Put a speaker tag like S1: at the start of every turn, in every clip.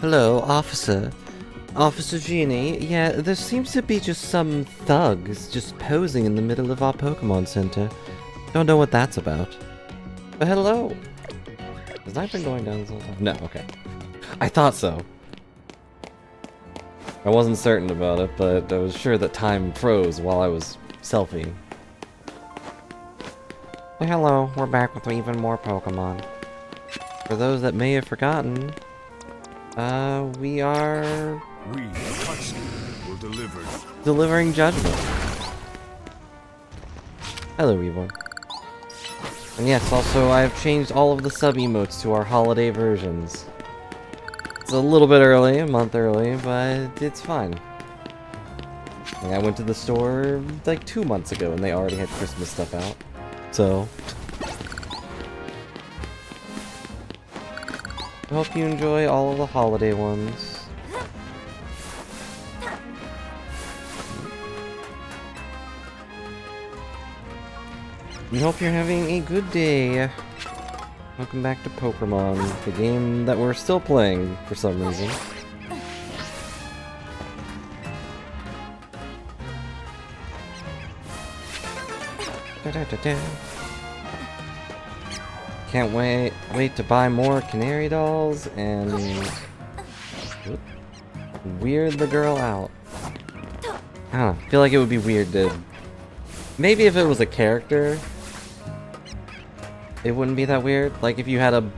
S1: Hello, officer. Officer Genie, yeah, there seems to be just some thugs just posing in the middle of our Pokemon Center. Don't know what that's about. But hello! Has I been going down this whole time? No, okay. I thought so. I wasn't certain about it, but I was sure that time froze while I was selfieing. Well, hello, we're back with even more Pokemon. For those that may have forgotten, we are...
S2: We, Katsu, will deliver.
S1: delivering judgment. Hello, Evil. And yes, also, I have changed all of the sub-emotes to our holiday versions. It's a little bit early, a month early, but it's fine. Like, I went to the store, like, 2 months ago, and they already had Christmas stuff out. So... I hope you enjoy all of the holiday ones. We hope you're having a good day. Welcome back to Pokemon, the game that we're still playing for some reason. Can't wait to buy more Canary dolls and weird the girl out. I don't know, I feel like it would be weird to... Maybe if it was a character, it wouldn't be that weird. Like if you had a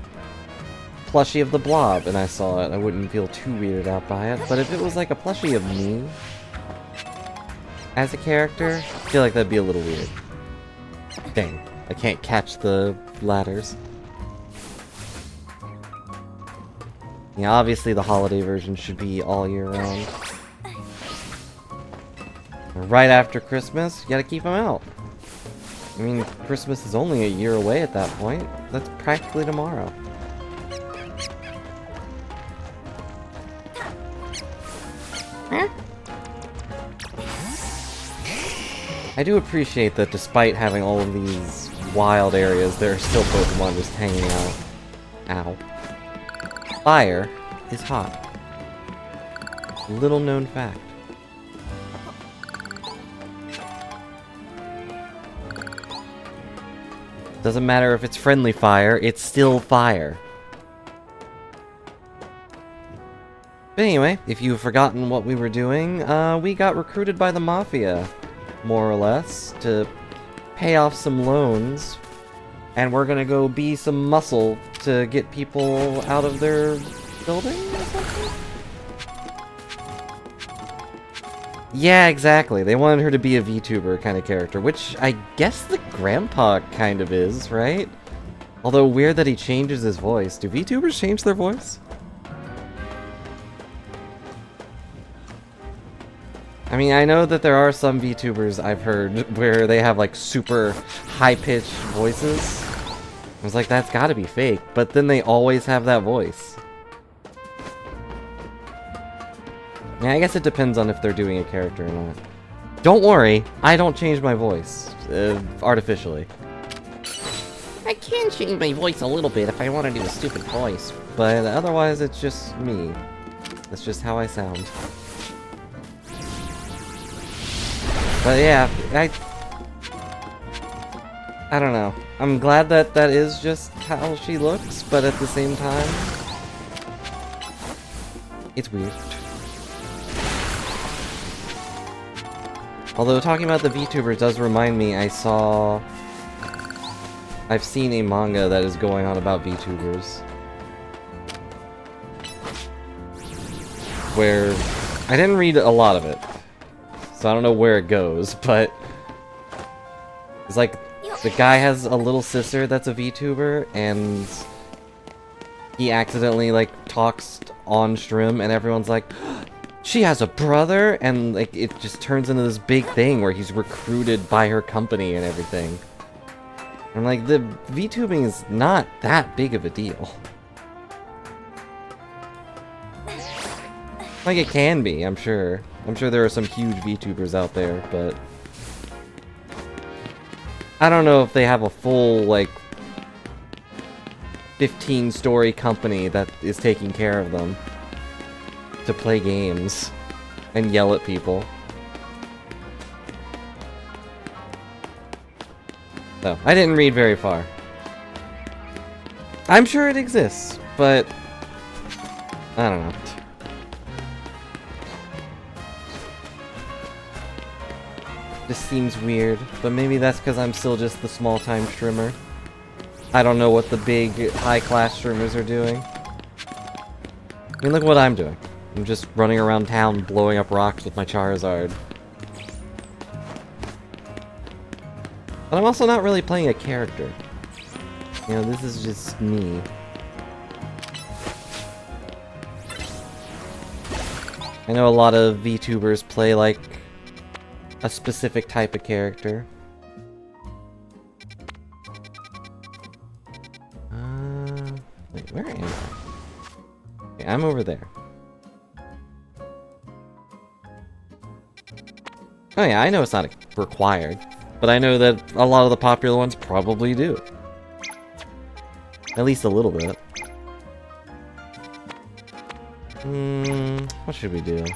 S1: plushie of the Blob and I saw it, I wouldn't feel too weirded out by it. But if it was like a plushie of me as a character, I feel like that'd be a little weird. Dang, I can't catch the ladders. Yeah, obviously the holiday version should be all year round. Right after Christmas, you gotta keep them out. I mean, Christmas is only a year away at that point. That's practically tomorrow. Huh? I do appreciate that despite having all of these wild areas, there are still Pokemon just hanging out. Ow. Fire is hot. Little known fact. Doesn't matter if it's friendly fire, it's still fire. But anyway, if you've forgotten what we were doing, we got recruited by the Mafia, more or less, to pay off some loans. And we're gonna go be some muscle to get people out of their building or something? Yeah, exactly. They wanted her to be a VTuber kind of character, which I guess the grandpa kind of is, right? Although weird that he changes his voice. Do VTubers change their voice? I mean, I know that there are some VTubers I've heard where they have like super high-pitched voices. I was like, that's gotta be fake, but then they always have that voice. Yeah, I guess it depends on if they're doing a character or not. Don't worry, I don't change my voice, artificially. I can change my voice a little bit if I want to do a stupid voice, but otherwise it's just me. That's just how I sound. But yeah, I don't know. I'm glad that that is just how she looks, but at the same time, it's weird. Although, talking about the VTubers does remind me, I've seen a manga that is going on about VTubers. Where, I didn't read a lot of it, so I don't know where it goes, but it's like, the guy has a little sister that's a VTuber, and he accidentally, like, talks on stream, and everyone's like, she has a brother, and like it just turns into this big thing where he's recruited by her company and everything. And like the VTubing is not that big of a deal. Like it can be, I'm sure. I'm sure there are some huge VTubers out there, but I don't know if they have a full like 15-story company that is taking care of them. to play games and yell at people. So, I didn't read very far. I'm sure it exists, but I don't know. This seems weird, but maybe that's because I'm still just the small-time streamer. I don't know what the big, high-class streamers are doing. I mean, look what I'm doing. I'm just running around town blowing up rocks with my Charizard. But I'm also not really playing a character. You know, this is just me. I know a lot of VTubers play, like, a specific type of character. Wait, where am I? Okay, I'm over there. Oh yeah, I know it's not required, but I know that a lot of the popular ones probably do. At least a little bit. What should we do? I'm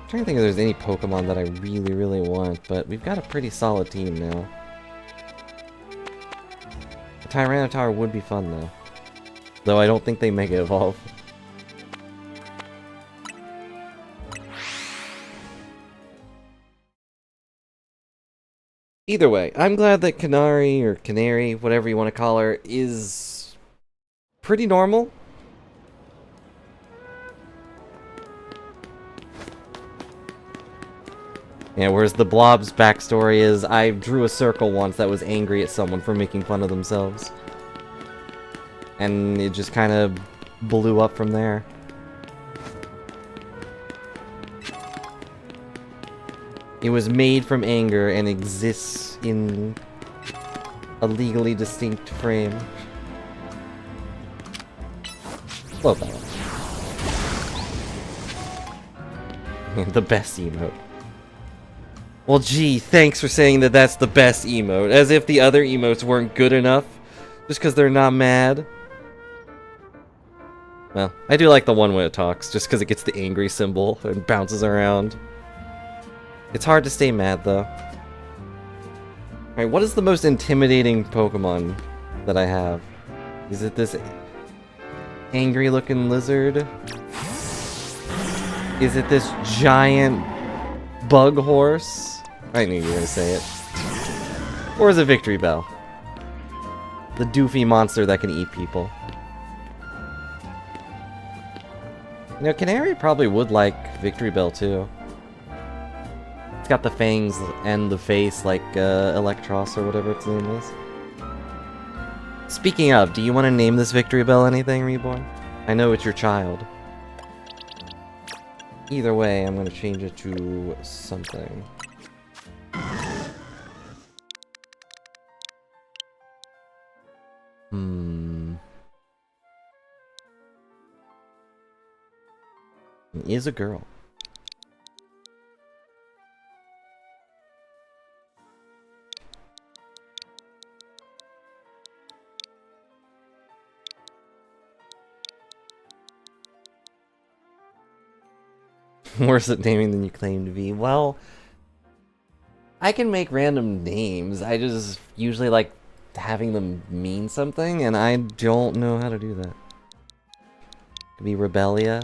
S1: trying to think if there's any Pokemon that I really, really want, but we've got a pretty solid team now. A Tyranitar would be fun, though. Though I don't think they Mega Evolve. Either way, I'm glad that Canary, or Canary, whatever you want to call her, is pretty normal. Yeah, whereas the Blob's backstory is, I drew a circle once that was angry at someone for making fun of themselves. And it just kind of blew up from there. It was made from anger and exists in a legally distinct frame. Love that one. The best emote. Well, gee, thanks for saying that that's the best emote. As if the other emotes weren't good enough. Just because they're not mad. Well, I do like the one when it talks, just because it gets the angry symbol and bounces around. It's hard to stay mad, though. Alright, what is the most intimidating Pokemon that I have? Is it this angry-looking lizard? Is it this giant bug horse? I knew you were gonna say it. Or is it Victory Bell? The doofy monster that can eat people. You know, Canary probably would like Victory Bell, too. It's got the fangs and the face like Electros or whatever its name is. Speaking of, do you want to name this Victory Bell anything, Reborn? I know it's your child. Either way, I'm going to change it to something. It is a girl. Worse at naming than you claim to be. Well, I can make random names. I just usually like having them mean something, and I don't know how to do that. Could be Rebellia.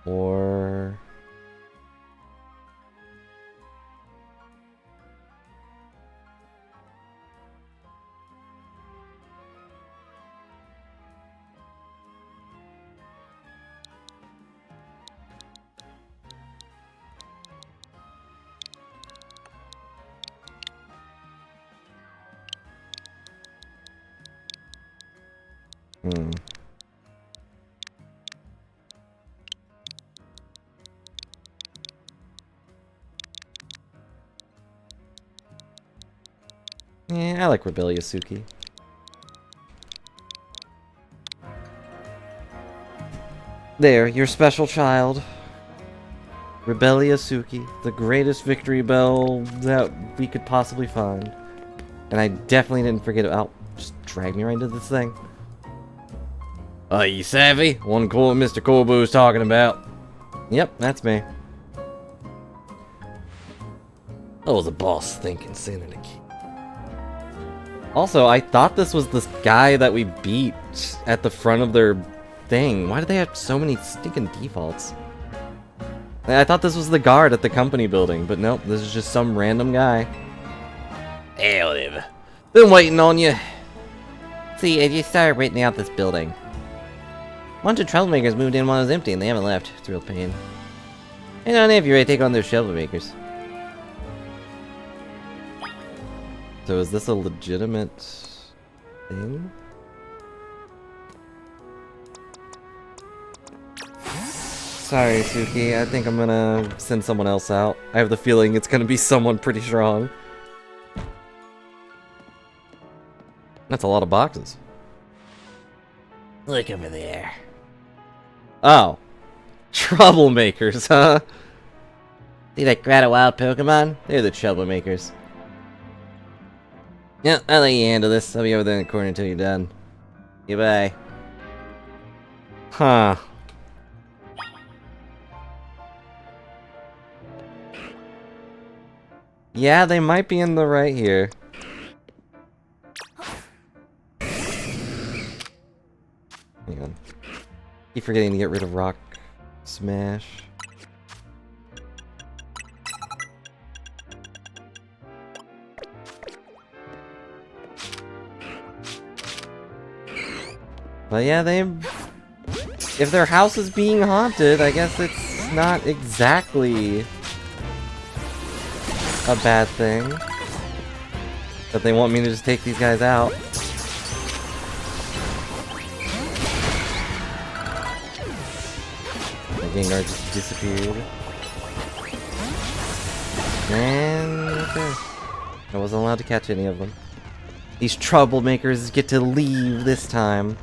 S1: Or... Yeah, I like Rebellia Suki. There, your special child. Rebellia Suki, the greatest Victory Bell that we could possibly find. And I definitely didn't forget about... just drag me right into this thing. You savvy? One cool Mr. Corbu's talking about. Yep, that's me. Oh, the boss thinking Senator Key. Also, I thought this was this guy that we beat at the front of their thing. Why do they have so many stinking defaults? I thought this was the guard at the company building, but nope, this is just some random guy. Hey, whatever. Been waiting on you. See, I just started renting out this building. A bunch of troublemakers moved in while it was empty and they haven't left. It's a real pain. And I don't know if you're ready to take on those troublemakers. So is this a legitimate thing? Sorry, Suki. I think I'm gonna send someone else out. I have the feeling it's gonna be someone pretty strong. That's a lot of boxes. Look over there. Oh. Troublemakers, huh? See that crowd of wild Pokemon? They're the troublemakers. Yeah, I'll let you handle this. I'll be over there in the corner until you're done. Goodbye. Huh. Yeah, they might be in the right here. Hang on. Keep forgetting to get rid of Rock Smash. But yeah, if their house is being haunted, I guess it's not exactly a bad thing. But they want me to just take these guys out. The Gengar just disappeared. And okay. I wasn't allowed to catch any of them. These troublemakers get to leave this time.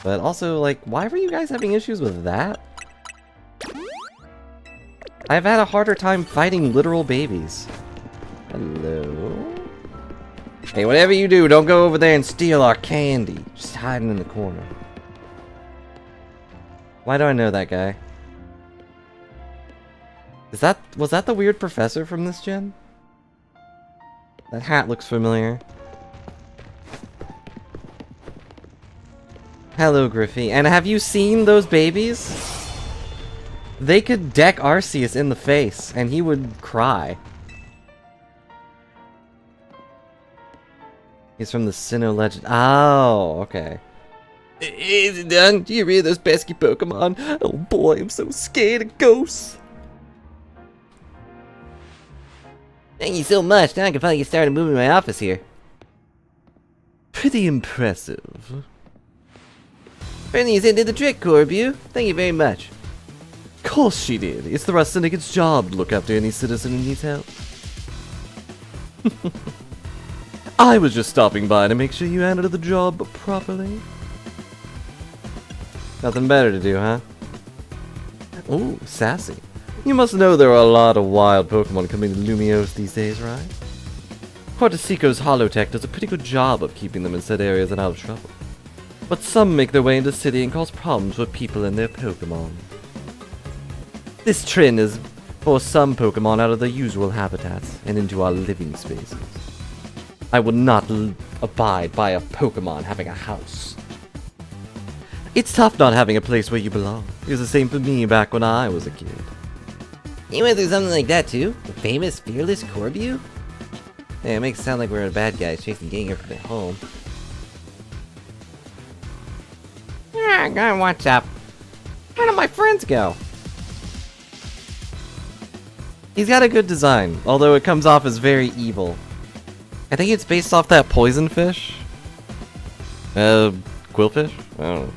S1: But also, like, why were you guys having issues with that? I've had a harder time fighting literal babies. Hello? Hey, whatever you do, don't go over there and steal our candy. Just hiding in the corner. Why do I know that guy? Was that the weird professor from this gen? That hat looks familiar. Hello, Griffey. And have you seen those babies? They could deck Arceus in the face, and he would cry. He's from the Sinnoh legend. Oh, okay. Is it done? Do you read those pesky Pokemon? Oh boy, I'm so scared of ghosts. Thank you so much. Now I can finally get started moving my office here. Pretty impressive. Brittany did the trick, Corbu. Thank you very much. Of course she did. It's the Rust Syndicate's job to look after any citizen who needs help. I was just stopping by to make sure you handled the job properly. Nothing better to do, huh? Ooh, sassy. You must know there are a lot of wild Pokemon coming to Lumiose these days, right? Cortesico's Holotech does a pretty good job of keeping them in said areas and out of trouble. But some make their way into the city and cause problems for people and their Pokemon. This trend is force some Pokemon out of their usual habitats and into our living spaces. I will not abide by a Pokemon having a house. It's tough not having a place where you belong. It was the same for me back when I was a kid. You went through something like that too? The famous fearless Corbu? Yeah, it makes it sound like we're a bad guy chasing Gengar from their home. Yeah, God, what's up? Where did my friends go? He's got a good design, although it comes off as very evil. I think it's based off that poison fish. Quillfish? I don't know.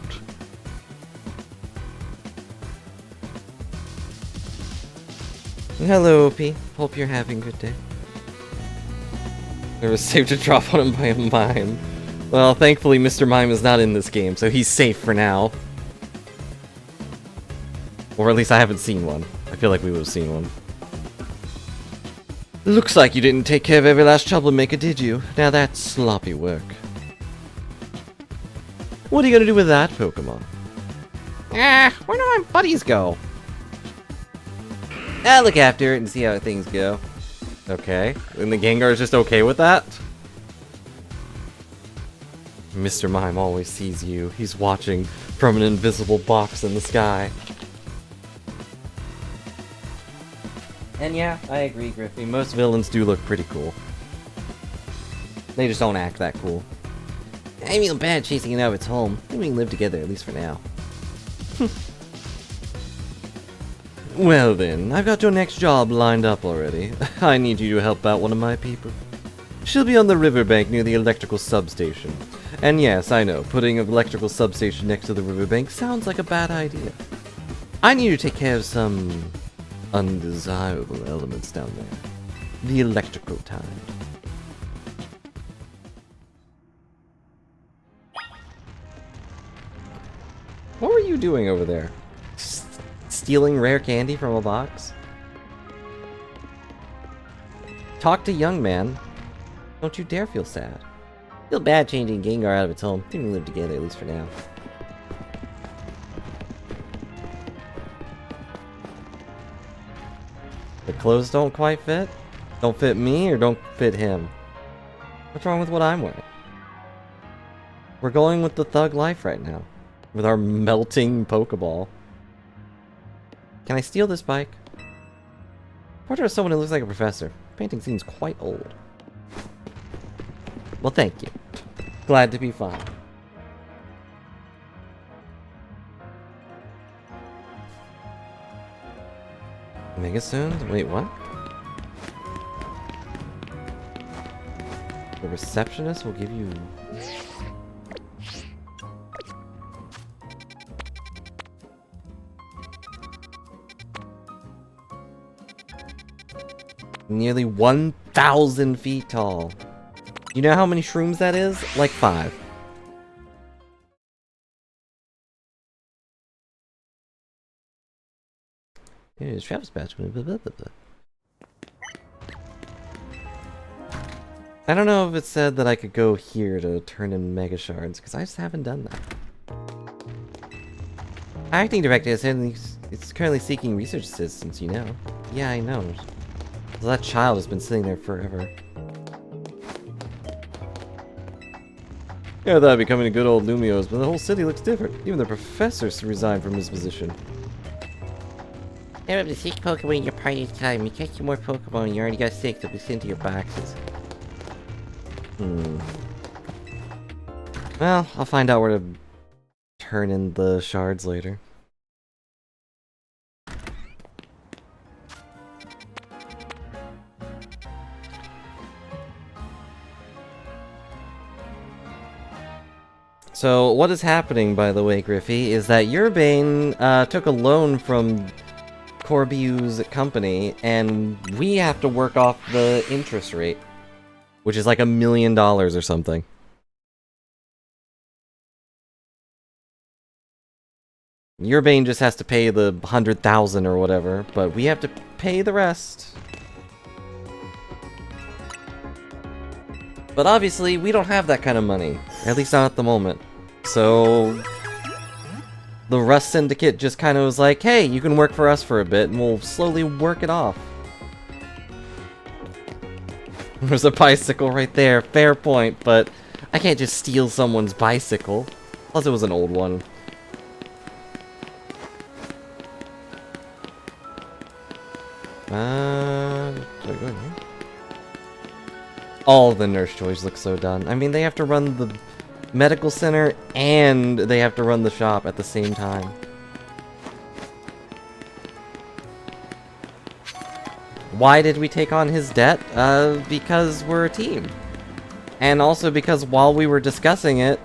S1: Hello, Opie. Hope you're having a good day. There was safe to drop on him by a mime. Well, thankfully Mr. Mime is not in this game, so he's safe for now. Or at least I haven't seen one. I feel like we would have seen one. Looks like you didn't take care of every last troublemaker, did you? Now that's sloppy work. What are you gonna do with that Pokemon? Where do my buddies go? I'll look after it and see how things go. Okay, and the Gengar is just okay with that? Mr. Mime always sees you. He's watching from an invisible box in the sky. And yeah, I agree, Griffey. Most villains do look pretty cool. They just don't act that cool. I feel bad chasing it out of its home. Maybe we can live together, at least for now. Well then, I've got your next job lined up already. I need you to help out one of my people. She'll be on the riverbank near the electrical substation. And yes, I know, putting an electrical substation next to the riverbank sounds like a bad idea. I need you to take care of some undesirable elements down there. The electrical tide. What were you doing over there? Stealing rare candy from a box? Talk to young man. Don't you dare feel sad. Feel bad changing Gengar out of its home. Think we live together, at least for now. The clothes don't quite fit? Don't fit me or don't fit him? What's wrong with what I'm wearing? We're going with the thug life right now. With our melting Pokeball. Can I steal this bike? Portrait of someone who looks like a professor. Painting seems quite old. Well, thank you. Glad to be fine. Megastone? Wait, what? The receptionist will give you... Nearly 1,000 feet tall. You know how many shrooms that is? Like 5. Here's Travis Patch. I don't know if it said that I could go here to turn in Mega Shards, because I just haven't done that. Acting director has said it's currently seeking research assistance, you know. Yeah, I know. So that child has been sitting there forever. Yeah, I thought I'd becoming a good old Lumiose, but the whole city looks different. Even the professor's resigned from his position. You're up to 6 Pokemon in your party's time. You catch some more Pokemon, you already got 6, they'll be sent to your boxes. Well, I'll find out where to turn in the shards later. So, what is happening, by the way, Griffey, is that Urbane took a loan from Corbyu's company, and we have to work off the interest rate, which is like $1 million or something. Urbane just has to pay the 100,000 or whatever, but we have to pay the rest. But obviously, we don't have that kind of money, at least not at the moment. So, the Rust Syndicate just kind of was like, hey, you can work for us for a bit, and we'll slowly work it off. There's a bicycle right there, fair point, but I can't just steal someone's bicycle. Plus it was an old one. Should I go in here? All the nurse toys look so done. I mean, they have to run the medical center and they have to run the shop at the same time. Why did we take on his debt? Because we're a team. And also because while we were discussing it,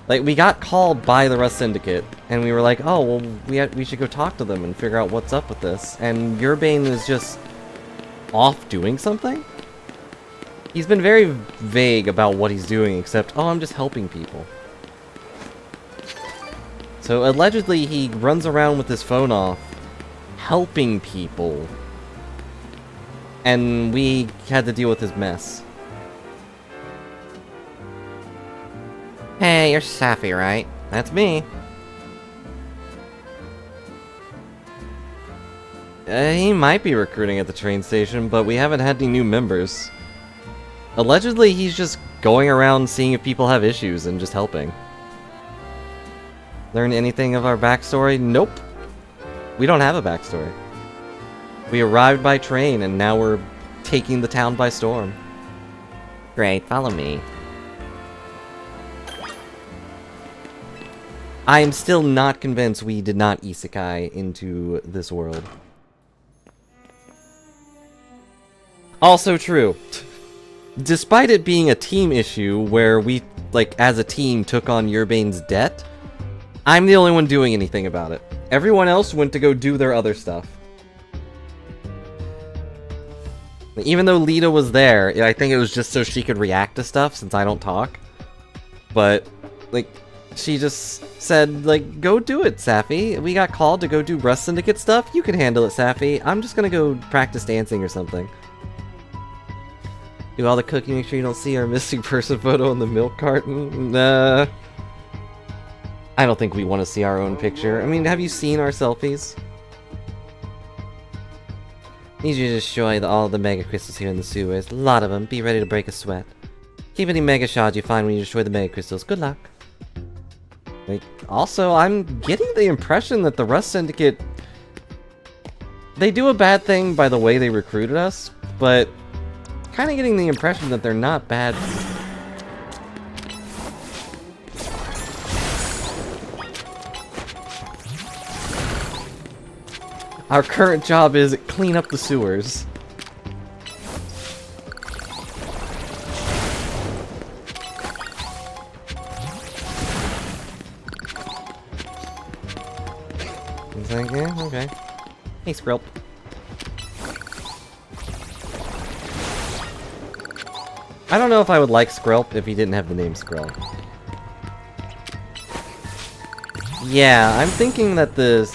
S1: like, we got called by the Rust Syndicate, and we were like, oh, well, we should go talk to them and figure out what's up with this. And Urbane is just off doing something? He's been very vague about what he's doing, except, oh, I'm just helping people. So, allegedly, he runs around with his phone off, helping people. And we had to deal with his mess. Hey, you're Safi, right? That's me. He might be recruiting at the train station, but we haven't had any new members. Allegedly, he's just going around seeing if people have issues and just helping. Learn anything of our backstory? Nope. We don't have a backstory. We arrived by train, and now we're taking the town by storm. Great, follow me. I am still not convinced we did not isekai into this world. Also true. Despite it being a team issue where we, like, as a team took on Urbane's debt, I'm the only one doing anything about it. Everyone else went to go do their other stuff. Even though Lita was there, I think it was just so she could react to stuff since I don't talk. But, like, she just said, like, go do it, Safi. We got called to go do Rust Syndicate stuff. You can handle it, Safi. I'm just gonna go practice dancing or something. Do all the cooking, make sure you don't see our missing person photo in the milk carton. Nah. I don't think we want to see our own picture. I mean, have you seen our selfies? Need you to destroy all the mega crystals here in the sewers. A lot of them. Be ready to break a sweat. Keep any mega shards you find when you destroy the mega crystals. Good luck. Like, also, I'm getting the impression that the Rust Syndicate... They do a bad thing by the way they recruited us, but... kind of getting the impression that they're not bad. Our current job is clean up the sewers. He's like, yeah, okay. Hey, Skrill. I don't know if I would like Skrelp if he didn't have the name Skrill. Yeah, I'm thinking that the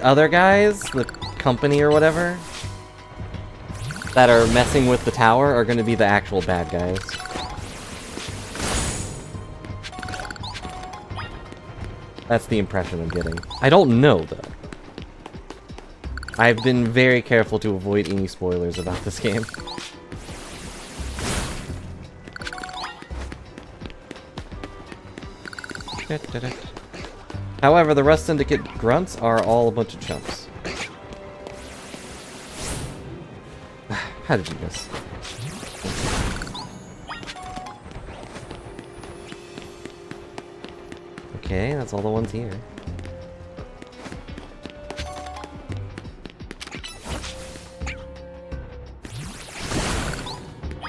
S1: other guys, the company or whatever, that are messing with the tower are going to be the actual bad guys. That's the impression I'm getting. I don't know, though. I've been very careful to avoid any spoilers about this game. However, the Rust Syndicate grunts are all a bunch of chumps. How did you miss? Okay, that's all the ones here.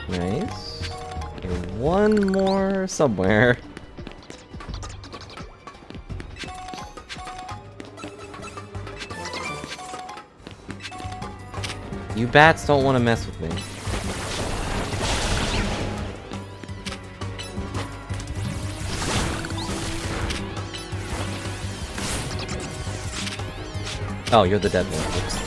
S1: Nice. Okay, one more somewhere. You bats don't want to mess with me. Oh, you're the dead one. Oops.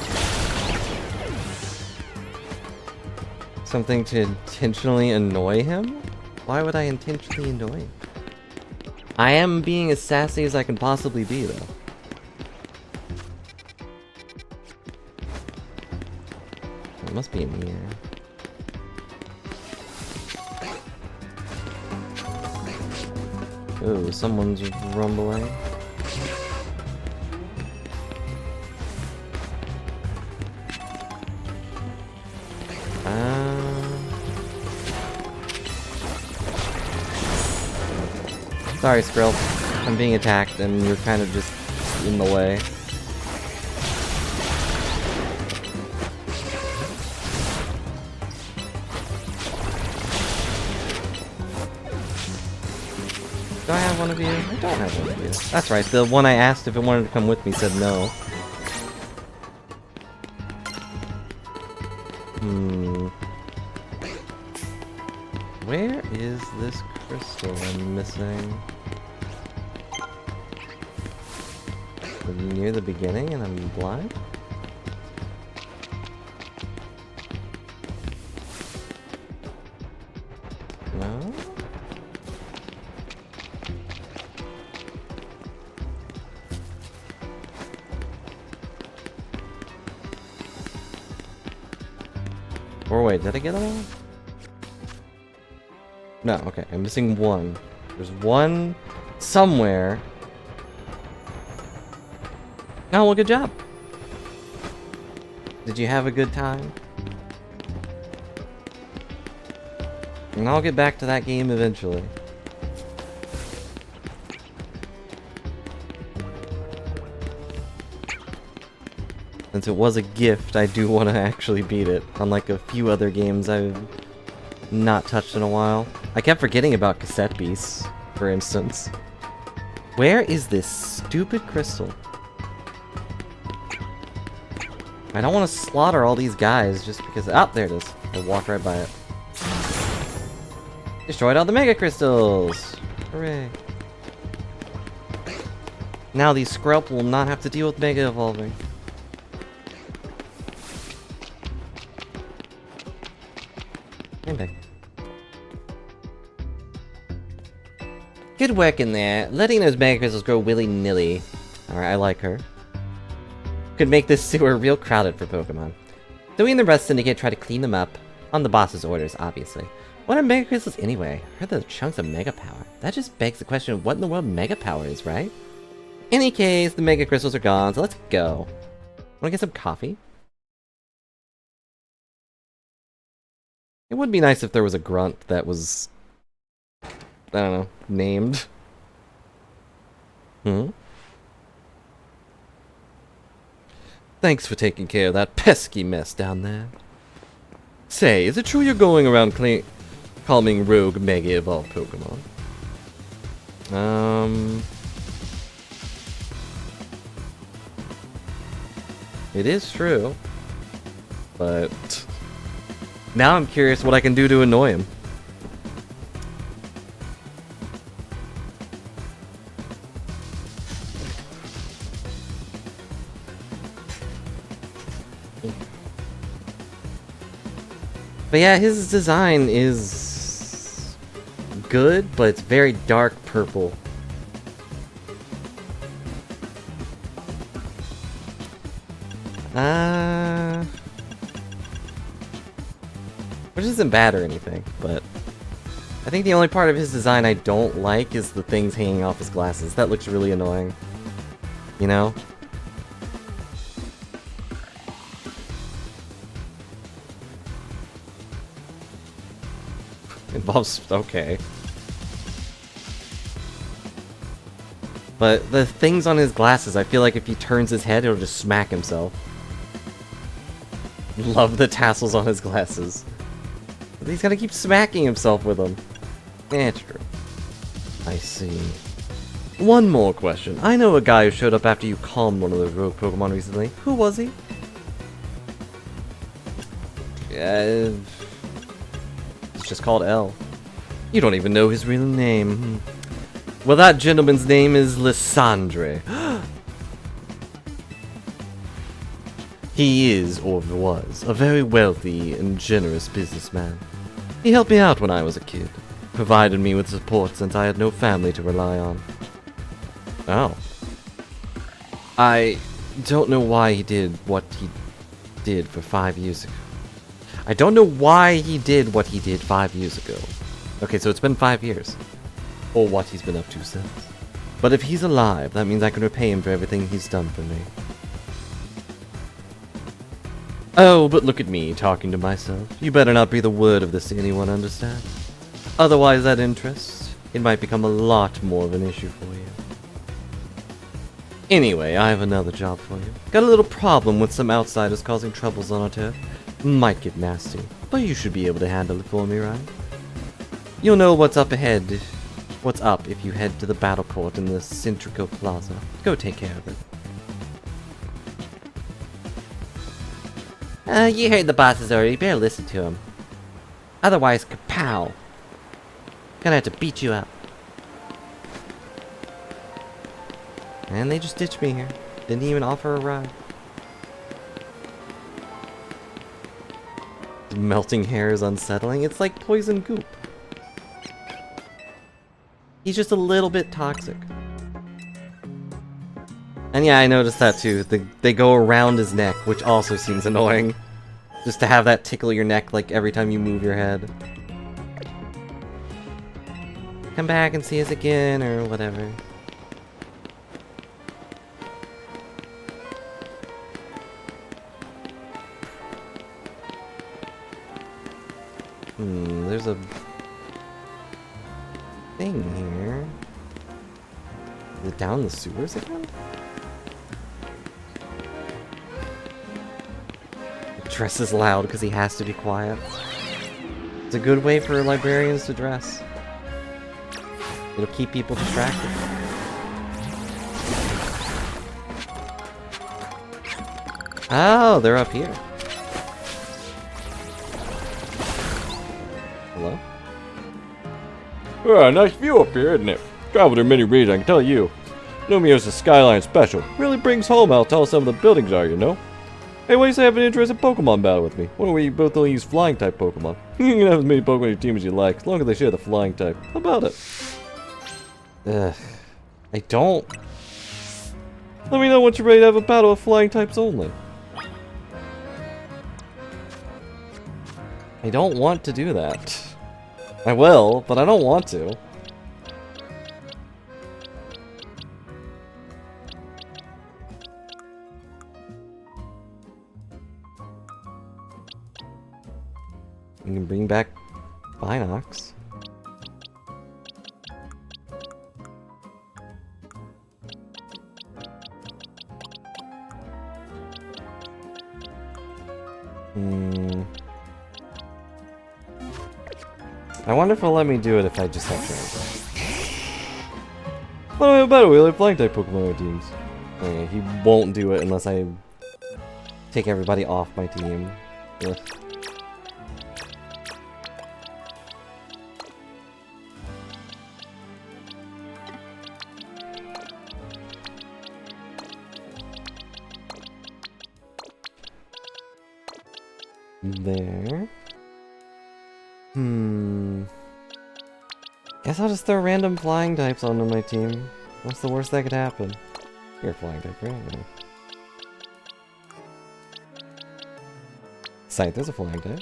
S1: Something to intentionally annoy him? Why would I intentionally annoy him? I am being as sassy as I can possibly be, though. It must be in here. Ooh, someone's rumbling. Sorry, Skrill. I'm being attacked and you're kind of just in the way. Do I have one of you? I don't have one of you. That's right, the one I asked if it wanted to come with me said no. Where is this crystal I'm missing? Near the beginning and I'm blind? No? Or wait, did I get them all? No, okay, I'm missing one. There's one somewhere. Oh, well, good job. Did you have a good time? And I'll get back to that game eventually. Since it was a gift, I do want to actually beat it, unlike a few other games I've not touched in a while. I kept forgetting about cassette beasts, for instance. Where is this stupid crystal? I don't want to slaughter all these guys just because... Oh, there it is. I walked right by it. Destroyed all the mega crystals! Hooray. Now these Skrelp will not have to deal with mega evolving. Good work in there, letting those mega crystals grow willy-nilly. Alright, I like her. Could make this sewer real crowded for Pokemon. So we and the rest syndicate try to clean them up, on the boss's orders, obviously. What are mega crystals anyway? I heard they're chunks of mega power. That just begs the question of what in the world mega power is, right? In any case, the mega crystals are gone, so let's go. Wanna get some coffee? It would be nice if there was a grunt that was... I don't know, named. Thanks for taking care of that pesky mess down there. Say, is it true you're going around calming rogue Mega Evolved Pokemon? It is true. But... now I'm curious what I can do to annoy him. But yeah, his design is good, but it's very dark purple. Which isn't bad or anything, but I think the only part of his design I don't like is the things hanging off his glasses. That looks really annoying. You know? Involves... okay. But the things on his glasses, I feel like if he turns his head, it'll just smack himself. Love the tassels on his glasses. But he's gotta keep smacking himself with them. Eh, it's true. I see. One more question. I know a guy who showed up after you calmed one of the rogue Pokemon recently. Who was he? It's just called L. You don't even know his real name. Well, that gentleman's name is Lysandre. He is, or was, a very wealthy and generous businessman. He helped me out when I was a kid, provided me with support since I had no family to rely on. Oh. I don't know why he did what he did for 5 years ago. I don't know why he did what he did 5 years ago. Okay, so it's been 5 years. Or what he's been up to since. But if he's alive, that means I can repay him for everything he's done for me. Oh, but look at me, talking to myself. You better not breathe a word of this to anyone, understand? Otherwise, that interest, it might become a lot more of an issue for you. Anyway, I have another job for you. Got a little problem with some outsiders causing troubles on our turf. Might get nasty, but you should be able to handle it for me, right? You'll know what's up ahead. What's up if you head to the battle court in the Centrico Plaza. Go take care of it. You heard the bosses already. Better listen to him. Otherwise, kapow. Gonna have to beat you up. And they just ditched me here. Didn't even offer a ride. Melting hair is unsettling. It's like poison goop. He's just a little bit toxic. And yeah, I noticed that too. They go around his neck, which also seems annoying. Just to have that tickle your neck like every time you move your head. Come back and see us again, or whatever. There's a thing here. Is it down the sewers again? He dresses loud because he has to be quiet. It's a good way for librarians to dress. It'll keep people distracted. Oh, they're up here. Hello?
S3: Ah, nice view up here, isn't it? Traveled in many regions, I can tell you. Lumio's a skyline special. Really brings home how tall some of the buildings are, you know? Hey, why do you say have an interesting Pokemon battle with me? Why don't we both only use flying type Pokemon? You can have as many Pokemon on your team as you like, as long as they share the flying type. How about it?
S1: Ugh. I don't...
S3: Let me know once you're ready to have a battle of flying types only.
S1: I don't want to do that. I will, but I don't want to. We can bring back Binox. I wonder if it'll let me do it if I just have Tranquil.
S3: What do I have battle? We have flying type Pokemon on our teams.
S1: Okay, he won't do it unless I take everybody off my team. Ugh. There. Guess I'll just throw random flying types onto my team. What's the worst that could happen? You're a flying type, right? Yeah. Scyther's a flying type.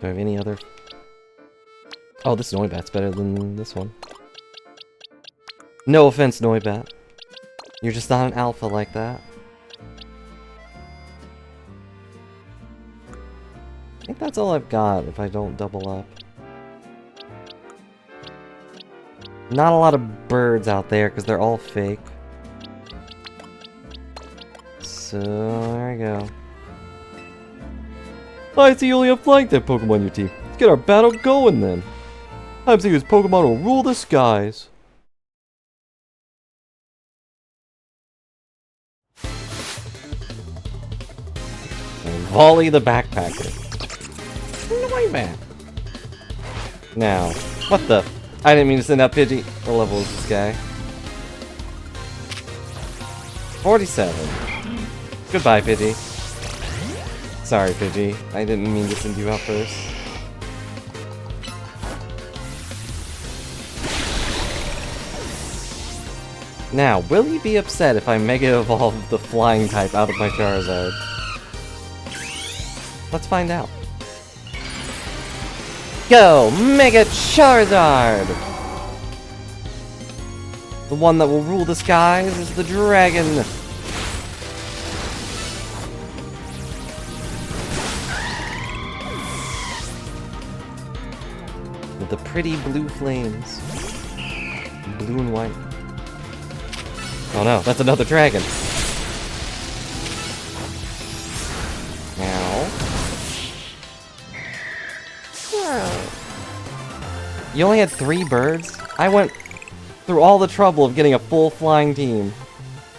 S1: Do I have any other... Oh, this Noibat's better than this one. No offense, Noibat. You're just not an alpha like that. I think that's all I've got if I don't double up. Not a lot of birds out there because they're all fake. So, there we go.
S3: I see you only have flying type Pokemon on your team. Let's get our battle going then. I'm seeing this Pokemon will rule the skies.
S1: And Volley the Backpacker. Noibat. Now, what the? I didn't mean to send out Pidgey. What level is this guy? 47. Goodbye, Pidgey. Sorry, Pidgey. I didn't mean to send you out first. Now, will he be upset if I Mega Evolve the Flying type out of my Charizard? Let's find out. Go! Mega Charizard! The one that will rule the skies is the dragon! With the pretty blue flames. Blue and white. Oh no, that's another dragon! Ow. You only had 3 birds? I went through all the trouble of getting a full flying team.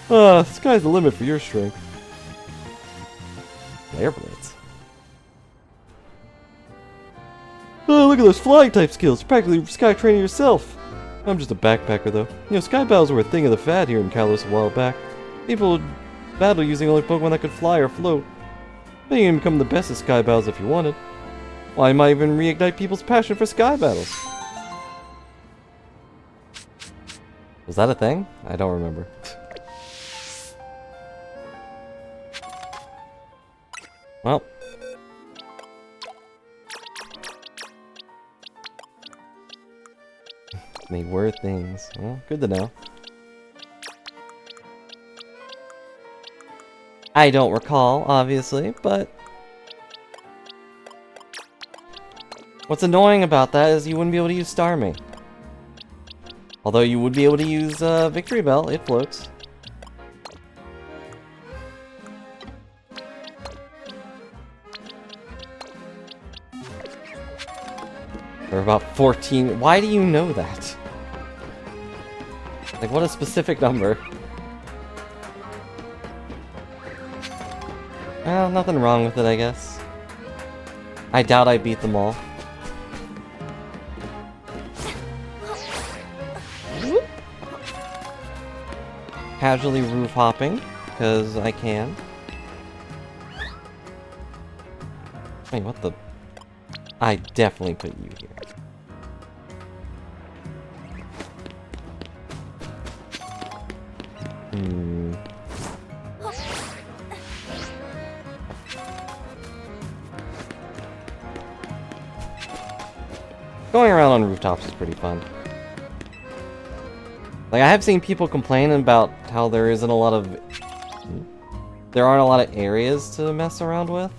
S3: Sky's the limit for your strength.
S1: Flare Blitz.
S3: Oh, look at those flying type skills. You're practically sky training yourself. I'm just a backpacker, though. You know, sky battles were a thing of the fad here in Kalos a while back. People would battle using only Pokemon that could fly or float. But you can become the best at sky battles if you wanted. Well, I might even reignite people's passion for sky battles. Was that a thing? I don't remember. Well. They were things. Well, good to know. I don't recall, obviously, but... What's annoying about that is you wouldn't be able to use Starmie. Although you would be able to use Victory Bell, it floats. There are about 14... Why do you know that? Like, what a specific number. Well, nothing wrong with it, I guess. I doubt I beat them all. Casually roof hopping, because I can. Wait, what the... I definitely put you here. Going around on rooftops is pretty fun. Like, I have seen people complain about how there isn't a lot of... There aren't a lot of areas to mess around with.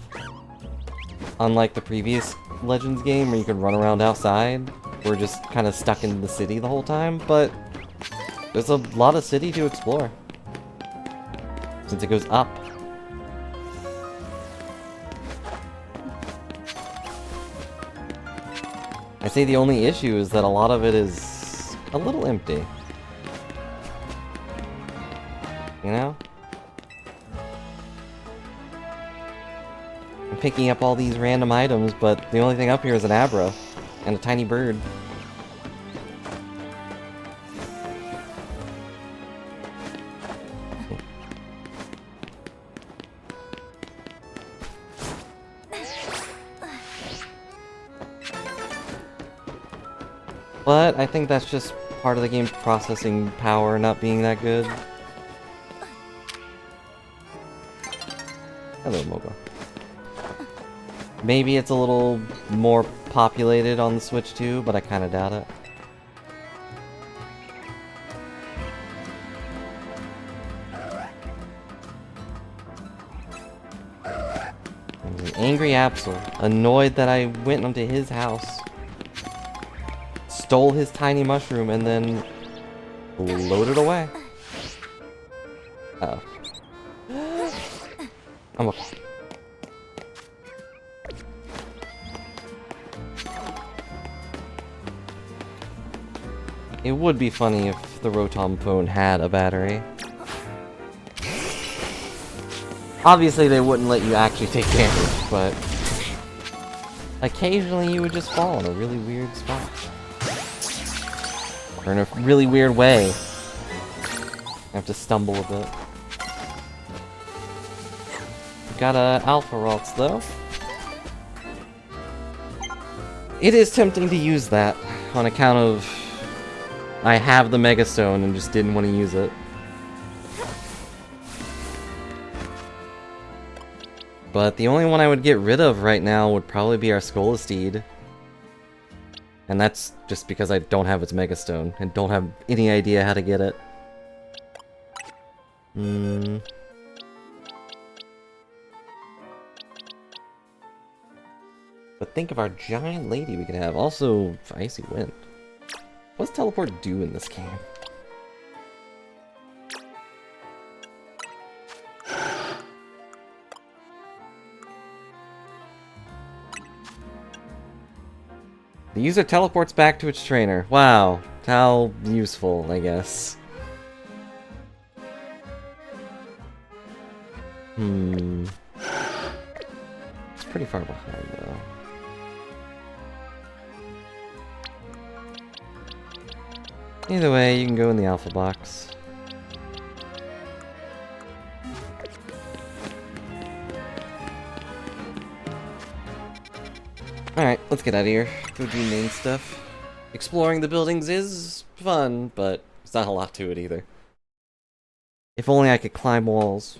S3: Unlike the previous Legends game where you could run around outside. We're just kind of stuck in the city the whole time, but... There's a lot of city to explore. Since it goes up. I say the only issue is that a lot of it is a little empty. You know? I'm picking up all these random items, but the only thing up here is an Abra and a tiny bird. But I think that's just part of the game's processing power not being that good. Hello, Mogo. Maybe it's a little more populated on the Switch too, but I kind of doubt it. There's an angry Absol, annoyed that I went onto his house. Stole his tiny mushroom and then loaded away. Uh oh. I'm okay. It would be funny if the Rotom phone had a battery. Obviously they wouldn't let you actually take damage, but occasionally you would just fall in a really weird spot. Or in a really weird way. I have to stumble a bit. Got a Alpha Ralts though. It is tempting to use that on account of I have the Mega Stone and just didn't want to use it. But the only one I would get rid of right now would probably be our Skolesteed. And that's just because I don't have its Mega Stone and don't have any idea how to get it. But think of our giant lady we could have. Also, Icy Wind. What does Teleport do in this game? The user teleports back to its trainer. Wow, how useful, I guess. It's pretty far behind, though.
S1: Either way, you can go in the alpha box. Alright, let's get out of here. Go do main stuff. Exploring the buildings is fun, but there's not a lot to it either. If only I could climb walls.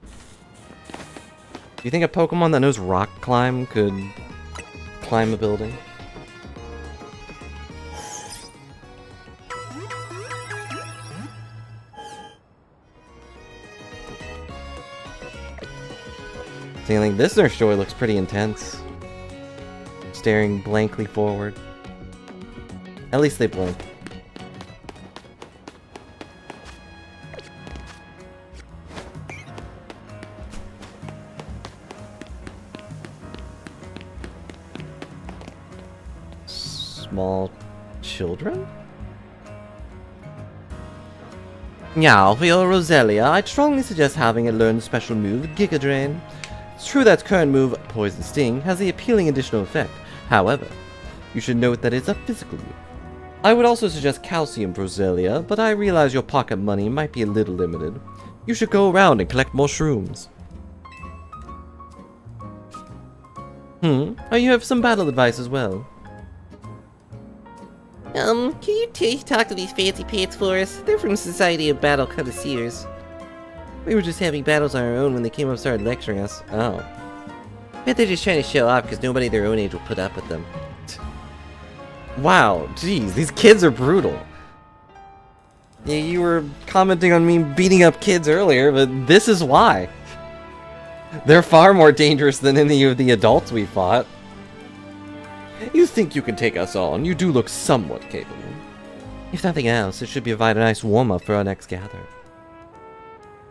S1: Do you think a Pokemon that knows rock climb could climb a building? See, I think this nurse joy looks pretty intense. Staring blankly forward. At least they blink. Small children? Now, for your Roselia, I'd strongly suggest having it learn the special move, Giga Drain. It's true that its current move, Poison Sting, has the appealing additional effect. However, you should note that it's a physical move. I would also suggest Calcium for Roselia, but I realize your pocket money might be a little limited. You should go around and collect more shrooms. Oh, you have some battle advice as well.
S4: Can you talk to these fancy pants for us? They're from the Society of Battle Connoisseurs. We were just having battles on our own when they came up and started lecturing us.
S1: Oh.
S4: Bet they're just trying to show off because nobody their own age will put up with them.
S1: Wow, jeez, these kids are brutal. Yeah, you were commenting on me beating up kids earlier, but this is why. They're far more dangerous than any of the adults we fought. You think you can take us on? You do look somewhat capable. If nothing else, it should provide a nice warm-up for our next gather.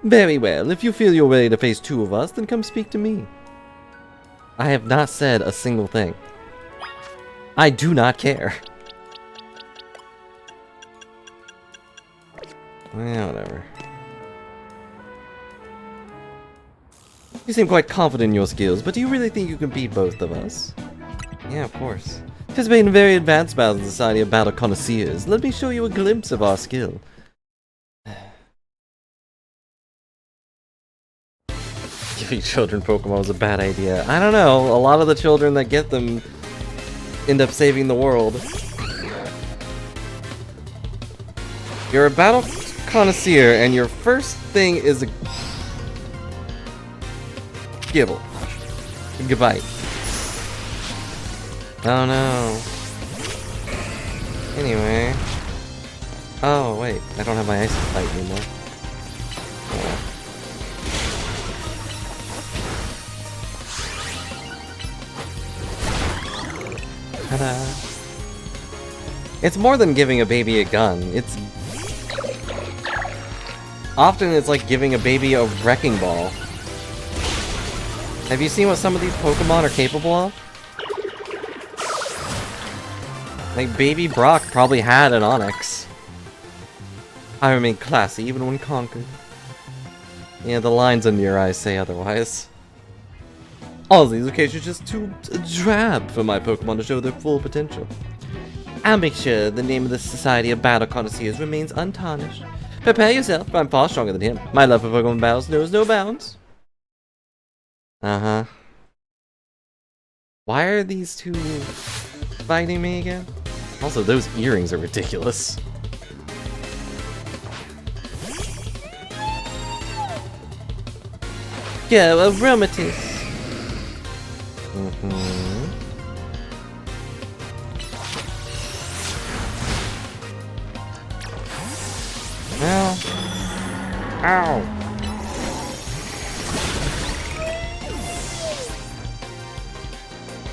S1: Very well, if you feel you're ready to face two of us, then come speak to me. I have not said a single thing. I do not care. Yeah, whatever. You seem quite confident in your skills, but do you really think you can beat both of us? Yeah, of course. Participating in very advanced battles in the Society of Battle Connoisseurs. Let me show you a glimpse of our skill. Giving children Pokemon was a bad idea. I don't know, a lot of the children that get them end up saving the world. You're a battle connoisseur, and your first thing is a Gibble. Goodbye. Oh no. Anyway. Oh wait, I don't have my ice fight anymore. Oh. Ta-da. It's more than giving a baby a gun. Often it's like giving a baby a wrecking ball. Have you seen what some of these Pokemon are capable of? Like, baby Brock probably had an Onix. I remain classy even when conquered. Yeah, the lines under your eyes say otherwise. All of these occasions are just too drab for my Pokemon to show their full potential. I'll make sure the name of the Society of Battle Connoisseurs remains untarnished. Prepare yourself, I'm far stronger than him. My love for Pokemon battles knows no bounds. Uh-huh. Why are these two fighting me again? Also, those earrings are ridiculous.
S4: Go, Aromatisse.
S1: Well. Ow.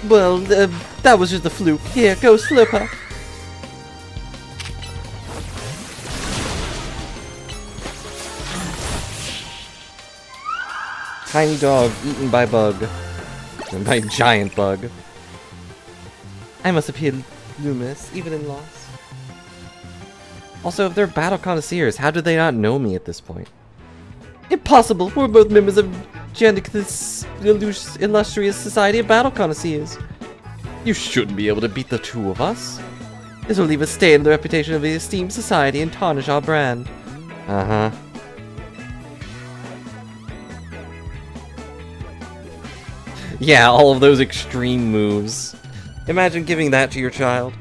S4: Well, that was just a fluke. Here, go Slipper.
S1: Tiny dog eaten by bug. And by giant bug.
S4: I must appear luminous, even in loss.
S1: Also, if they're battle connoisseurs, how do they not know me at this point?
S4: Impossible! We're both members of Janicus Illustrious Society of Battle Connoisseurs.
S1: You shouldn't be able to beat the two of us. This will leave a stain on the reputation of the esteemed society and tarnish our brand. Uh-huh. Yeah, all of those extreme moves. Imagine giving that to your child.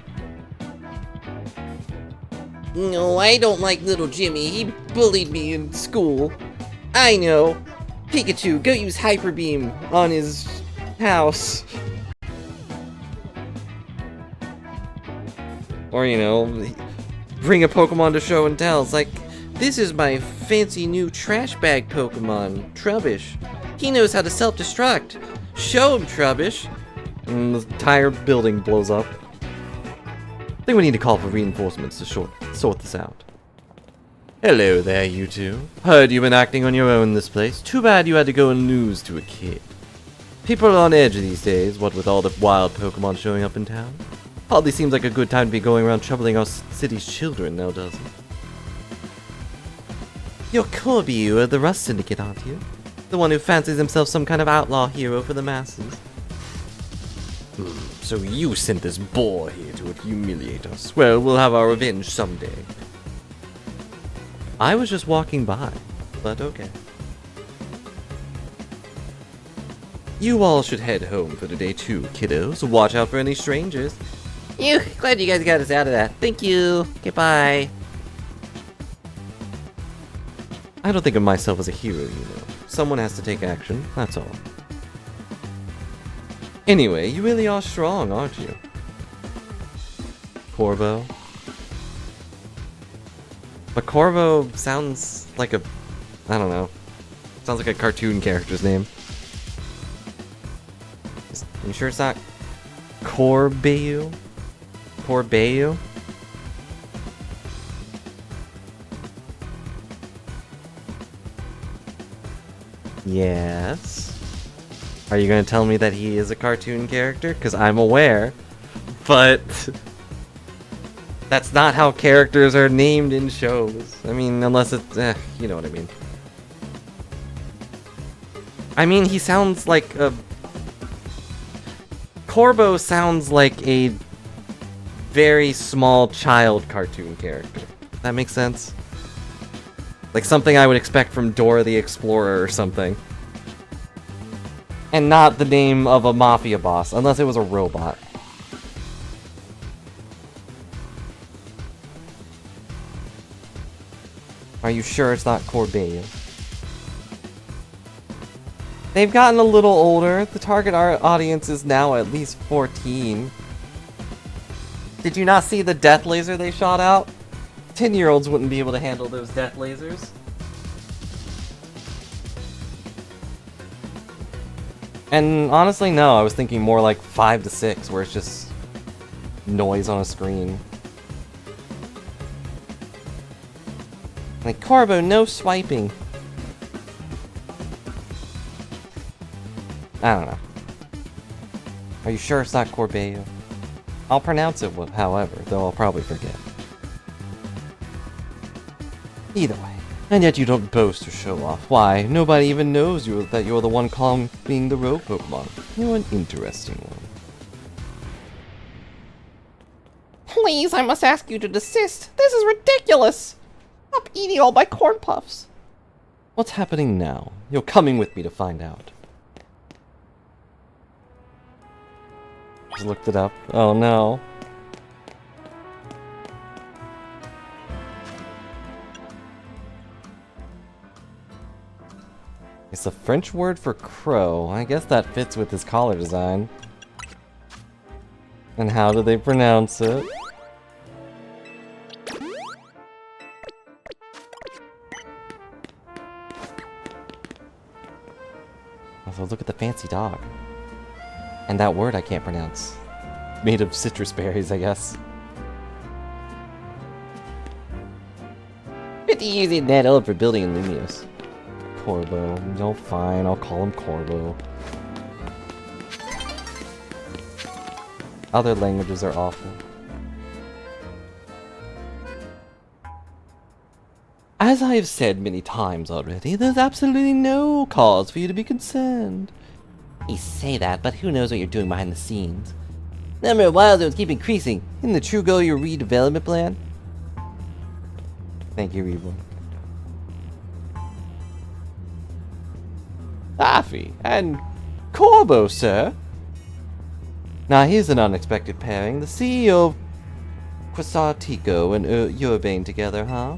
S4: No, I don't like little Jimmy. He bullied me in school. I know. Pikachu, go use Hyper Beam on his house.
S1: Or, you know, bring a Pokemon to show and tell. It's like, this is my fancy new trash bag Pokemon, Trubbish. He knows how to self-destruct. Show him, Trubbish. And the entire building blows up. I think we need to call for reinforcements to sort this out. Hello there, you two. Heard you've been acting on your own in this place. Too bad you had to go and lose to a kid. People are on edge these days, what with all the wild Pokemon showing up in town. Hardly seems like a good time to be going around troubling our city's children, now does it? You're Corby of the Rust Syndicate, aren't you? The one who fancies himself some kind of outlaw hero for the masses. So you sent this boar here to humiliate us. Well, we'll have our revenge someday. I was just walking by, but okay. You all should head home for today too, kiddos. Watch out for any strangers.
S4: Phew, glad you guys got us out of that. Thank you. Goodbye.
S1: I don't think of myself as a hero, you know. Someone has to take action, that's all. Anyway, you really are strong, aren't you? Corvo. But Corvo sounds like a... I don't know. Sounds like a cartoon character's name. You sure it's not Corbeau? Corbeau? Yes. Are you gonna tell me that he is a cartoon character? Because I'm aware. But... that's not how characters are named in shows. I mean, unless it's... you know what I mean. I mean, he sounds like a... Corbo sounds like a very small child cartoon character. That makes sense? Like something I would expect from Dora the Explorer or something. And not the name of a Mafia boss, unless it was a robot. Are you sure it's not Corbeau? They've gotten a little older. The target audience is now at least 14. Did you not see the death laser they shot out? 10-year-olds wouldn't be able to handle those death lasers. And honestly, no, I was thinking more like 5 to 6, where it's just noise on a screen. Like, Corbo, no swiping. I don't know. Are you sure it's not Corbeau? I'll pronounce it, however, though I'll probably forget. Either way. And yet you don't boast or show off. Why? Nobody even knows that you're the one being the rogue Pokemon. You're an interesting one.
S5: Please, I must ask you to desist. This is ridiculous. Stop eating all my corn puffs.
S1: What's happening now? You're coming with me to find out. Just looked it up. Oh no. It's a French word for crow. I guess that fits with his collar design. And how do they pronounce it? Also, look at the fancy dog. And that word I can't pronounce. Made of citrus berries, I guess. Pretty easy to net up for building in Lumios. Corbo. No, fine, I'll call him Corbo. Other languages are awful. As I have said many times already, there's absolutely no cause for you to be concerned.
S4: You say that, but who knows what you're doing behind the scenes? Number of wild zones keep increasing. Isn't the true goal your redevelopment plan?
S1: Thank you, Reborn.
S3: Taffy and Corbo, sir.
S1: Now here's an unexpected pairing. The CEO of Quasartico and Urbane together, huh?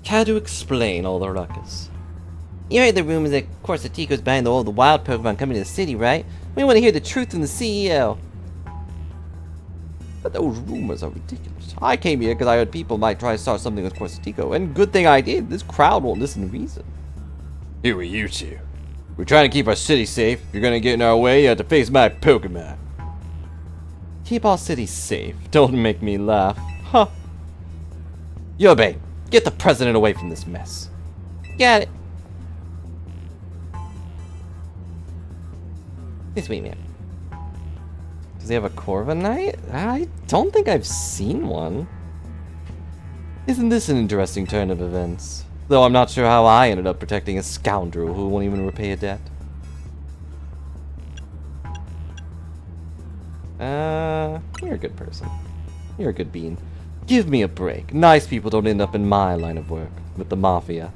S1: How to explain all the ruckus?
S4: You heard the rumors that Corsatico's buying all the wild Pokemon coming to the city, right? We want to hear the truth from the CEO.
S3: But those rumors are ridiculous. I came here because I heard people might try to start something with Corsatico, and good thing I did. This crowd won't listen to reason. Who are you two? We're trying to keep our city safe. If you're gonna get in our way, you have to face my Pokemon.
S1: Keep our city safe. Don't make me laugh. Huh.
S3: Yobe, get the president away from this mess.
S4: Got it. This way, man.
S1: Does he have a Corviknight? I don't think I've seen one. Isn't this an interesting turn of events? Though I'm not sure how I ended up protecting a scoundrel who won't even repay a debt. You're a good person. You're a good bean. Give me a break. Nice people don't end up in my line of work, with the Mafia.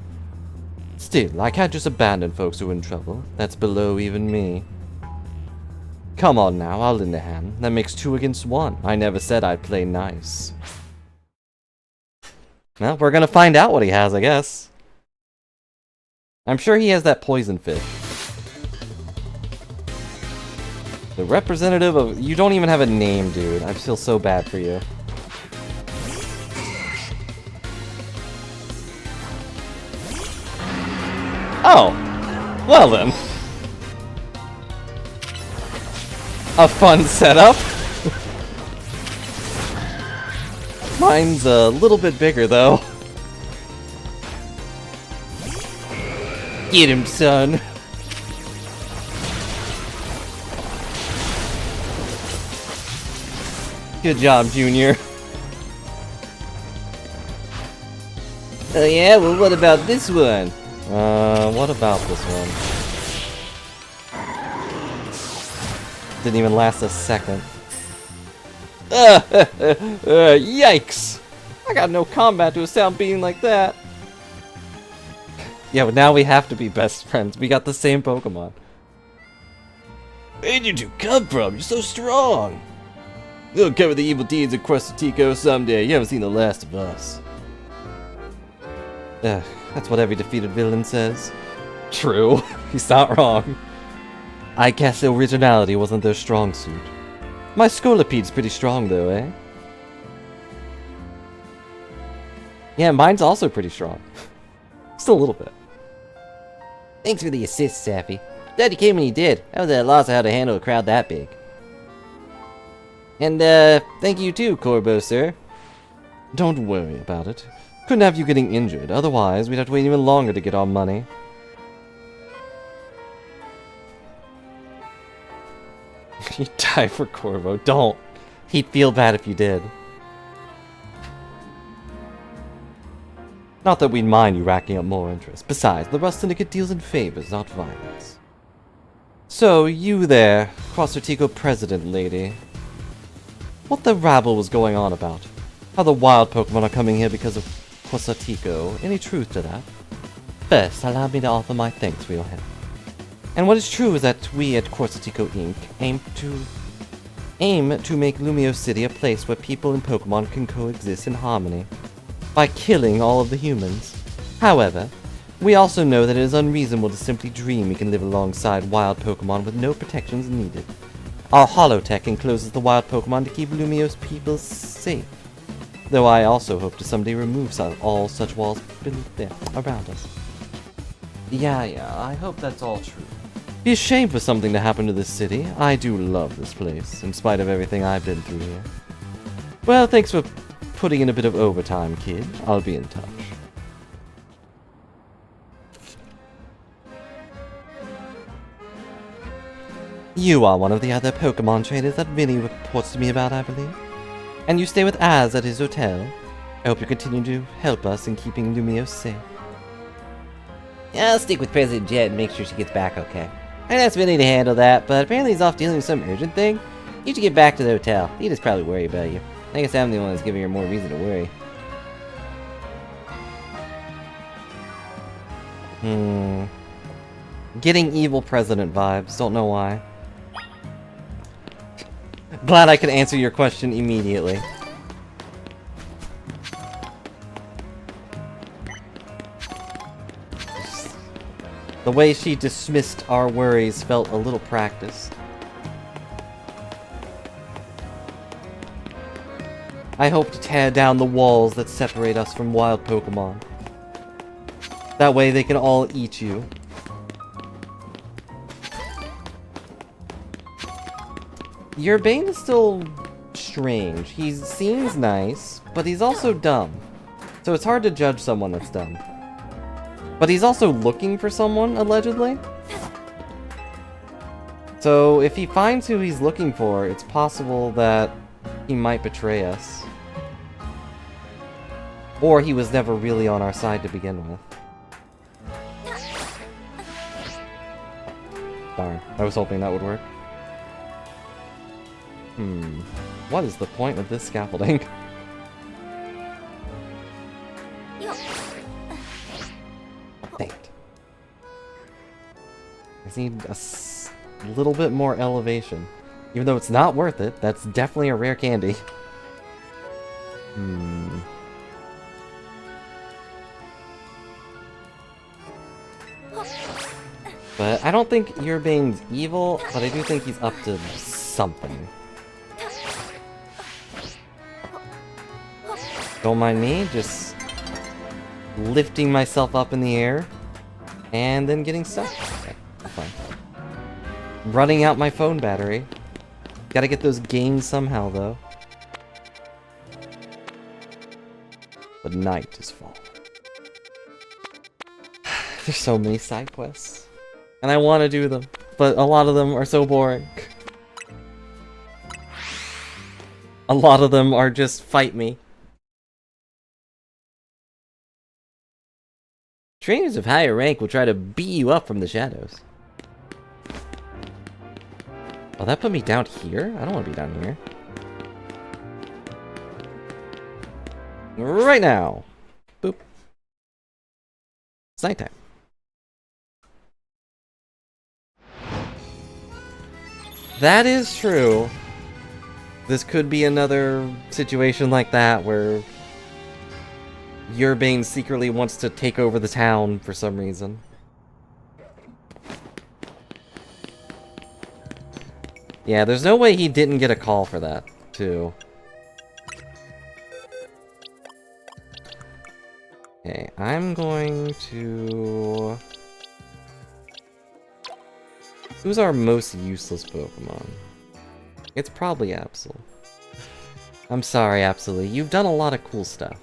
S1: Still, I can't just abandon folks who are in trouble. That's below even me. Come on now, I'll lend a hand. That makes 2 against 1. I never said I'd play nice. Well, we're gonna find out what he has, I guess. I'm sure he has that poison fish. The representative of... You don't even have a name, dude. I feel so bad for you. Oh! Well then. A fun setup. Mine's a little bit bigger, though.
S4: Get him, son.
S1: Good job, Junior.
S4: Oh yeah? Well, what about this one?
S1: What about this one? Didn't even last a second.
S3: Yikes!
S1: I got no combat to a sound being like that. Yeah, but now we have to be best friends. We got the same Pokemon.
S3: Where'd you two come from? You're so strong. You'll cover the evil deeds of Quasartico someday. You haven't seen the last of us.
S1: That's what every defeated villain says. True. He's not wrong. I guess originality wasn't their strong suit. My Scoliped's pretty strong though, eh? Yeah, mine's also pretty strong. Just a little bit.
S4: Thanks for the assist, Sappy. Glad you came when you did. I was at a loss of how to handle a crowd that big. And, thank you too, Corbo, sir.
S1: Don't worry about it. Couldn't have you getting injured, otherwise we'd have to wait even longer to get our money. You'd die for Corvo, don't. He'd feel bad if you did. Not that we'd mind you racking up more interest. Besides, the Rust Syndicate deals in favors, not violence. So, you there, Quasartico President lady. What the rabble was going on about? How the wild Pokemon are coming here because of Quasartico. Any truth to that? First, allow me to offer my thanks for your help. And what is true is that we at Quasartico Inc. aim to make Lumio City a place where people and Pokemon can coexist in harmony, by killing all of the humans. However, we also know that it is unreasonable to simply dream we can live alongside wild Pokemon with no protections needed. Our holotech encloses the wild Pokemon to keep Lumio's people safe. Though I also hope to someday remove all such walls around us. Yeah, I hope that's all true. Be a shame for something to happen to this city. I do love this place, in spite of everything I've been through here. Well, thanks for putting in a bit of overtime, kid. I'll be in touch. You are one of the other Pokemon trainers that Vinny reports to me about, I believe. And you stay with Az at his hotel. I hope you continue to help us in keeping Lumiose safe.
S4: Yeah, I'll stick with President Jet and make sure she gets back okay. I asked Vinny to handle that, but apparently he's off dealing with some urgent thing. You should get back to the hotel. Nita's probably worried about you. I guess I'm the one that's giving her more reason to worry.
S1: Getting evil president vibes. Don't know why. Glad I could answer your question immediately. The way she dismissed our worries felt a little practiced. I hope to tear down the walls that separate us from wild Pokemon. That way they can all eat you. Your Bane is still strange. He seems nice, but he's also dumb. So it's hard to judge someone that's dumb. But he's also looking for someone, allegedly. So if he finds who he's looking for, it's possible that he might betray us. Or he was never really on our side to begin with. Darn, I was hoping that would work. What is the point of this scaffolding? Dang it. I just need a little bit more elevation. Even though it's not worth it, that's definitely a rare candy. But I don't think Urbane's evil, but I do think he's up to something. Don't mind me, just lifting myself up in the air and then getting stuck. Okay, fine. Running out my phone battery. Gotta get those gains somehow, though. The night is falling. There's so many side quests. And I want to do them, but a lot of them are so boring. A lot of them are just fight me.
S4: Trainers of higher rank will try to beat you up from the shadows.
S1: Oh, that put me down here? I don't want to be down here. Right now. Boop. It's nighttime. That is true. This could be another situation like that where Urbane secretly wants to take over the town for some reason. Yeah, there's no way he didn't get a call for that, too. Okay, I'm going to... Who's our most useless Pokemon? It's probably Absol. I'm sorry, Absol. You've done a lot of cool stuff.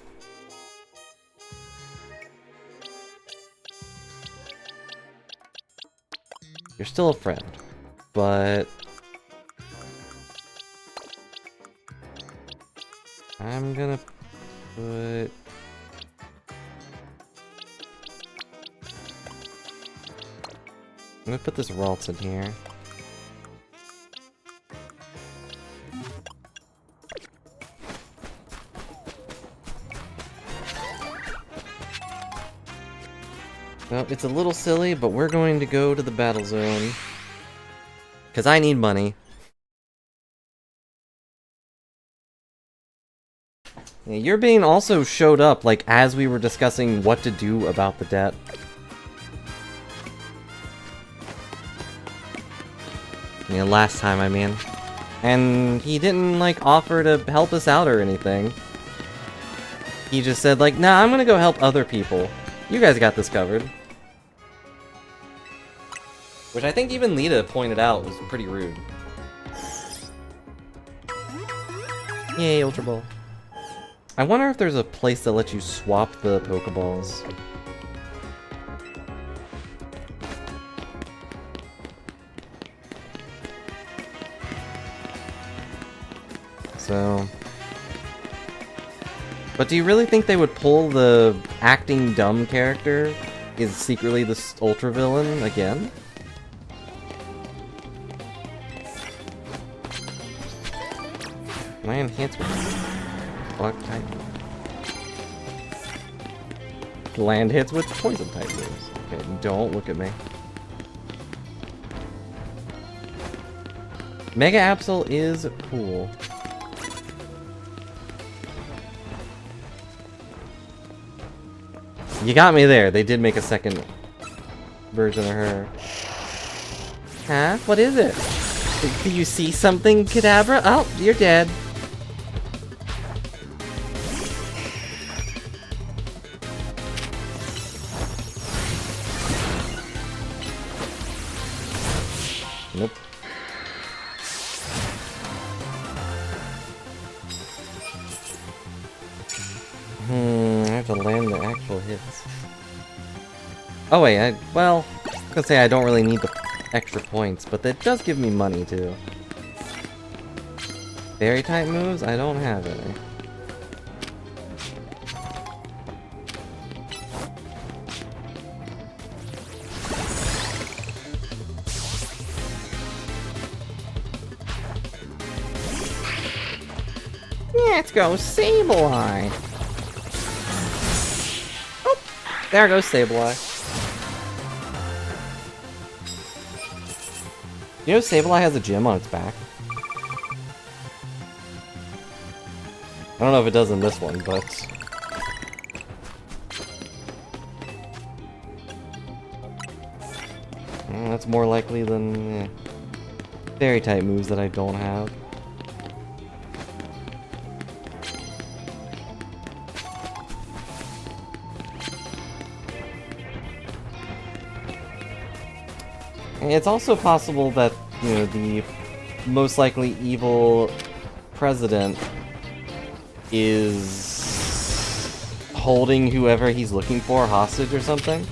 S1: You're still a friend, but... I'm gonna put... I'm gonna put this Ralts in here. Well, it's a little silly, but we're going to go to the battle zone. Because I need money. Yeah, Urbane also showed up, like, as we were discussing what to do about the debt. Yeah, last time, I mean. And he didn't, like, offer to help us out or anything. He just said, like, nah, I'm gonna go help other people. You guys got this covered. Which I think even Lita pointed out was pretty rude. Yay, Ultra Ball. I wonder if there's a place that lets you swap the Pokeballs. So... But do you really think they would pull the acting dumb character is secretly this ultra villain again? My enhancement. Block type. Land hits with poison type moves. Okay, don't look at me. Mega Absol is cool. You got me there. They did make a second version of her. Huh? What is it? Do you see something, Kadabra? Oh, you're dead. Nope. I have to land the actual hits. Oh wait, well, I was gonna say I don't really need the extra points, but that does give me money too. Fairy type moves? I don't have any.
S5: Let's go Sableye. Oh, there goes Sableye.
S1: You know Sableye has a gem on its back? I don't know if it does in this one, but... that's more likely than fairy type moves that I don't have. And it's also possible that, you know, the most likely evil president is holding whoever he's looking for hostage or something.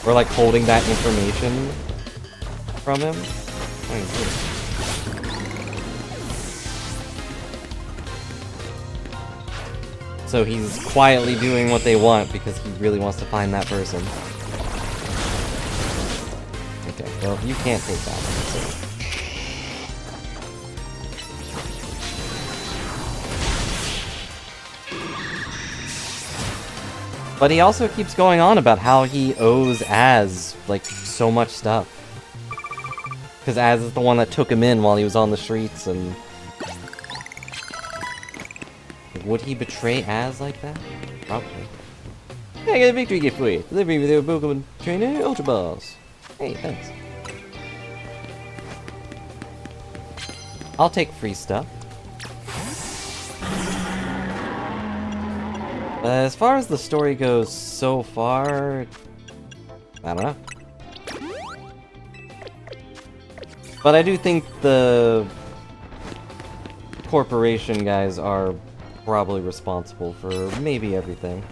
S1: Or like holding that information from him. So he's quietly doing what they want because he really wants to find that person. Okay, well, you can't take that one, so. But he also keeps going on about how he owes Az, like, so much stuff. Because Az is the one that took him in while he was on the streets, and... would he betray Az like that? Probably. Hey, I got a victory gift for you. Delivery with your Pokemon trainer, Ultra Balls. Hey, thanks. I'll take free stuff. As far as the story goes so far, I don't know. But I do think the corporation guys are probably responsible for maybe everything.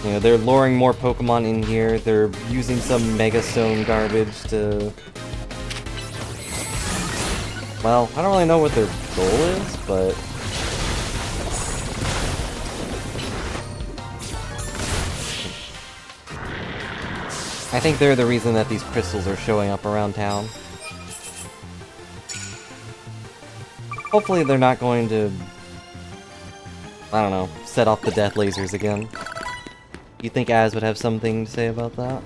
S1: You know, they're luring more Pokemon in here, they're using some Mega Stone garbage to... well, I don't really know what their goal is, but... I think they're the reason that these crystals are showing up around town. Hopefully they're not going to... I don't know, set off the death lasers again. You think Az would have something to say about that?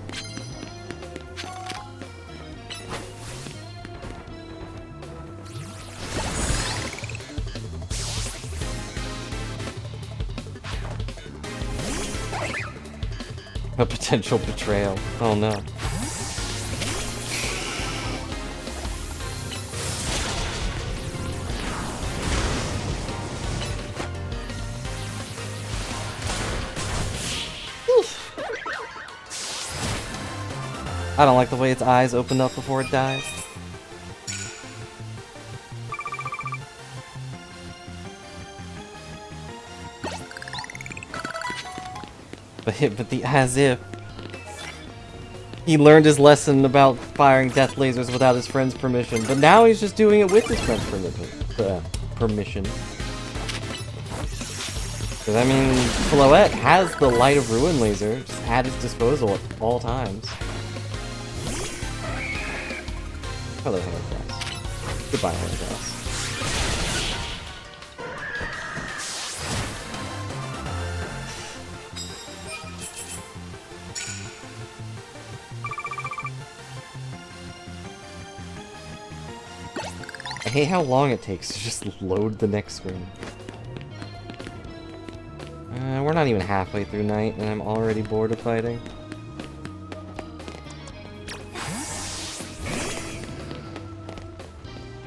S1: A potential betrayal. Oh no. I don't like the way its eyes opened up before it dies. But the as if he learned his lesson about firing death lasers without his friend's permission, but now he's just doing it with his friend's permission. permission. Because, I mean, Floette has the Light of Ruin laser just at his disposal at all times. Hello, Heracross. Goodbye, Heracross. I hate how long it takes to just load the next screen. We're not even halfway through night, and I'm already bored of fighting.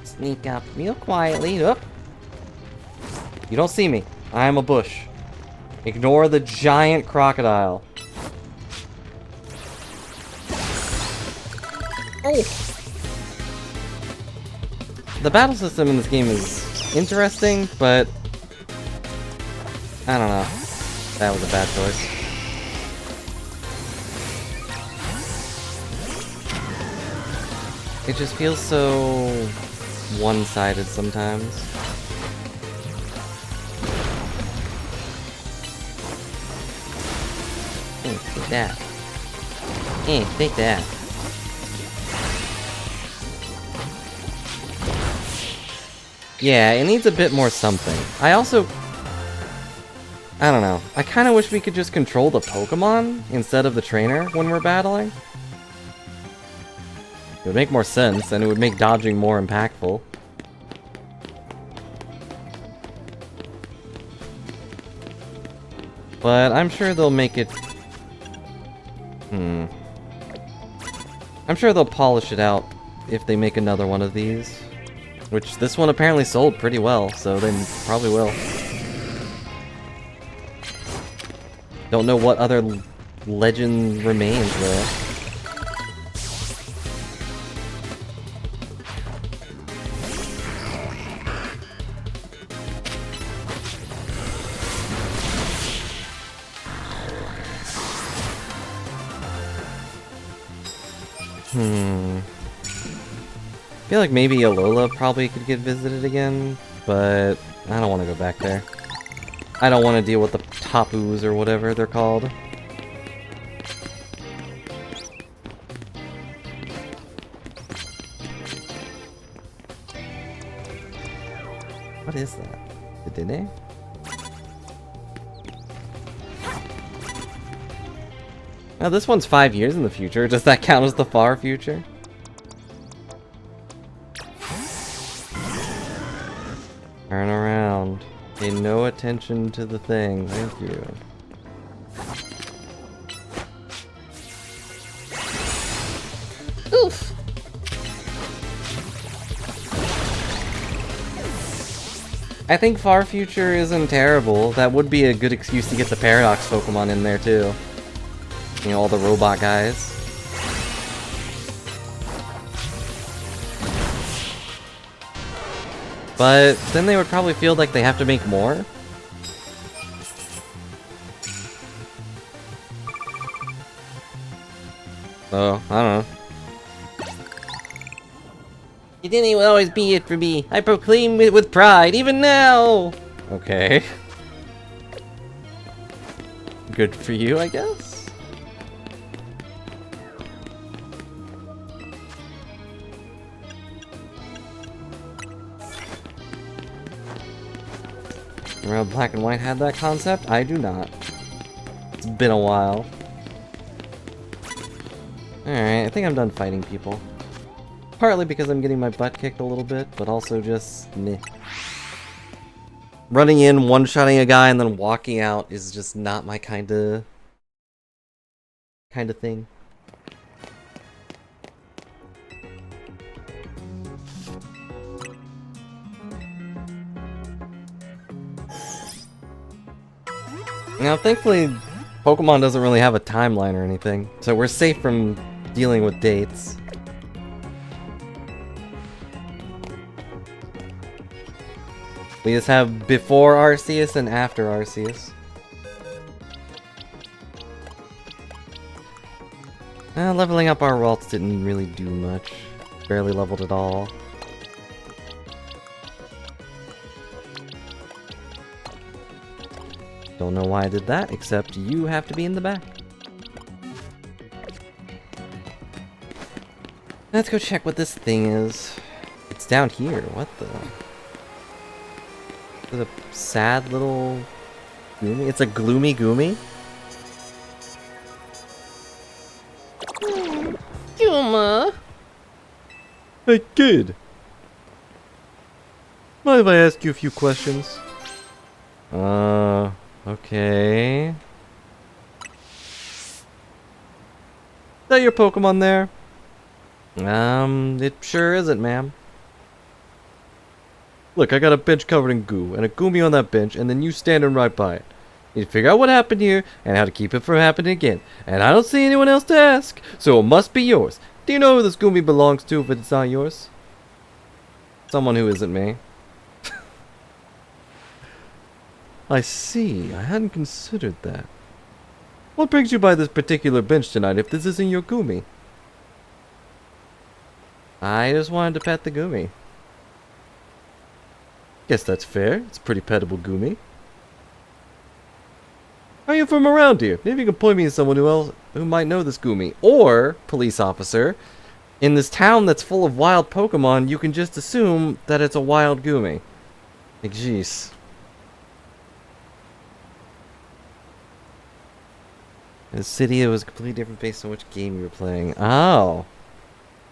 S1: Sneak up real quietly. Oop. You don't see me. I am a bush. Ignore the giant crocodile. Oh! The battle system in this game is interesting, but I don't know. That was a bad choice. It just feels so one-sided sometimes. Take that. Take that. Yeah, it needs a bit more something. I don't know. I kind of wish we could just control the Pokemon instead of the trainer when we're battling. It would make more sense, and it would make dodging more impactful. But I'm sure they'll make it... I'm sure they'll polish it out if they make another one of these. Which, this one apparently sold pretty well, so they probably will. Don't know what other legend remains, though. I feel like maybe Alola probably could get visited again, but I don't want to go back there. I don't want to deal with the Tapus or whatever they're called. What is that? The Dene? Now this one's 5 years in the future. Does that count as the far future? Turn around. Pay no attention to the thing. Thank you.
S5: Oof.
S1: I think Far Future isn't terrible. That would be a good excuse to get the Paradox Pokemon in there too. You know, all the robot guys. But then they would probably feel like they have to make more. So, I don't know.
S4: You didn't always be it for me. I proclaim it with pride, even now!
S1: Okay. Good for you, I guess? Remember Black and White had that concept? I do not. It's been a while. Alright, I think I'm done fighting people. Partly because I'm getting my butt kicked a little bit, but also just meh. Running in, one-shotting a guy, and then walking out is just not my kind of thing. Now, thankfully, Pokemon doesn't really have a timeline or anything, so we're safe from dealing with dates. We just have before Arceus and after Arceus. Leveling up our Ralts didn't really do much. Barely leveled at all. Don't know why I did that, except you have to be in the back. Let's go check what this thing is. It's down here. What the? It's a sad little goomy. It's a gloomy goomy.
S5: Yuma.
S3: Hey, kid! Mind if I ask you a few questions?
S1: Okay. Is that your Pokemon there? It sure isn't, ma'am.
S3: Look, I got a bench covered in goo, and a Goomy on that bench, and then you standing right by it. You need to figure out what happened here, and how to keep it from happening again. And I don't see anyone else to ask, so it must be yours. Do you know who this Goomy belongs to if it's not yours?
S1: Someone who isn't me.
S3: I see. I hadn't considered that. What brings you by this particular bench tonight if this isn't your Goomy?
S1: I just wanted to pet the Goomy.
S3: Guess that's fair. It's a pretty pettable Goomy. Are you from around here? Maybe you can point me to someone who might know this Goomy.
S1: Or, police officer, in this town that's full of wild Pokemon, you can just assume that it's a wild Goomy. Like, jeez. In the city, it was completely different based on which game you were playing. Oh.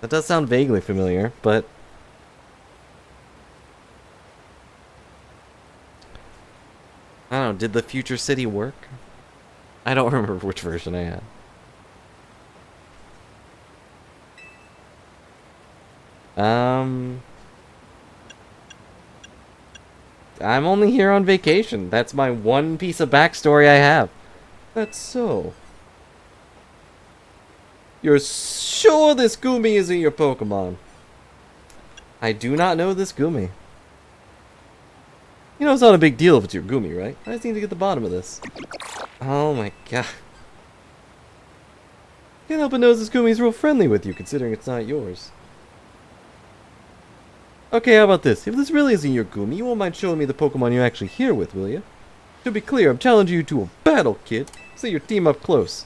S1: That does sound vaguely familiar, but... I don't know, did the future city work? I don't remember which version I had. I'm only here on vacation. That's my one piece of backstory I have.
S3: That's so. You're sure this Goomy isn't your Pokemon?
S1: I do not know this Goomy.
S3: You know it's not a big deal if it's your Goomy, right? I just need to get the bottom of this.
S1: Oh my god.
S3: Can't help but notice this Goomy's real friendly with you, considering it's not yours. Okay, how about this? If this really isn't your Goomy, you won't mind showing me the Pokemon you're actually here with, will you? To be clear, I'm challenging you to a battle, kid. See your team up close.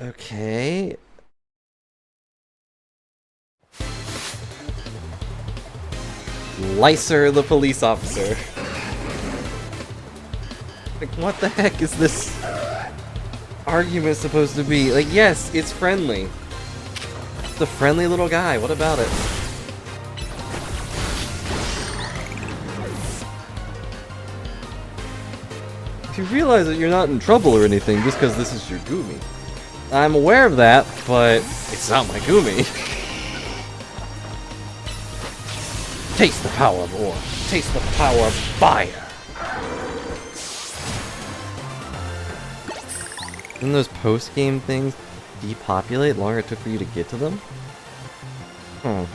S1: Okay. Lyser the police officer. Like, what the heck is this argument supposed to be? Like, yes, it's friendly. It's a friendly little guy. What about it?
S3: You realize that you're not in trouble or anything just because this is your Goomy.
S1: I'm aware of that, but it's not my Goomy. Taste the power of ore. Taste the power of fire. Didn't those post-game things depopulate the longer it took for you to get to them?
S3: Huh.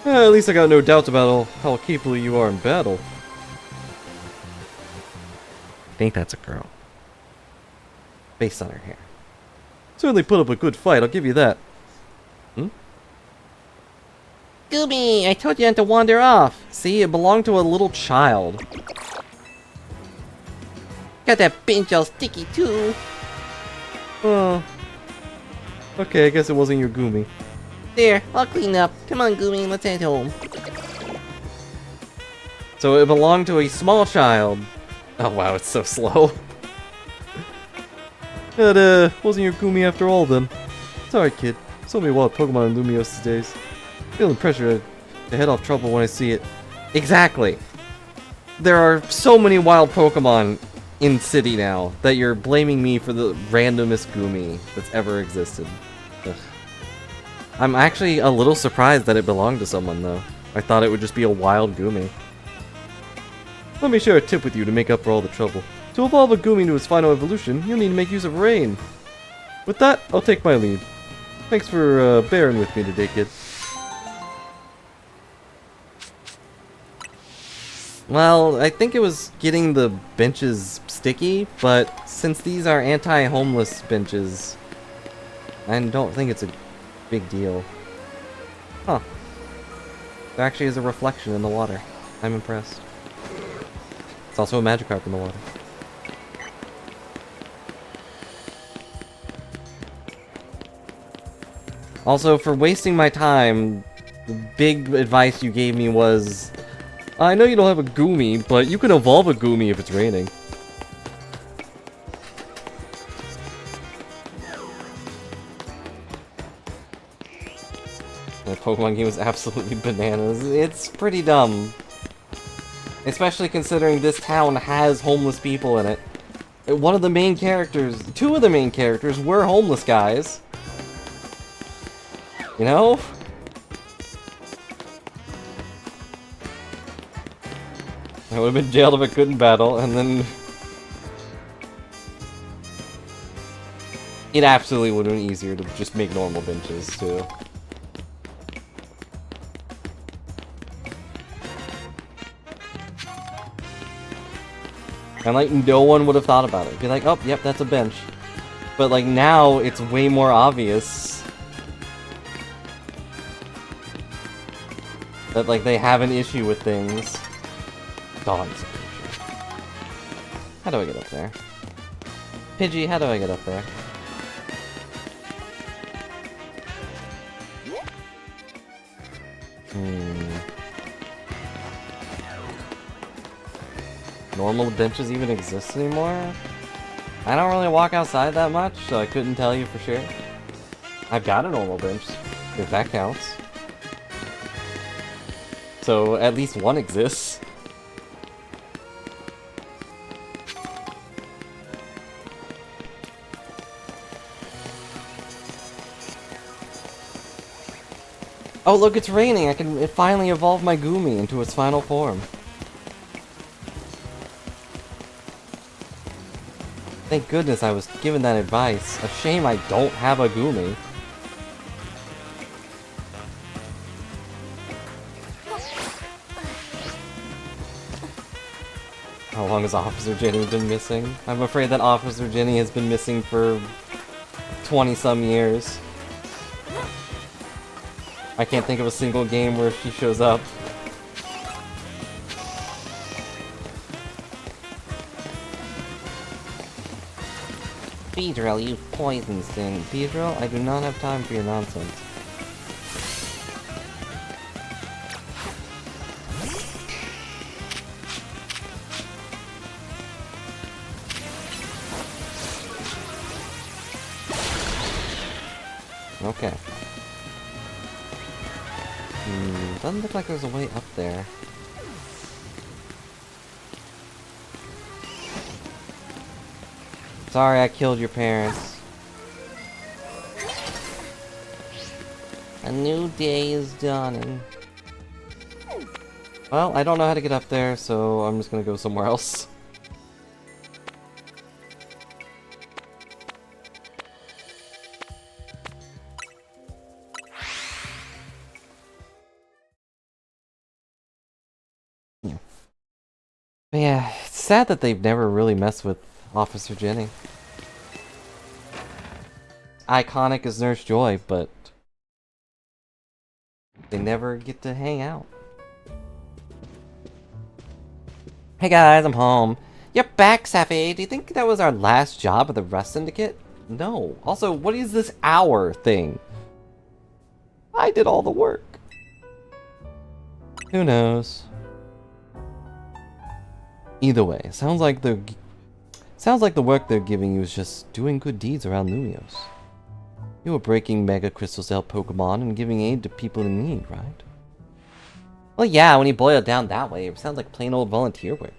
S3: At least I got no doubts about how capable you are in battle.
S1: I think that's a girl. Based on her hair.
S3: Certainly put up a good fight, I'll give you that.
S5: Goomy, I told you not to wander off.
S1: See, it belonged to a little child.
S5: Got that bench all sticky too.
S3: Oh. Okay, I guess it wasn't your Goomy.
S5: There, I'll clean up. Come on, Goomy, let's head home.
S1: So it belonged to a small child. Oh wow, it's so slow.
S3: That, wasn't your Goomy after all, then. It's alright, kid. So many wild Pokemon in Lumiose these days. Feeling pressure to head off trouble when I see it.
S1: Exactly. There are so many wild Pokemon in City now that you're blaming me for the randomest Goomy that's ever existed. Ugh. I'm actually a little surprised that it belonged to someone, though. I thought it would just be a wild Goomy.
S3: Let me share a tip with you to make up for all the trouble. To evolve a Goomy to its final evolution, you'll need to make use of rain. With that, I'll take my lead. Thanks for bearing with me today, kid.
S1: Well, I think it was getting the benches sticky, but since these are anti-homeless benches, I don't think it's a big deal. Huh. There actually is a reflection in the water. I'm impressed. It's also a Magikarp in the water. Also, for wasting my time, the big advice you gave me was, I know you don't have a Goomy, but you can evolve a Goomy if it's raining. The Pokemon game is absolutely bananas. It's pretty dumb. Especially considering this town has homeless people in it. One of the main characters, two of the main characters were homeless guys. You know? I would have been jailed if I couldn't battle, and then... It absolutely would have been easier to just make normal benches, too. And, like, no one would have thought about it. Be like, oh, yep, that's a bench. But, like, now it's way more obvious that, like, they have an issue with things. Dogs. How do I get up there? Pidgey, how do I get up there? Normal benches even exist anymore? I don't really walk outside that much, so I couldn't tell you for sure. I've got a normal bench, if that counts. So at least one exists. Oh look, it's raining! I can finally evolve my Goomy into its final form. Thank goodness I was given that advice. A shame I don't have a Goomy. How long has Officer Jenny been missing? I'm afraid that Officer Jenny has been missing for 20-some years. I can't think of a single game where she shows up. Beedrill, you poison sting. Beedrill, I do not have time for your nonsense. Okay. Doesn't look like there's a way up there. Sorry I killed your parents. A new day is dawning. Well, I don't know how to get up there, so I'm just gonna go somewhere else. But yeah, it's sad that they've never really messed with Officer Jenny. Iconic as Nurse Joy, but they never get to hang out. Hey guys, I'm home. You're back, Safi. Do you think that was our last job at the Rust Syndicate? No. Also, what is this hour thing? I did all the work. Who knows? Either way, sounds like the work they're giving you is just doing good deeds around Lumios. You were breaking Mega Crystals to help Pokemon and giving aid to people in need, right? Well, yeah, when you boil it down that way, it sounds like plain old volunteer work.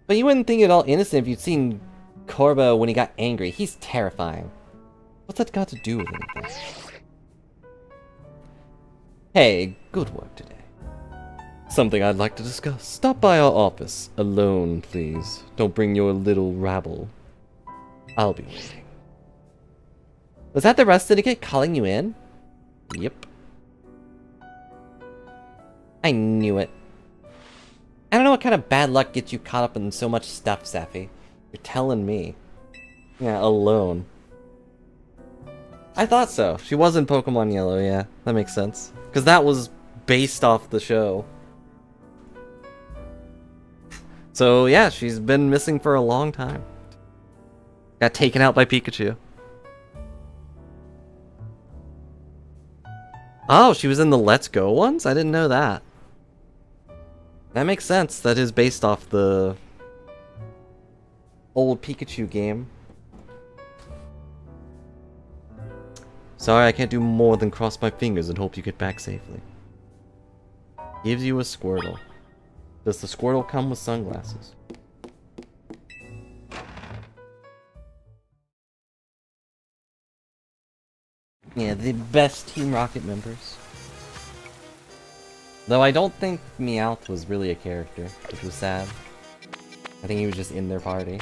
S1: But you wouldn't think it all innocent if you'd seen Corbo when he got angry. He's terrifying. What's that got to do with anything? Hey, good work today. Something I'd like to discuss. Stop by our office. Alone, please. Don't bring your little rabble. I'll be waiting. Was that the Rust Syndicate calling you in? Yep. I knew it. I don't know what kind of bad luck gets you caught up in so much stuff, Safi. You're telling me. Yeah, alone. I thought so. She was in Pokemon Yellow, yeah. That makes sense. Because that was based off the show. So yeah, she's been missing for a long time. Got taken out by Pikachu. Oh, she was in the Let's Go ones? I didn't know that. That makes sense. That is based off the old Pikachu game. Sorry, I can't do more than cross my fingers and hope you get back safely. Gives you a Squirtle. Does the Squirtle come with sunglasses? Yeah, the best Team Rocket members. Though I don't think Meowth was really a character, which was sad. I think he was just in their party.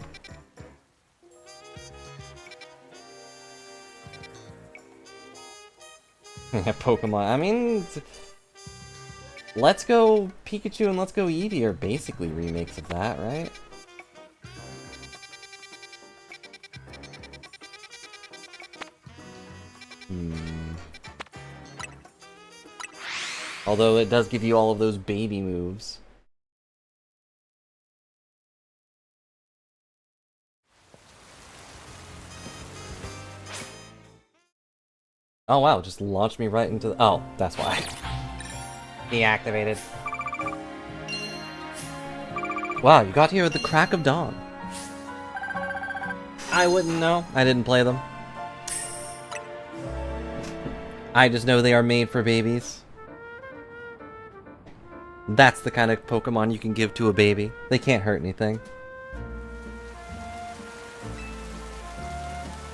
S1: Pokemon. I mean, Let's Go Pikachu and Let's Go Eevee are basically remakes of that, right? Although it does give you all of those baby moves. Oh wow, just launched me right into the— oh, that's why. Deactivated. Wow, you got here at the crack of dawn. I wouldn't know. I didn't play them. I just know they are made for babies. That's the kind of Pokemon you can give to a baby. They can't hurt anything.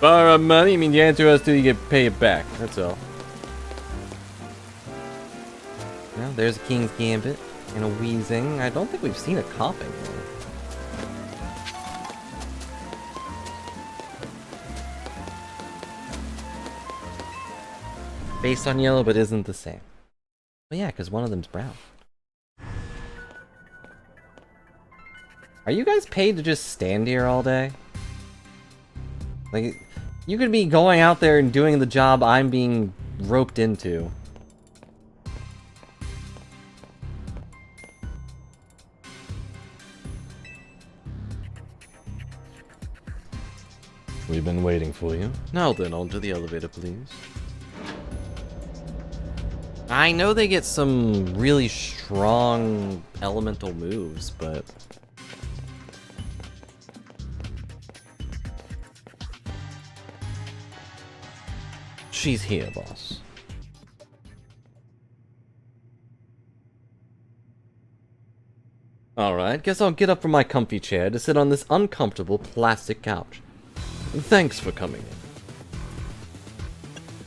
S3: Borrow money? I mean, you answer us till you get paid back. That's all.
S1: Well, there's a King's Gambit and a Weezing. I don't think we've seen a Kopping though. Based on yellow, but isn't the same. Oh yeah, because one of them's brown. Are you guys paid to just stand here all day? Like, you could be going out there and doing the job I'm being roped into.
S3: We've been waiting for you.
S1: Now then, onto the elevator, please. I know they get some really strong elemental moves, but... she's here, boss. Alright, guess I'll get up from my comfy chair to sit on this uncomfortable plastic couch. Thanks for coming in.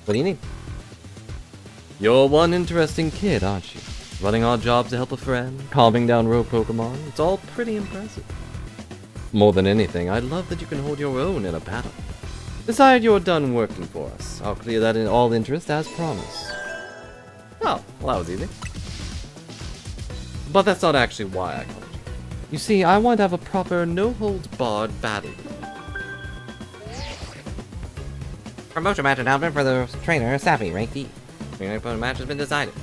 S1: What do you need? You're one interesting kid, aren't you? Running odd jobs to help a friend, calming down rogue Pokemon. It's all pretty impressive. More than anything, I love that you can hold your own in a battle. Decide you're done working for us. I'll clear that in all interest as promised. Oh, well that was easy. But that's not actually why I called you. You see, I want to have a proper no-holds-barred battle.
S5: Promotion match announcement for the trainer, Sappy, rank D. Trainer opponent match has been decided.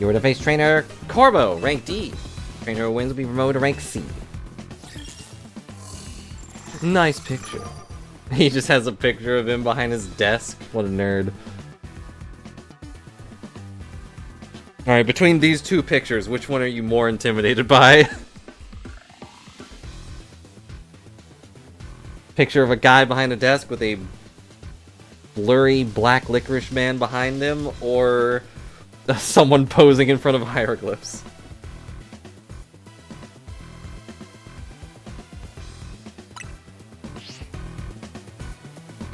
S5: You were to face trainer Corbo, rank D. Trainer who wins will be promoted to rank C.
S1: Nice picture. He just has a picture of him behind his desk. What a nerd. Alright, between these two pictures, which one are you more intimidated by? Picture of a guy behind a desk with a blurry black licorice man behind him, or someone posing in front of hieroglyphs?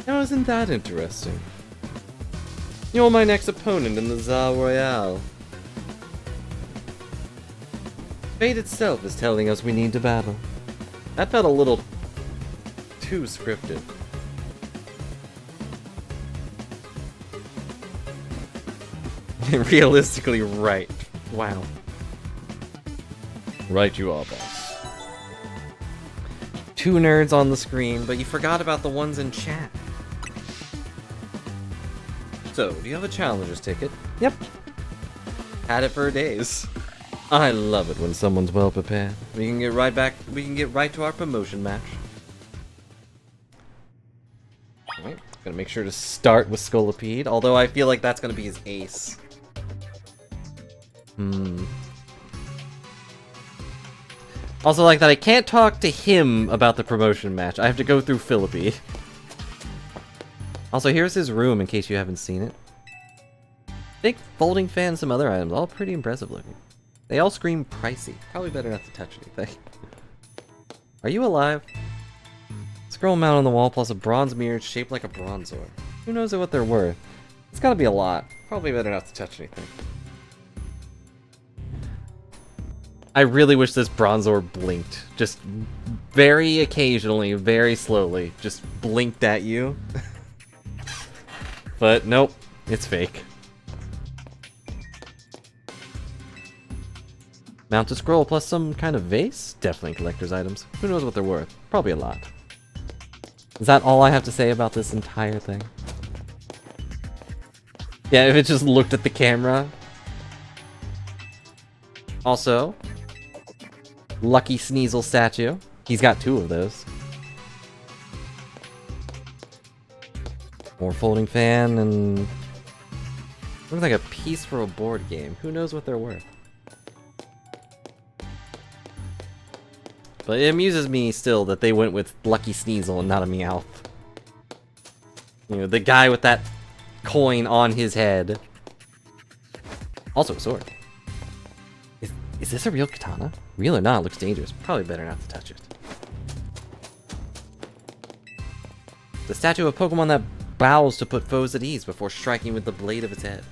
S1: Now, isn't that interesting? You're my next opponent in the Zar Royale. Fate itself is telling us we need to battle. That felt a little too scripted. Realistically, right. Wow.
S3: Right you are, boss.
S1: Two nerds on the screen, but you forgot about the ones in chat. So, do you have a challenger's ticket? Yep. Had it for days. I love it when someone's well prepared. We can get right to our promotion match. Alright, gonna make sure to start with Scolipede, although I feel like that's gonna be his ace. Also, like that I can't talk to him about the promotion match. I have to go through Philippi. Also, here's his room in case you haven't seen it. Big folding fan and some other items, all pretty impressive looking. They all scream pricey. Probably better not to touch anything. Are you alive? Scroll mount on the wall plus a bronze mirror shaped like a bronzor. Who knows what they're worth? It's gotta be a lot. Probably better not to touch anything. I really wish this bronzor blinked. Just very occasionally, very slowly. Just blinked at you. But nope, it's fake. Mount a scroll plus some kind of vase? Definitely collector's items. Who knows what they're worth? Probably a lot. Is that all I have to say about this entire thing? Yeah, if it just looked at the camera. Also, Lucky Sneasel statue. He's got 2 of those. More folding fan and... looks like a piece for a board game. Who knows what they're worth? But it amuses me still that they went with Lucky Sneasel and not a Meowth. You know, the guy with that coin on his head. Also a sword. Is this a real katana? Real or not, it looks dangerous. Probably better not to touch it. The statue of Pokemon that bows to put foes at ease before striking with the blade of its head.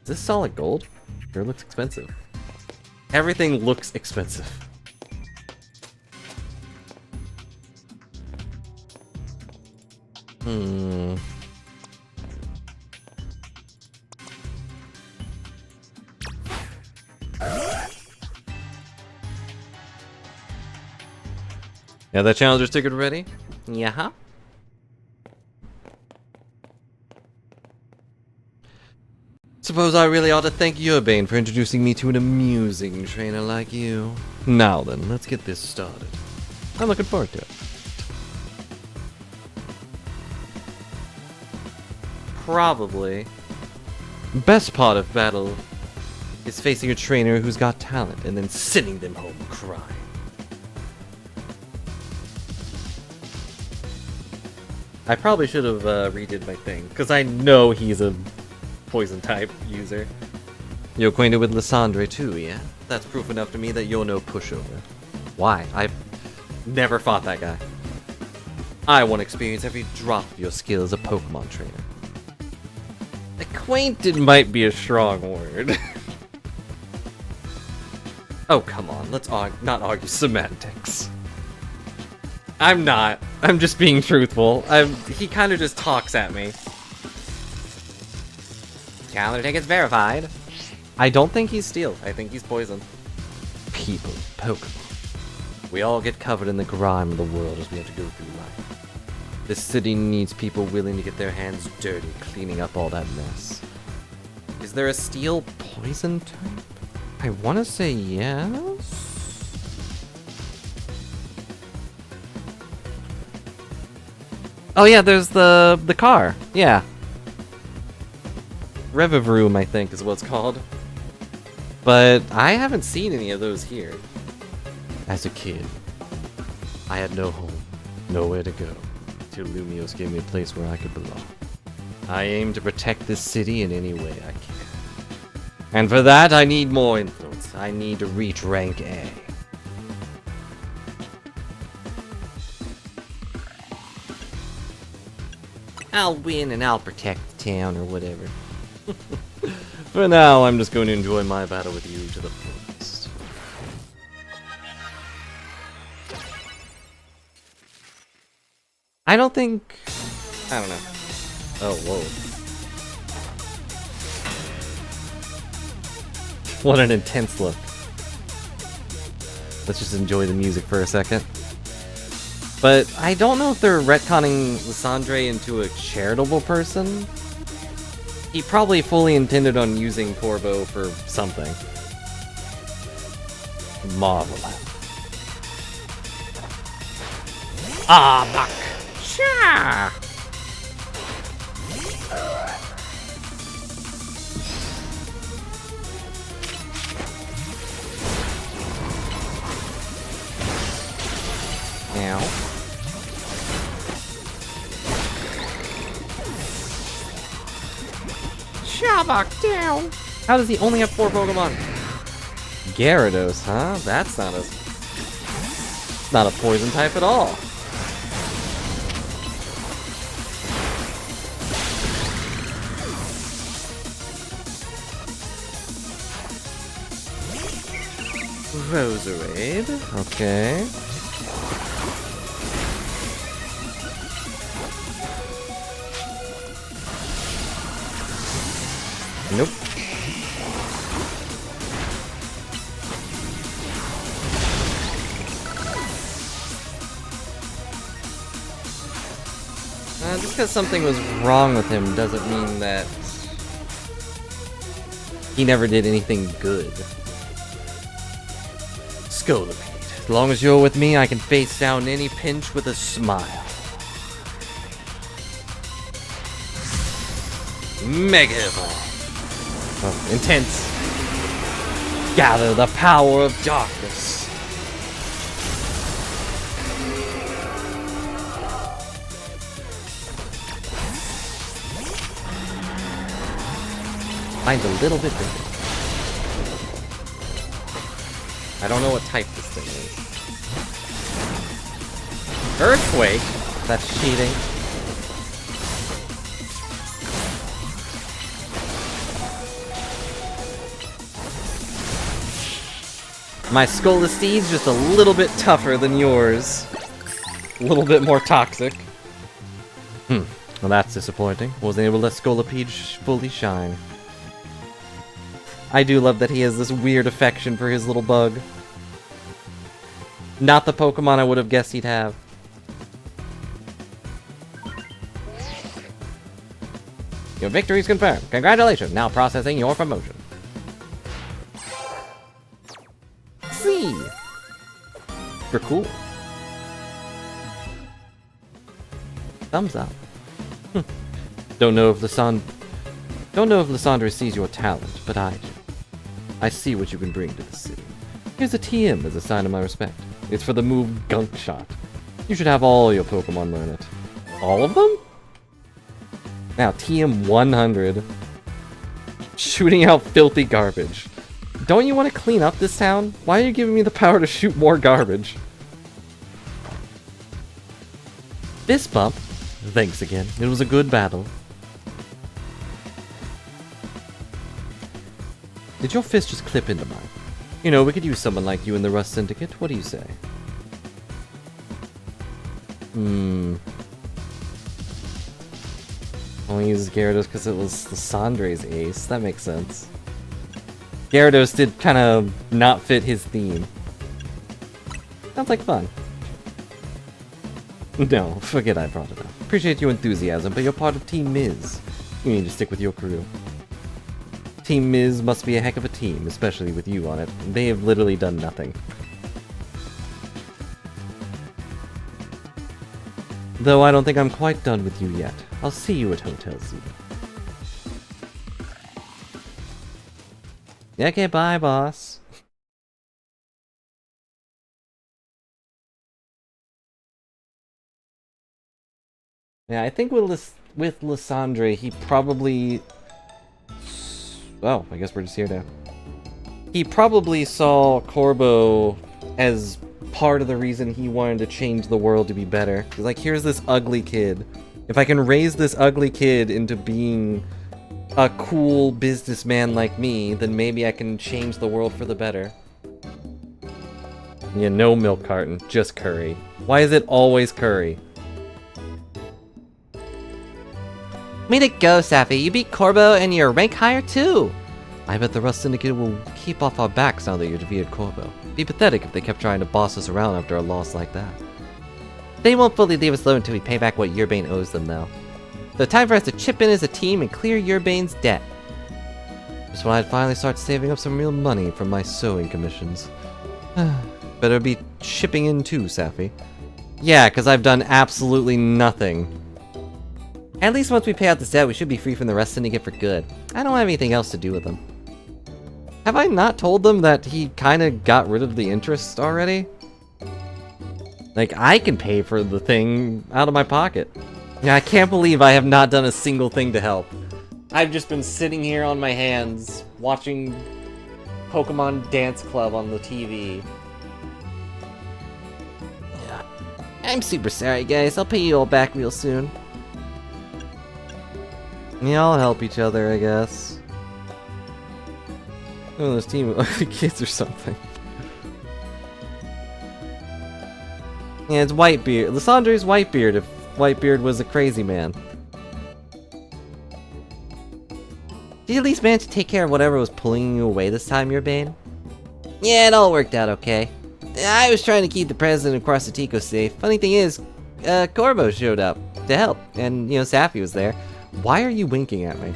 S1: Is this solid gold? Sure looks expensive. Everything looks expensive. Yeah, that challenger's ticket ready? Yeah. Suppose I really ought to thank Urbane for introducing me to an amusing trainer like you. Now then, let's get this started. I'm looking forward to it. Probably. Best part of battle is facing a trainer who's got talent and then sending them home crying. I probably should have redid my thing, because I know he's a poison type user. You're acquainted with Lysandre too, yeah? That's proof enough to me that you're no pushover. Why? I've never fought that guy. I want to experience every drop of your skill as a Pokemon trainer. Acquainted might be a strong word. Oh, come on, let's not argue semantics. I'm not. I'm just being truthful. He kind of just talks at me.
S5: Calendar tickets verified.
S1: I don't think he's steel. I think he's poison. People, Pokemon. We all get covered in the grime of the world as we have to go through life. This city needs people willing to get their hands dirty cleaning up all that mess. Is there a steel poison type? I want to say yes. Oh yeah, there's the car. Yeah. Revivroom, I think, is what it's called. But I haven't seen any of those here. As a kid, I had no home, nowhere to go, till Lumiose gave me a place where I could belong. I aim to protect this city in any way I can. And for that, I need more influence. I need to reach rank A. I'll win and I'll protect the town or whatever. For now, I'm just going to enjoy my battle with you to the fullest. I don't think... I don't know. Oh, whoa. What an intense look. Let's just enjoy the music for a second. But I don't know if they're retconning Lysandre into a charitable person. He probably fully intended on using Corbo for something. Marvelous. Ah, buck. Sha.
S5: How does he only have 4 Pokemon?
S1: Gyarados, huh? That's not a poison type at all.
S5: Roserade.
S1: Okay. Nope.
S5: Just because something was wrong with him doesn't mean that he never did anything good. Scolipede. As long as you're with me, I can face down any pinch with a smile. Mega Evolve.
S1: Oh, intense.
S5: Gather the power of darkness. Mine's a little bit bigger. I don't know what type this thing is. Earthquake?
S1: That's cheating.
S5: My Scolipede just a little bit tougher than yours. A little bit more toxic.
S1: Well, that's disappointing. Wasn't able to let Scolipede fully shine.
S5: I do love that he has this weird affection for his little bug. Not the Pokemon I would have guessed he'd have. Your victory's confirmed. Congratulations. Now processing your promotion. See.
S1: For cool.
S5: Thumbs up.
S1: Don't know if Lysandra sees your talent, but I do. I see what you can bring to the city. Here's a TM as a sign of my respect. It's for the move Gunk Shot. You should have all your Pokemon learn it.
S5: All of them? Now, TM 100. Shooting out filthy garbage. Don't you want to clean up this town? Why are you giving me the power to shoot more garbage?
S1: Fist bump. Thanks again. It was a good battle. Did your fist just clip into mine? You know, we could use someone like you in the Rust Syndicate. What do you say?
S5: Only uses Gyarados because it was Lysandre's ace. That makes sense. Gyarados did kind of not fit his theme. Sounds like fun.
S1: No, forget I brought it up. Appreciate your enthusiasm, but you're part of Team Miz. You need to stick with your crew. Team Miz must be a heck of a team, especially with you on it. They have literally done nothing. Though I don't think I'm quite done with you yet. I'll see you at Hotel Z. Okay, bye, boss.
S5: Yeah, I think with Lysandre, he probably... Oh, I guess we're just here now. He probably saw Corbo as part of the reason he wanted to change the world to be better. He's like, here's this ugly kid. If I can raise this ugly kid into being a cool businessman like me, then maybe I can change the world for the better. Yeah, no milk carton, just curry. Why is it always curry?
S4: Way to go, Safi. You beat Corbo and you're rank higher too.
S1: I bet the Rust Syndicate will keep off our backs now that you defeated Corbo. Be pathetic if they kept trying to boss us around after a loss like that.
S4: They won't fully leave us alone until we pay back what Urbane owes them, though. So time for us to chip in as a team and clear Urbane's debt.
S1: Just when I'd finally start saving up some real money from my sewing commissions. Better be chipping in too, Safi.
S5: Yeah, because I've done absolutely nothing.
S4: At least once we pay out this debt, we should be free from the Rust Syndicate for good. I don't have anything else to do with them.
S5: Have I not told them that he kind of got rid of the interest already? Like, I can pay for the thing out of my pocket. Yeah, I can't believe I have not done a single thing to help.
S1: I've just been sitting here on my hands, watching Pokemon Dance Club on the TV.
S4: Yeah. I'm super sorry, guys. I'll pay you all back real soon.
S1: Yeah, I'll help each other, I guess. One of those team kids or something. Yeah, it's Whitebeard. Lysandre's Whitebeard if Whitebeard was a crazy man.
S4: Did you at least manage to take care of whatever was pulling you away this time, your Bane? Yeah, it all worked out okay. I was trying to keep the president of Crossatico safe. Funny thing is, Corbo showed up to help, and, Safi was there.
S1: Why are you winking at me?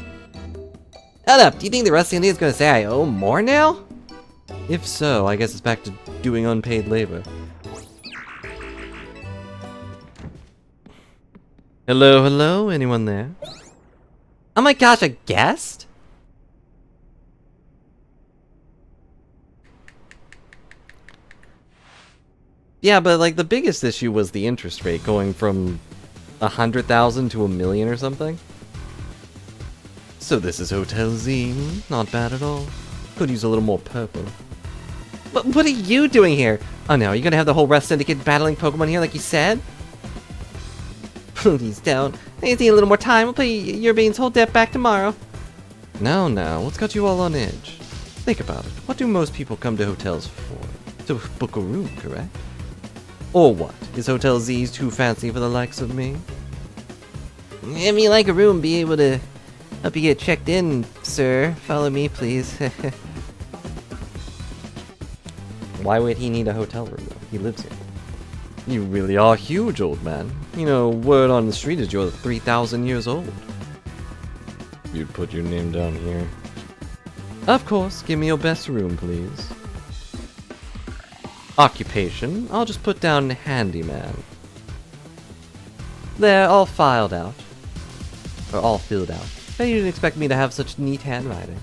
S4: Shut up! Do you think the Rusty India's gonna say I owe more now?
S1: If so, I guess it's back to doing unpaid labor. Hello, hello? Anyone there?
S4: Oh my gosh, a guest?
S1: Yeah, but like the biggest issue was the interest rate going from 100,000 to 1 million or something. So this is Hotel Z. Not bad at all. Could use a little more purple.
S4: But what are you doing here? Oh no, are you gonna have the whole Rust Syndicate battling Pokemon here like you said? Please don't. I just need a little more time. We'll pay your Bane's whole debt back tomorrow.
S1: No, what's got you all on edge? Think about it. What do most people come to hotels for? To book a room, correct? Or what? Is Hotel Z's too fancy for the likes of me?
S4: If you like a room, be able to help you get checked in, sir. Follow me, please.
S1: Why would he need a hotel room, though? He lives here. You really are huge, old man. Word on the street is you're 3,000 years old. You'd put your name down here. Of course, give me your best room, please. Occupation, I'll just put down handyman. There, all filed out. Or all filled out. Bet you didn't expect me to have such neat handwriting.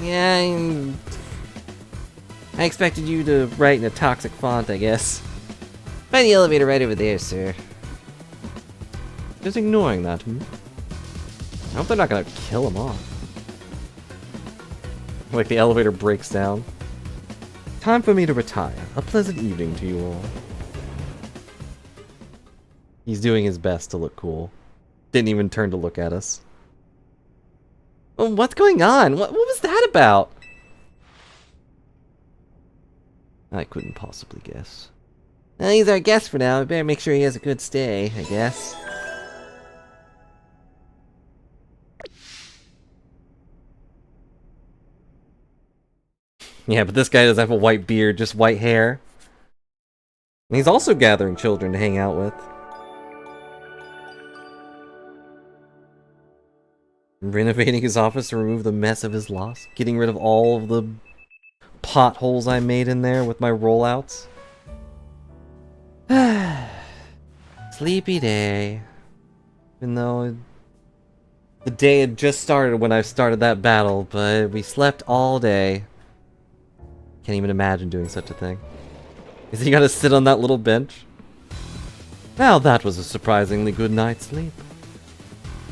S4: Yeah, I expected you to write in a toxic font, I guess. Find the elevator right over there, sir.
S1: Just ignoring that, I hope they're not gonna kill him off. Like the elevator breaks down. Time for me to retire. A pleasant evening to you all. He's doing his best to look cool. Didn't even turn to look at us.
S4: Oh, what's going on? What was that about?
S1: I couldn't possibly guess.
S4: Well, he's our guest for now. We better make sure he has a good stay, I guess.
S1: Yeah, but this guy doesn't have a white beard, just white hair. And he's also gathering children to hang out with. Renovating his office to remove the mess of his loss. Getting rid of all of the potholes I made in there with my rollouts.
S4: Sleepy day.
S1: Even though the day had just started when I started that battle, but we slept all day. Can't even imagine doing such a thing. Is he gonna sit on that little bench? Now that was a surprisingly good night's sleep.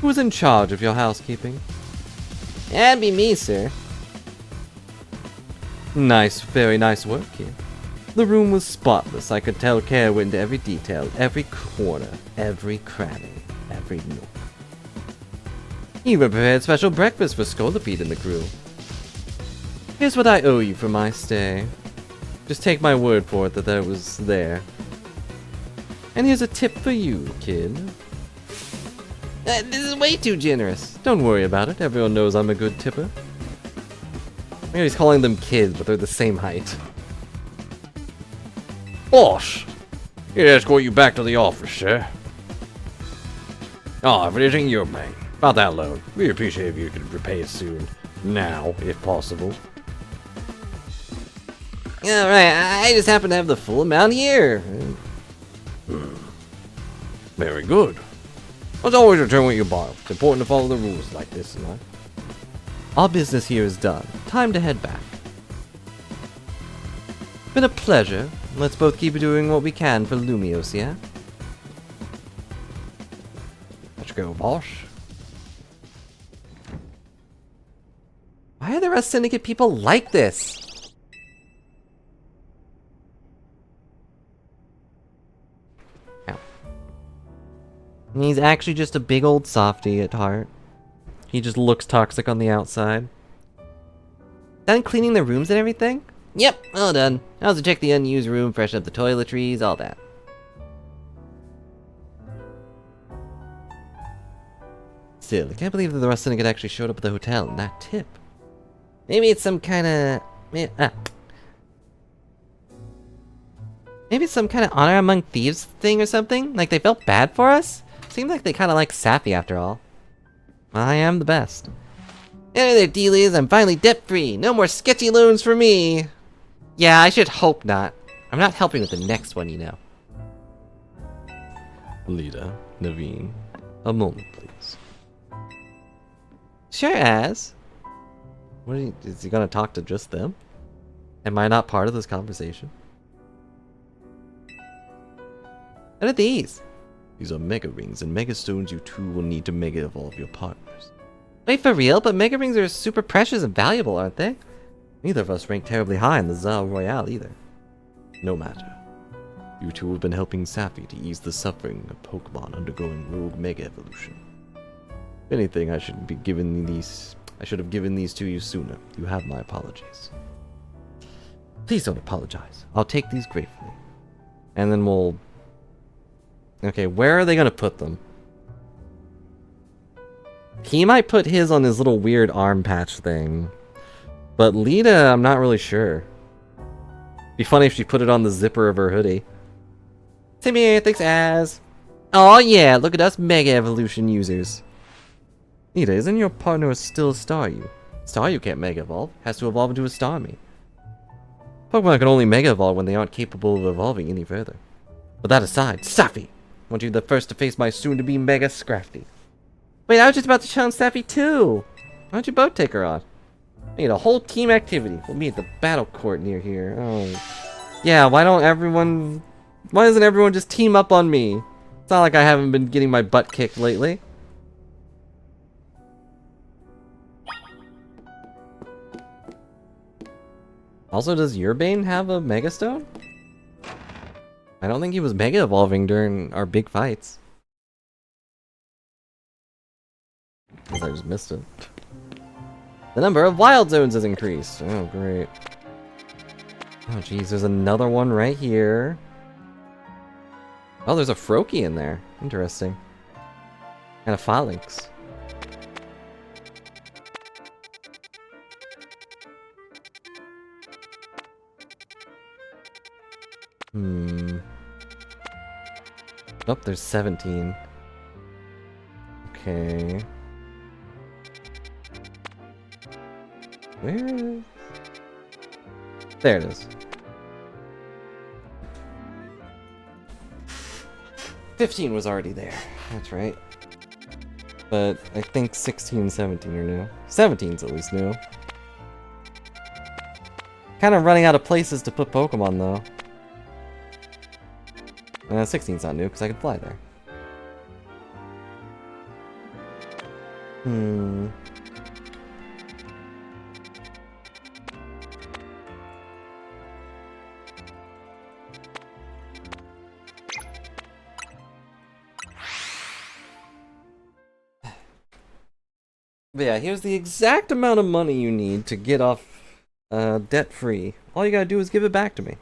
S1: Who was in charge of your housekeeping?
S4: That'd be me, sir.
S1: Nice, very nice work here. The room was spotless. I could tell care went into every detail, every corner, every cranny, every nook. You even prepared special breakfast for Scolipede and the crew. Here's what I owe you for my stay. Just take my word for it that it was there. And here's a tip for you, kid.
S4: This is way too generous.
S1: Don't worry about it. Everyone knows I'm a good tipper. I know he's calling them kids, but they're the same height.
S3: Boss! Here to escort you back to the office, sir. Oh, if it isn't your man. About that loan. We appreciate if you could repay it soon. Now, if possible.
S4: Yeah, right. I just happen to have the full amount here.
S3: Very good. Let's always return what you borrow. It's important to follow the rules like this, you know.
S1: Our business here is done. Time to head back. Been a pleasure. Let's both keep doing what we can for Lumios, yeah?
S3: Let's go, boss.
S5: Why are the rest Syndicate people like this? Ow. And he's actually just a big old softie at heart. He just looks toxic on the outside. Done cleaning the rooms and everything? Yep, all done. I also checked the unused room, freshen up the toiletries, all that. Still, I can't believe that the rest Syndicate actually showed up at the hotel and that tip. Maybe it's some kind of... Maybe it's some kind of honor among thieves thing or something? Like they felt bad for us? Seems like they kind of like Sappy after all. I am the best. Hey there, dealies, I'm finally debt-free. No more sketchy loans for me. Yeah, I should hope not. I'm not helping with the next one, you know.
S3: Lita, Naveen, a moment, please.
S5: Sure as. What is he gonna talk to just them? Am I not part of this conversation? What are these?
S3: These are Mega Rings and Mega Stones you two will need to Mega Evolve your partners.
S5: Wait, for real? But Mega Rings are super precious and valuable, aren't they? Neither of us rank terribly high in the Zal Royale either.
S3: No matter. You two have been helping Sappy to ease the suffering of Pokemon undergoing Rogue Mega Evolution. If anything, I should have given these to you sooner. You have my apologies.
S5: Please don't apologize. I'll take these gratefully. And then we'll... Okay, where are they gonna put them? He might put his on his little weird arm patch thing. But Lita, I'm not really sure. Be funny if she put it on the zipper of her hoodie. Same here, thanks Az. Oh yeah, look at us Mega Evolution users. Lita, isn't your partner still a Staryu? Staryu can't Mega Evolve. Has to evolve into a Starmie. Pokemon can only Mega Evolve when they aren't capable of evolving any further. But that aside, Sappy! I want you the first to face my soon-to-be Mega Scrafty. Wait, I was just about to challenge Sappy too! Why don't you both take her on? We need a whole team activity. We'll meet at the battle court near here. Oh. Yeah, why doesn't everyone just team up on me? It's not like I haven't been getting my butt kicked lately. Also, does Urbane have a Mega Stone? I don't think he was Mega Evolving during our big fights. Guess I just missed it. The number of wild zones has increased. Oh, great. Oh, geez, there's another one right here. Oh, there's a Froakie in there. Interesting. And a Phalanx. Oh, there's 17. Okay. Where is... There it is. 15 was already there. That's right. But I think 16 and 17 are new. 17's at least new. Kind of running out of places to put Pokemon though. 16's not new because I can fly there. But yeah, here's the exact amount of money you need to get off debt-free. All you gotta do is give it back to me.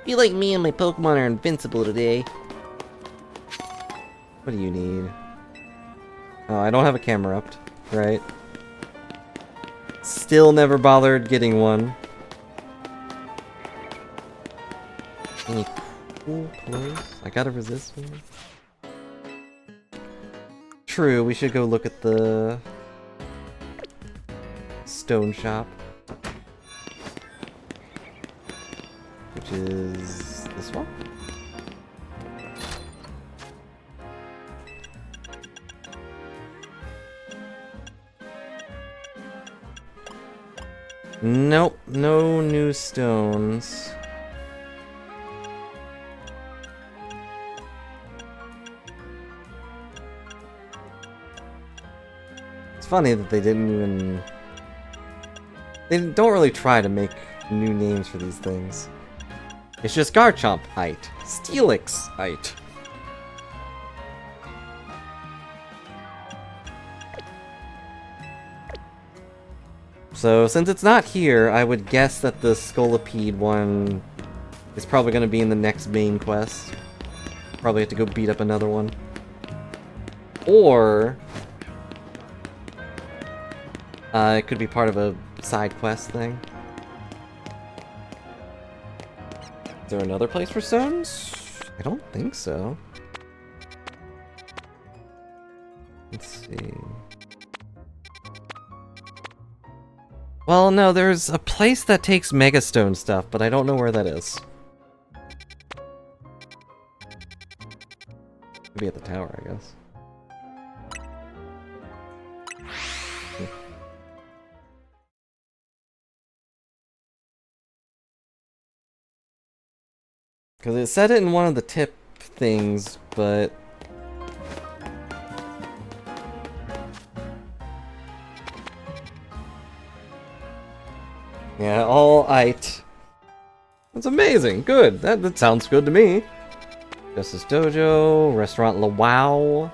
S4: Feel like me and my Pokemon are invincible today.
S5: What do you need? Oh, I don't have a camera up, right? Still never bothered getting one. Any cool clothes? I got a resist one. True, we should go look at the stone shop. Which is this one? Nope, no new stones.
S1: It's funny that they didn't even... They don't really try to make new names for these things. It's just Garchompite, Steelixite. So, since it's not here, I would guess that the Scolipede one is probably going to be in the next main quest. Probably have to go beat up another one. Or... it could be part of a side quest thing. Is there another place for stones? I don't think so. Let's see. Well, no, there's a place that takes Megastone stuff, but I don't know where that is. Could be at the tower, I guess. Because it said it in one of the tip things, but... Yeah, all right. That's amazing. Good. That sounds good to me. Justice Dojo, Restaurant La Wow.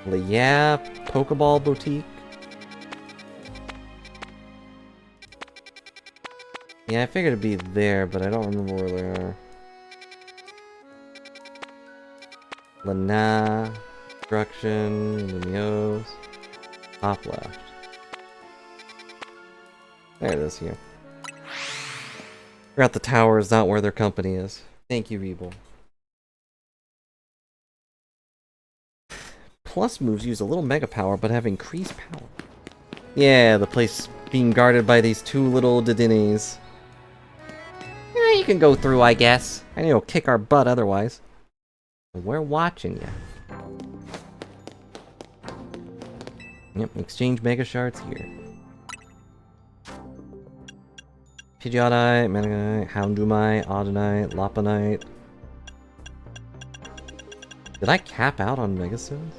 S1: Le Yap, Pokeball Boutique. Yeah, I figured it'd be there, but I don't remember where they are. Lana, Destruction, Lumiose, top left. There it is here. Forgot the tower is not where their company is. Thank you, Reeble. Plus moves use a little mega power, but have increased power. Yeah, the place being guarded by these two little Didinis. Yeah, you can go through, I guess. I know you'll kick our butt otherwise. We're watching you. Yep, exchange Mega Shards here. Pidgeotite, Metagonite, Houndoomite, Audinite, Lopunite. Did I cap out on Megastones?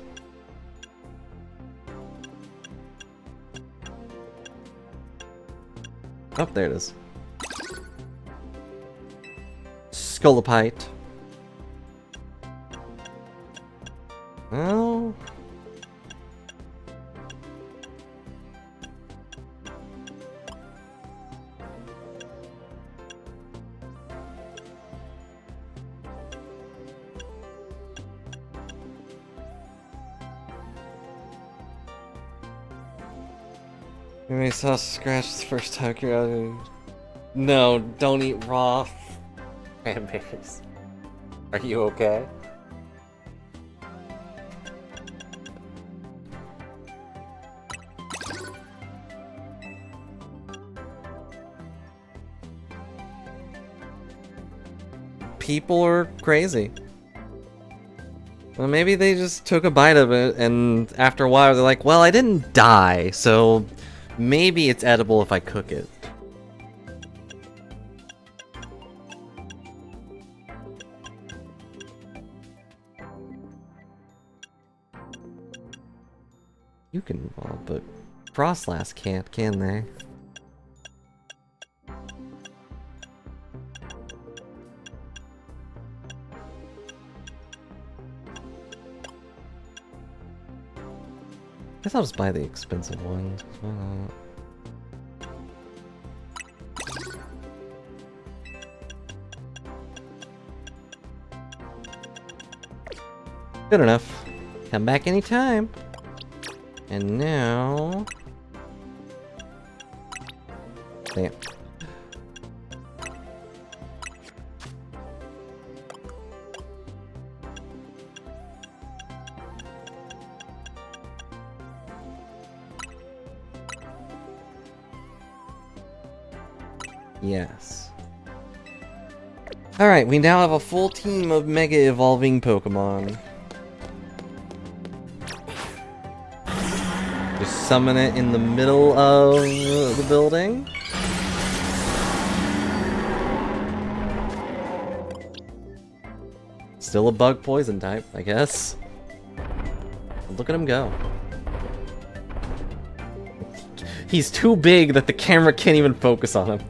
S1: Oh, there it is. Scolipite. Well... Maybe saw scratch the first time curiosity. No, don't eat raw cranberries. Are you okay? People are crazy. Well, maybe they just took a bite of it, and after a while they're like, well, I didn't die, so maybe it's edible if I cook it. You can evolve, but Frostlass can't, can they? I guess I'll just buy the expensive ones. Good enough. Come back anytime. And now... Damn. Yes. Alright, we now have a full team of Mega Evolving Pokemon. Just summon it in the middle of the building. Still a bug poison type, I guess. Look at him go. He's too big that the camera can't even focus on him.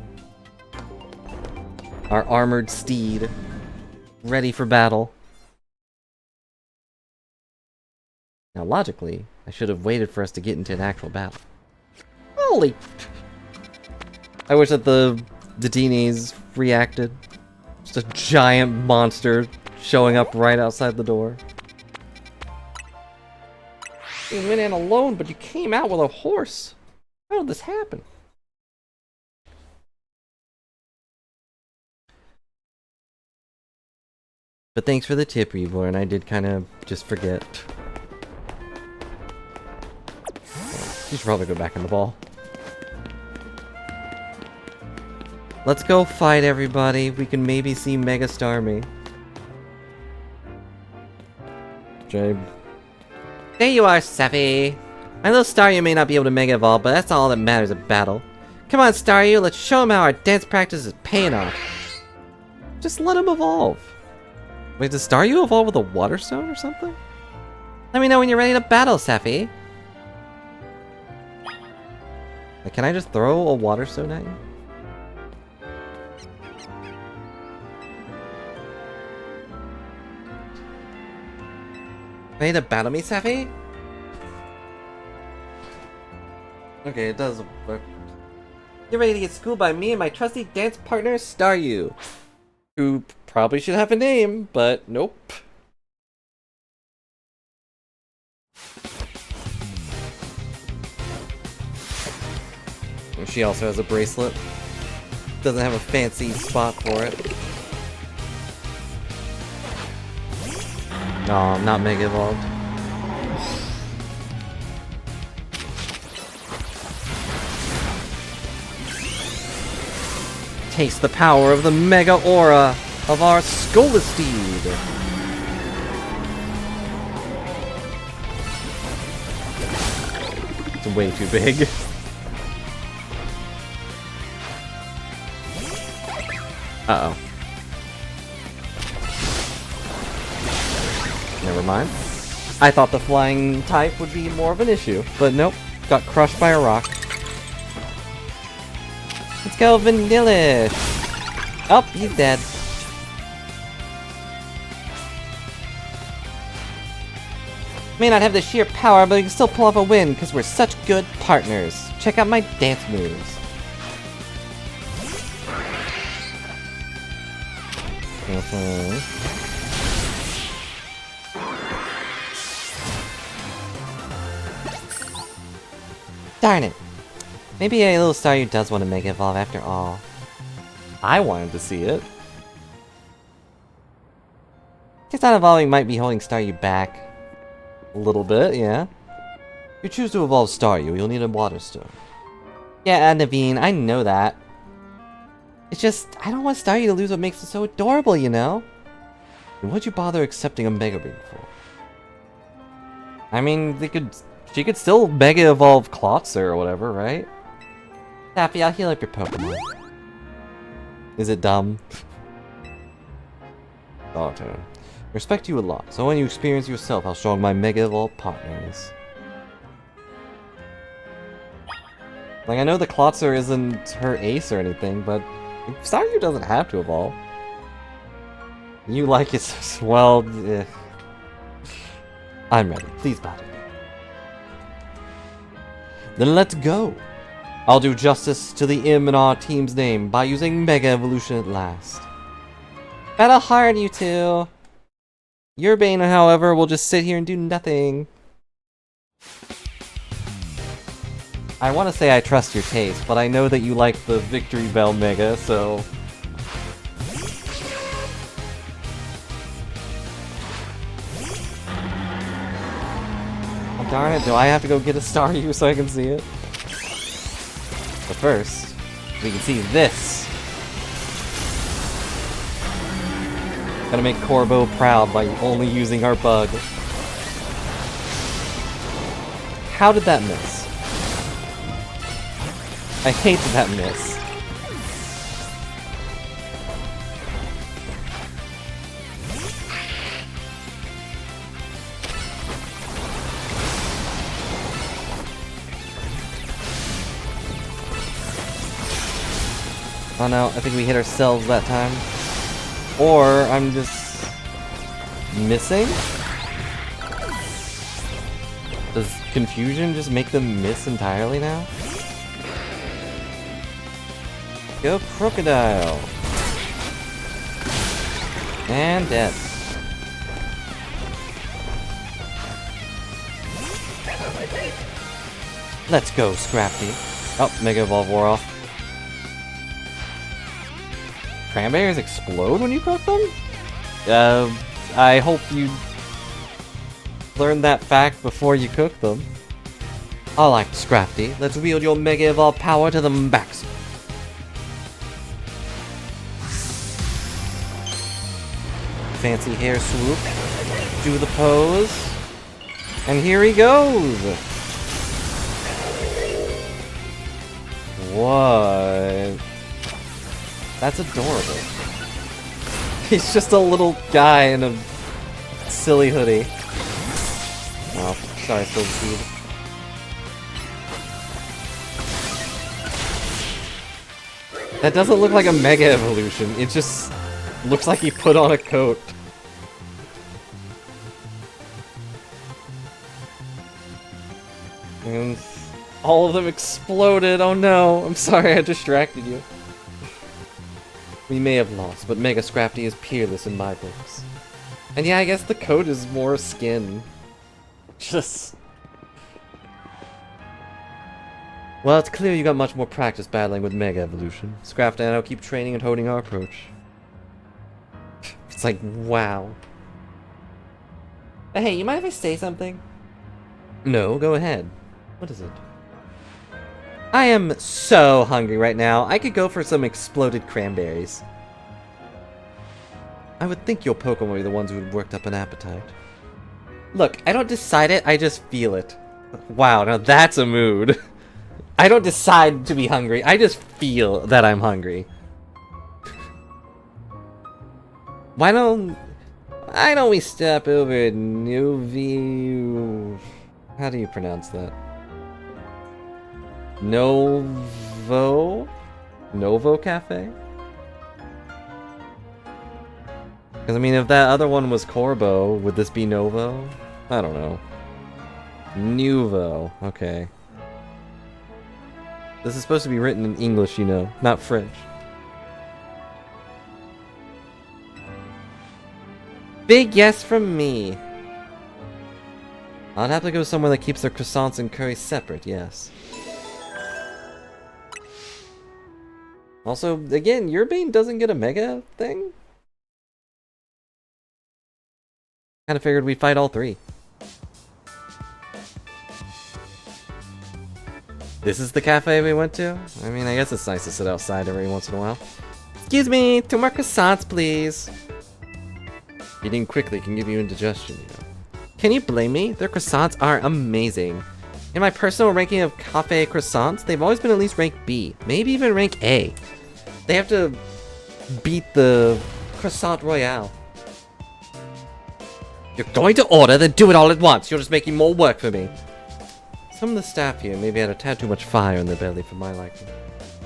S1: Our armored steed. Ready for battle. Now, logically, I should have waited for us to get into an actual battle. Holy... I wish that the Dedines reacted. Just a giant monster showing up right outside the door. You went in alone, but you came out with a horse. How did this happen? But thanks for the tip, Reborn. I did kind of just forget. You should probably go back in the ball. Let's go fight everybody. We can maybe see Mega Starmie. Jabe.
S4: There you are, Sephi. My little Staryu may not be able to Mega Evolve, but that's all that matters in battle. Come on, Staryu, let's show him how our dance practice is paying off.
S1: Just let him evolve. Wait, does Staryu evolve with a Water Stone or something?
S4: Let me know when you're ready to battle, Sephi.
S1: Like, can I just throw a Water Stone at you?
S4: Ready to battle me, Sephi?
S1: Okay, it does work.
S4: You're ready to get schooled by me and my trusty dance partner, Staryu.
S1: Who probably should have a name, but nope. She also has a bracelet. Doesn't have a fancy spot for it. No, I'm not Mega Evolved. Taste the power of the Mega Aura of our Skolesteed. It's way too big. Uh-oh. Never mind. I thought the flying type would be more of an issue, but nope. Got crushed by a rock.
S4: Let's go, Vanillish! Oh, he's dead. May not have the sheer power, but we can still pull off a win because we're such good partners. Check out my dance moves. Darn it. Maybe a little Staryu does want to Mega Evolve after all.
S1: I wanted to see it.
S4: Guess not evolving might be holding Staryu back.
S1: A little bit, yeah. If you choose to evolve Staryu, you'll need a Water Stone.
S4: Yeah, Naveen, I know that. It's just, I don't want Staryu to lose what makes it so adorable, you know?
S1: Then what'd you bother accepting a Mega Ring for? I mean, she could still Mega Evolve Klotzer or whatever, right?
S4: Taffy, I'll heal up your Pokemon.
S1: Is it dumb? Oh, turn. Respect you a lot, so when you experience yourself how strong my Mega Evolve partner is. Like, I know the Klotzer isn't her ace or anything, but Staryu doesn't have to evolve. You like it, well, I'm ready. Please battle me. Then let's go. I'll do justice to the M in our team's name by using Mega Evolution at last.
S4: Battle hard, you two.
S1: Urbane, however, will just sit here and do nothing. I want to say I trust your taste, but I know that you like the Victory Bell Mega, so... Oh, darn it, do I have to go get a Staryu so I can see it? But first, we can see this! Gotta make Corbo proud by only using our bug. How did that miss? I hate that miss. Oh no, I think we hit ourselves that time. Or I'm just missing? Does confusion just make them miss entirely now? Go crocodile. And dead. Let's go, Scrafty. Oh, Mega Evolve wore off. Cranberries explode when you cook them? I hope you learned that fact before you cook them. Alright, Scrafty, let's wield your Mega Evolve power to the max. Fancy hair swoop. Do the pose. And here he goes! What? That's adorable. He's just a little guy in a silly hoodie. Oh, sorry, spilled seed. That doesn't look like a Mega Evolution. It just looks like he put on a coat. And all of them exploded. Oh no, I'm sorry I distracted you. We may have lost, but Mega Scrafty is peerless in my books. And yeah, I guess the coat is more skin. Just... Well, it's clear you got much more practice battling with Mega Evolution. Scrafty and I'll keep training and honing our approach. It's like, wow. Hey, you mind if I say something? No, go ahead. What is it? I am so hungry right now. I could go for some exploded cranberries. I would think your Pokemon would be the ones who had worked up an appetite. Look, I don't decide it, I just feel it. Wow, now that's a mood. I don't decide to be hungry, I just feel that I'm hungry. Why don't we stop over at Novi... How do you pronounce that? Novo Cafe? Because, I mean, if that other one was Corbo, would this be Novo? I don't know. Nuvo. Okay. This is supposed to be written in English, you know, not French. Big yes from me. I'd have to go somewhere that keeps their croissants and curry separate, yes. Also, again, your Bane doesn't get a Mega thing? Kinda figured we'd fight all three. This is the cafe we went to? I mean, I guess it's nice to sit outside every once in a while. Excuse me, 2 more croissants, please. Eating quickly can give you indigestion, you know. Can you blame me? Their croissants are amazing. In my personal ranking of cafe croissants, they've always been at least rank B, maybe even rank A. They have to beat the Croissant Royale. You're going to order, then do it all at once. You're just making more work for me. Some of the staff here maybe had a tad too much fire in their belly for my liking.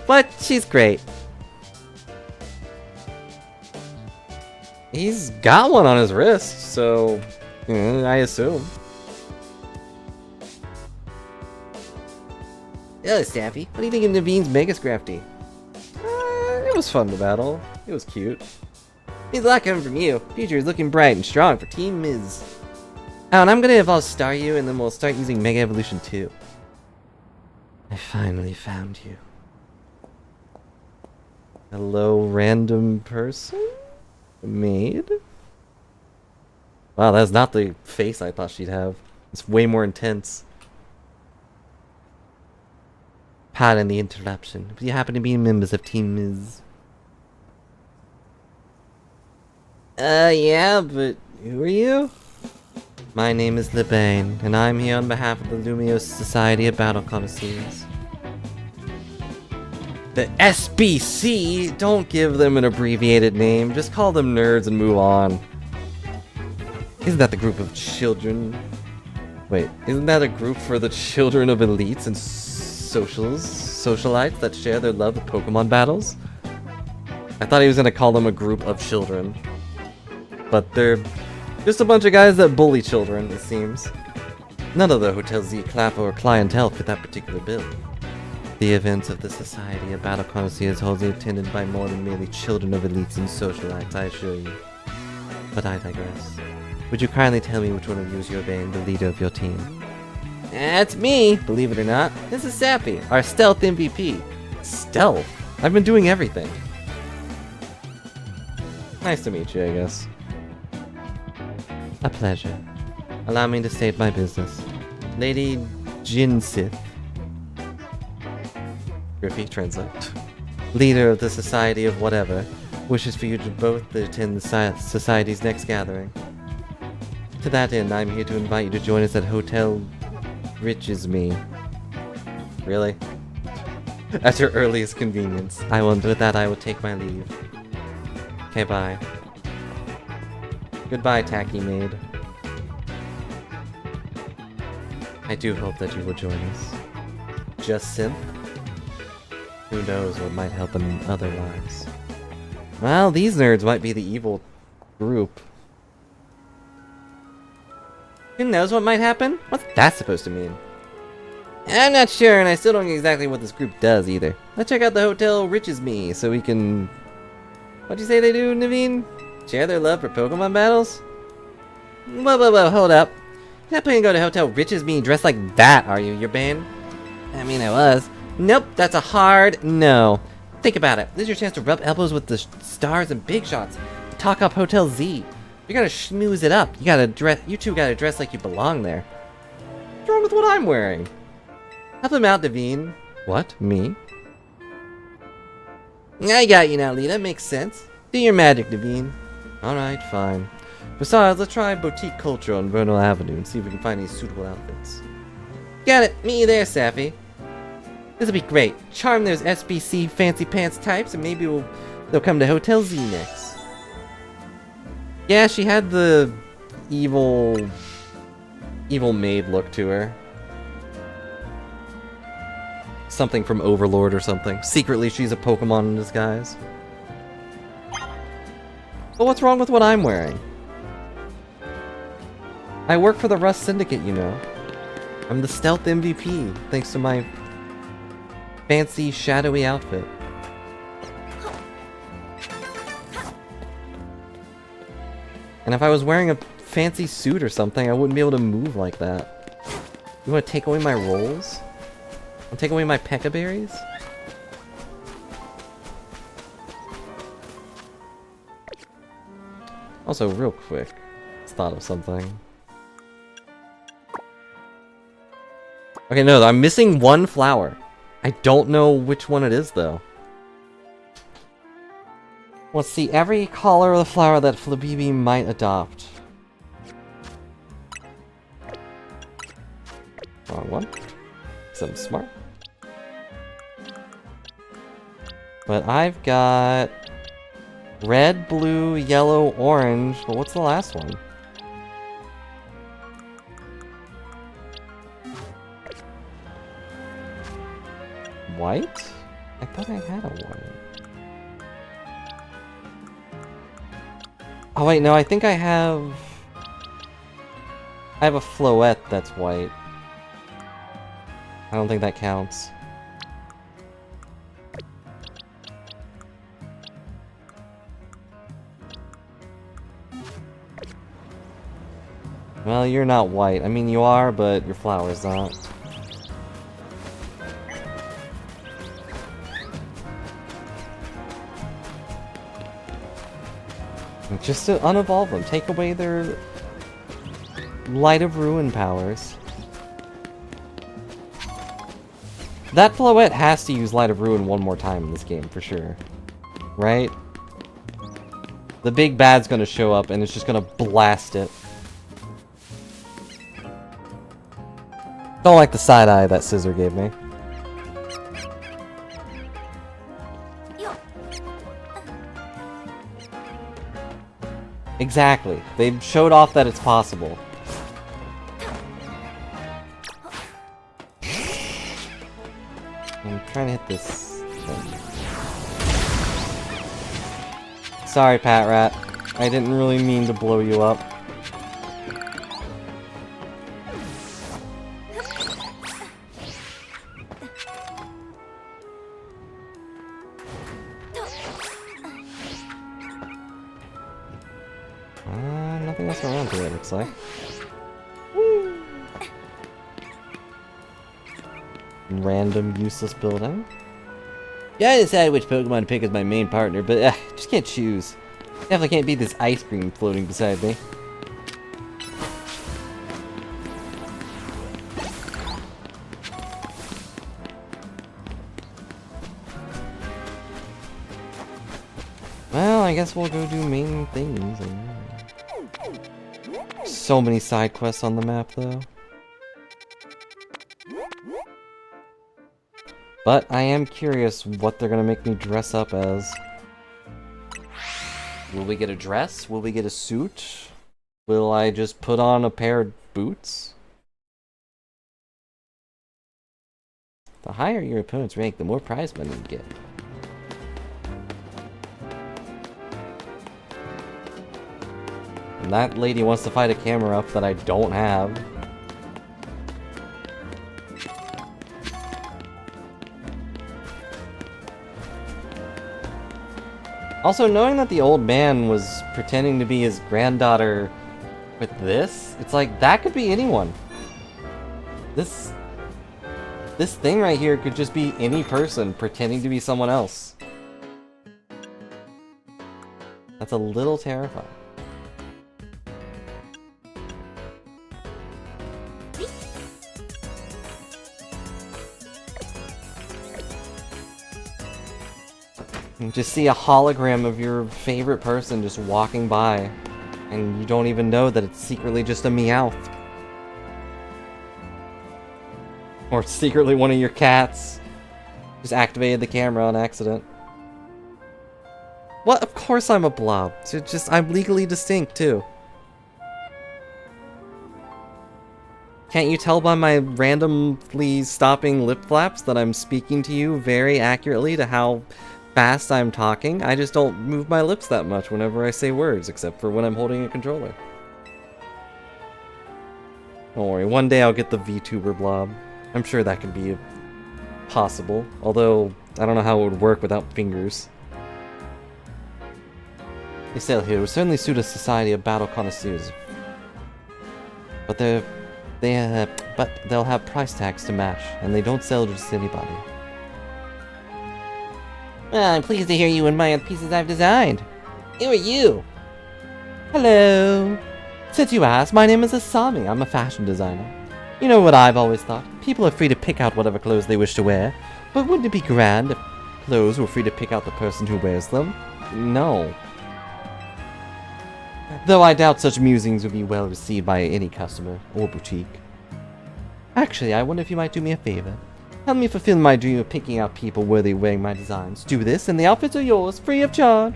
S1: But she's great. He's got one on his wrist, so I assume.
S4: Hello, Staffy. What do you think of Naveen's Mega Scrafty?
S1: It was fun to battle. It was cute.
S4: Means a lot coming from you. Future is looking bright and strong for Team Miz. Oh, and I'm gonna evolve Staryu, and then we'll start using Mega Evolution 2. I finally found you.
S1: Hello, random person? Maid? Wow, that's not the face I thought she'd have. It's way more intense.
S4: Pardon the interruption, but you happen to be members of Team Miz.
S1: Yeah, but who are you?
S4: My name is Lebane, and I'm here on behalf of the Lumiose Society of Battle Connoisseurs.
S1: The SBC? Don't give them an abbreviated name. Just call them nerds and move on. Isn't that the group of children? Wait, isn't that a group for the children of elites and socialites that share their love of Pokemon battles? I thought he was gonna call them a group of children. But they're just a bunch of guys that bully children, it seems. None of the Hotel Z or clientele fit that particular bill. The events of the Society of Battle Connoisseurs holds attended by more than merely children of elites and socialites, I assure you. But I digress. Would you kindly tell me which one of you is your band, the leader of your team?
S4: That's me, believe it or not. This is Sappy, our stealth MVP.
S1: Stealth? I've been doing everything. Nice to meet you, I guess.
S4: A pleasure. Allow me to state my business. Lady Jinsith,
S1: Griffey, translate.
S4: leader of the Society of whatever, wishes for you to both attend the Society's next gathering. To that end, I'm here to invite you to join us at Hotel Riches Me.
S1: Really? At your earliest convenience.
S4: With that, I will take my leave. Okay, bye. Goodbye, tacky maid. I do hope that you will join us. Just synth? Who knows what might happen otherwise.
S1: Well, these nerds might be the evil group.
S4: Who knows what might happen? What's that supposed to mean? I'm not sure, and I still don't know exactly what this group does either. Let's check out the Hotel Riches Me so we can... What'd you say they do, Naveen? Share their love for Pokemon battles? Whoa, hold up. You're not planning to go to Hotel Riches Me dressed like that, are you? Your band? I mean, I was. Nope, that's a hard no. Think about it. This is your chance to rub elbows with the stars and big shots. Talk up Hotel Z. You gotta schmooze it up. You two gotta dress like you belong there.
S1: What's wrong with what I'm wearing?
S4: Help him out, Devine.
S1: What? Me?
S4: I got you now, Lita. Makes sense. Do your magic, Devine.
S1: Alright, fine. Besides, let's try boutique culture on Vernal Avenue and see if we can find any suitable outfits.
S4: Got it. Meet you there, Sappy. This'll be great. Charm those SBC fancy pants types, and maybe they'll come to Hotel Z next.
S1: Yeah, she had the evil maid look to her. Something from Overlord or something. Secretly, she's a Pokemon in disguise. But what's wrong with what I'm wearing? I work for the Rust Syndicate, you know. I'm the stealth MVP, thanks to my fancy, shadowy outfit. And if I was wearing a fancy suit or something, I wouldn't be able to move like that. You want to take away my rolls? And take away my Pekka berries? Also, real quick, just thought of something. Okay, no, I'm missing one flower. I don't know which one it is, though. Let's see, every color of the flower that Flabibi might adopt. Wrong one. Because I'm smart. But I've got red, blue, yellow, orange, but what's the last one? White? I thought I had a white. Oh wait, no, I think I have a floette that's white. I don't think that counts. Well, you're not white. I mean, you are, but your flower's not. Just to unevolve them. Take away their Light of Ruin powers. That Floette has to use Light of Ruin one more time in this game, for sure. Right? The big bad's gonna show up and it's just gonna blast it. Don't like the side eye that Scissor gave me. Exactly. They showed off that it's possible. I'm trying to hit this thing.
S5: Sorry, Pat Rat. I didn't really mean to blow you up. Nothing else around here, it looks like. Random useless building.
S4: Yeah, I decided which Pokemon to pick as my main partner, but just can't choose. Definitely can't beat this ice cream floating beside me.
S5: Well, I guess we'll go do main things. So many side quests on the map, though. But I am curious what they're gonna make me dress up as. Will we get a dress? Will we get a suit? Will I just put on a pair of boots? The higher your opponent's rank, the more prize money you get. And that lady wants to fight a camera up that I don't have. Also, knowing that the old man was pretending to be his granddaughter with this, it's like, that could be anyone. This thing right here could just be any person pretending to be someone else. That's a little terrifying. Just see a hologram of your favorite person just walking by, and you don't even know that it's secretly just a Meowth. Or secretly one of your cats. Just activated the camera on accident. What? Of course I'm a blob. I'm legally distinct, too. Can't you tell by my randomly stopping lip flaps that I'm speaking to you very accurately to how fast I'm talking? I just don't move my lips that much whenever I say words, except for when I'm holding a controller. Don't worry, one day I'll get the VTuber blob. I'm sure that could be possible, although I don't know how it would work without fingers. They sell here would certainly suit a society of battle connoisseurs. But they'll have price tags to match, and they don't sell to just anybody.
S4: Well, I'm pleased to hear you admire the pieces I've designed. Who are you?
S5: Hello. Since you asked, my name is Asami. I'm a fashion designer. You know what I've always thought? People are free to pick out whatever clothes they wish to wear. But wouldn't it be grand if clothes were free to pick out the person who wears them? No. Though I doubt such musings would be well received by any customer or boutique. Actually, I wonder if you might do me a favor. Help me fulfill my dream of picking out people worthy of wearing my designs. Do this, and the outfits are yours, free of charge.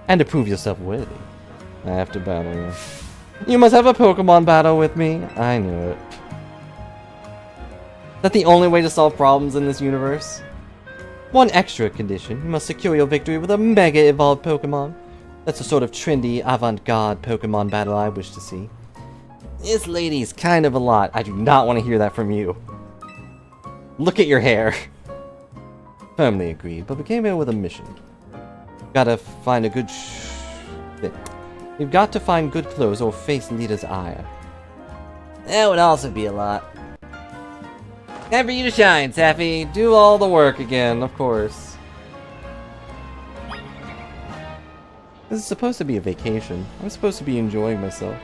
S5: And to prove yourself worthy, I have to battle you. You must have a Pokemon battle with me. I knew it. Is that the only way to solve problems in this universe? One extra condition. You must secure your victory with a Mega Evolved Pokemon. That's the sort of trendy, avant-garde Pokemon battle I wish to see. This lady's kind of a lot. I do not want to hear that from you. Look at your hair. Firmly agreed, but we came here with a mission. Gotta find a good We've got to find good clothes or face leader's ire.
S4: That would also be a lot. Time for you to shine, Sappy.
S5: Do all the work again, of course. This is supposed to be a vacation. I'm supposed to be enjoying myself.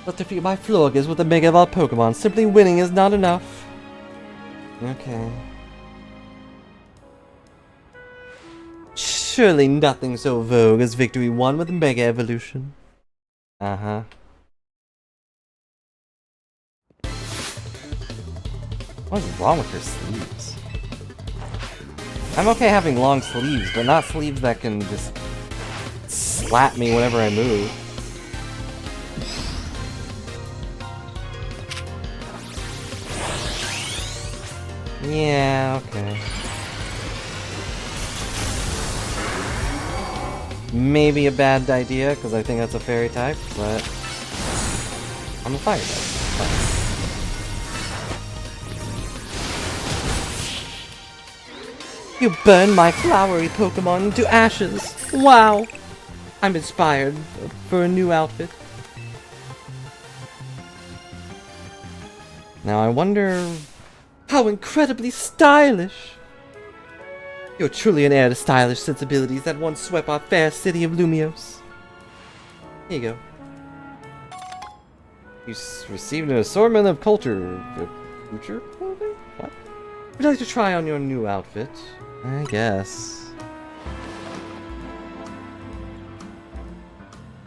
S5: But to defeat my Florges with the Mega Evolved Pokemon, simply winning is not enough. Okay. Surely nothing so vogue as victory won with Mega Evolution. Uh-huh. What's wrong with her sleeves? I'm okay having long sleeves, but not sleeves that can just slap me whenever I move. Yeah, okay. Maybe a bad idea, because I think that's a fairy type, but I'm a fire type. Fine. You burn my flowery Pokemon into ashes! Wow! I'm inspired for a new outfit. Now I wonder... How incredibly stylish! You're truly an heir to stylish sensibilities that once swept our fair city of Lumios. Here you go. You received an assortment of culture clothing? What? Would you like to try on your new outfit? I guess.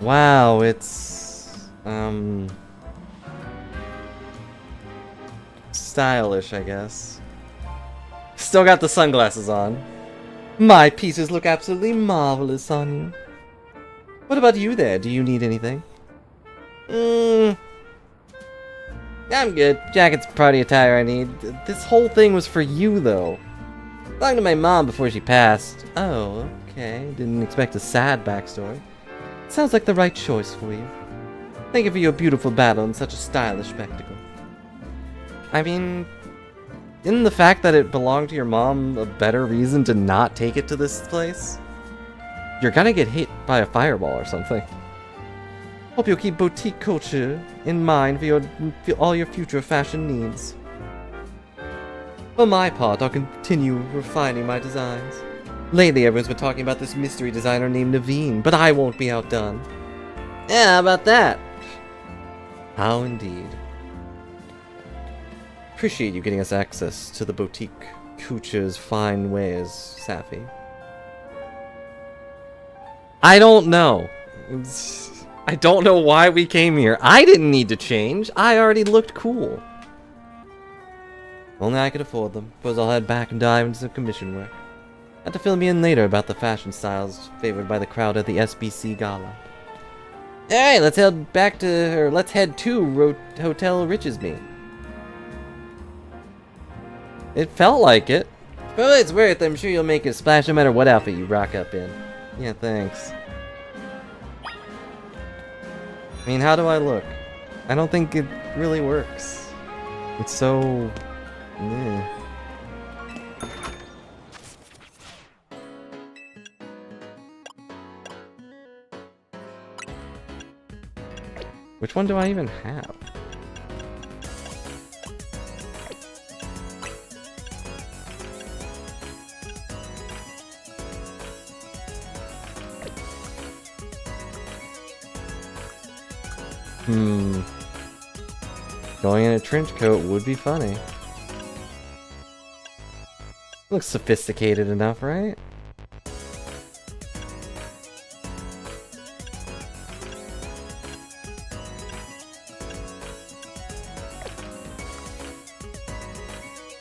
S5: Wow, it's... stylish, I guess. Still got the sunglasses on. My pieces look absolutely marvelous on you. What about you there? Do you need anything? I'm good. Jacket's party attire I need. This whole thing was for you, though. Talking to my mom before she passed. Oh, okay. Didn't expect a sad backstory. Sounds like the right choice for you. Thank you for your beautiful battle in such a stylish spectacle. I mean... Isn't the fact that it belonged to your mom a better reason to not take it to this place? You're gonna get hit by a fireball or something. Hope you'll keep boutique culture in mind for all your future fashion needs. For my part, I'll continue refining my designs. Lately, everyone's been talking about this mystery designer named Naveen, but I won't be outdone. Yeah, how about that? How indeed. Appreciate you getting us access to the boutique Kucha's fine wares, Safi. I don't know. I don't know why we came here. I didn't need to change. I already looked cool. Only I could afford them. Suppose I'll head back and dive into some commission work. Have to fill me in later about the fashion styles favored by the crowd at the SBC Gala. Alright, let's head to Hotel Richesme. It felt like it. But it's worth it. I'm sure you'll make a splash no matter what outfit you rock up in. Yeah, thanks. I mean, how do I look? I don't think it really works. It's so... meh. Which one do I even have? Going in a trench coat would be funny. Looks sophisticated enough, right?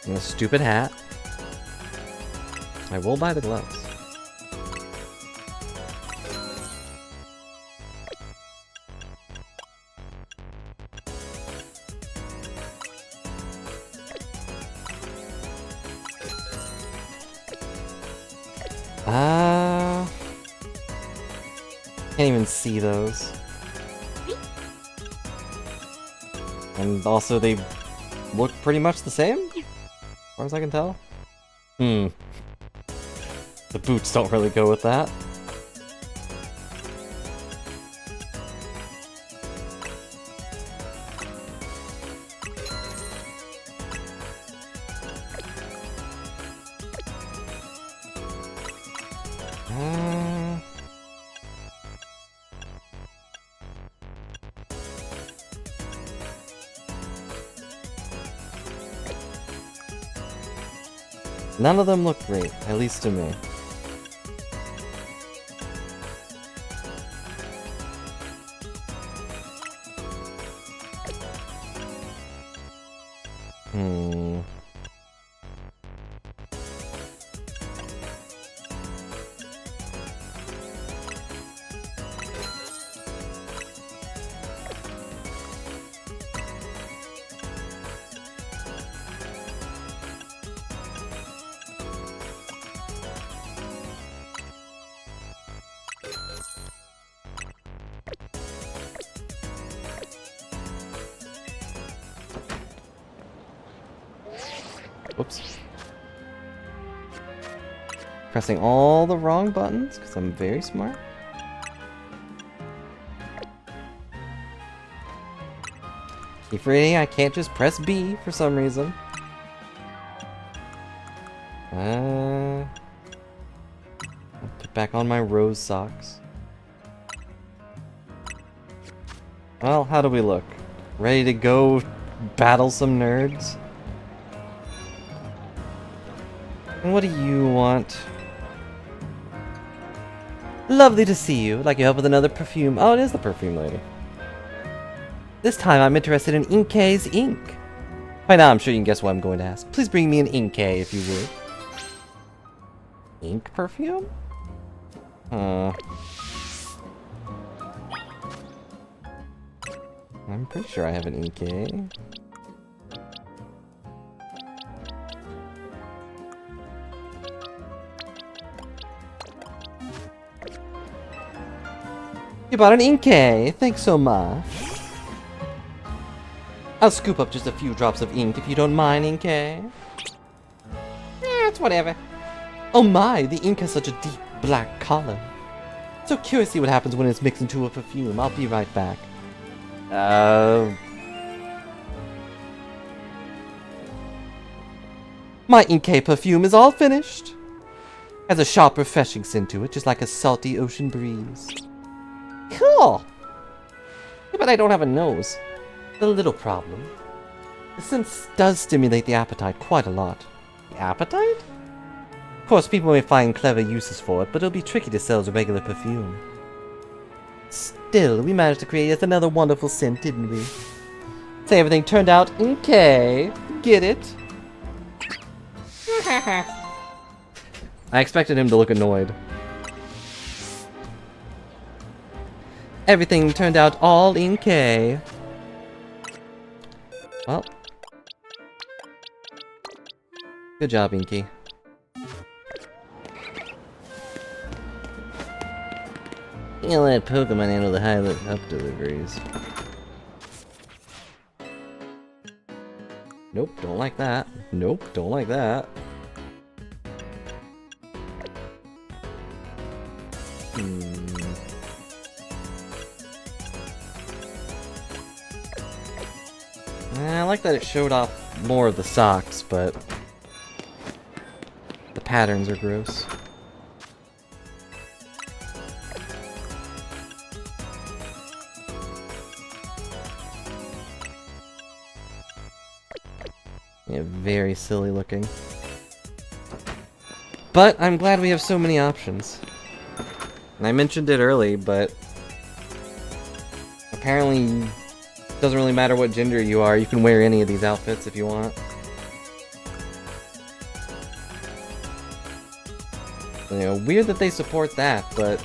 S5: And a stupid hat. I will buy the gloves. Can't even see those. And also they look pretty much the same? As far as I can tell. The boots don't really go with that. None of them look great, at least to me. Whoops. Pressing all the wrong buttons, because I'm very smart. Key for eating, I can't just press B for some reason. I'll put back on my rose socks. Well, how do we look? Ready to go battle some nerds? And what do you want? Lovely to see you. Like your help with another perfume. Oh, it is the perfume lady. This time I'm interested in Inkei's ink. By now I'm sure you can guess what I'm going to ask. Please bring me an Inkei if you would. Ink perfume? I'm pretty sure I have an Inkei. You bought an Inkei. Thanks so much. I'll scoop up just a few drops of ink if you don't mind, Inkei. It's whatever. Oh my, the ink has such a deep black color. So curious to see what happens when it's mixed into a perfume. I'll be right back. My Inkei perfume is all finished. Has a sharp, refreshing scent to it, just like a salty ocean breeze. Cool! Yeah, but I don't have a nose. A little problem. The scent does stimulate the appetite quite a lot. The appetite? Of course, people may find clever uses for it, but it'll be tricky to sell as a regular perfume. Still, we managed to create yet another wonderful scent, didn't we? Say everything turned out okay. Get it? I expected him to look annoyed. Everything turned out all in K. Well. Good job, Inky. You know, let Pokemon handle the high-lit up deliveries. Nope, don't like that. Nope, don't like that. I like that it showed off more of the socks, but the patterns are gross. Yeah, very silly looking. But I'm glad we have so many options. And I mentioned it early, but apparently doesn't really matter what gender you are, you can wear any of these outfits if you want. You know, weird that they support that, but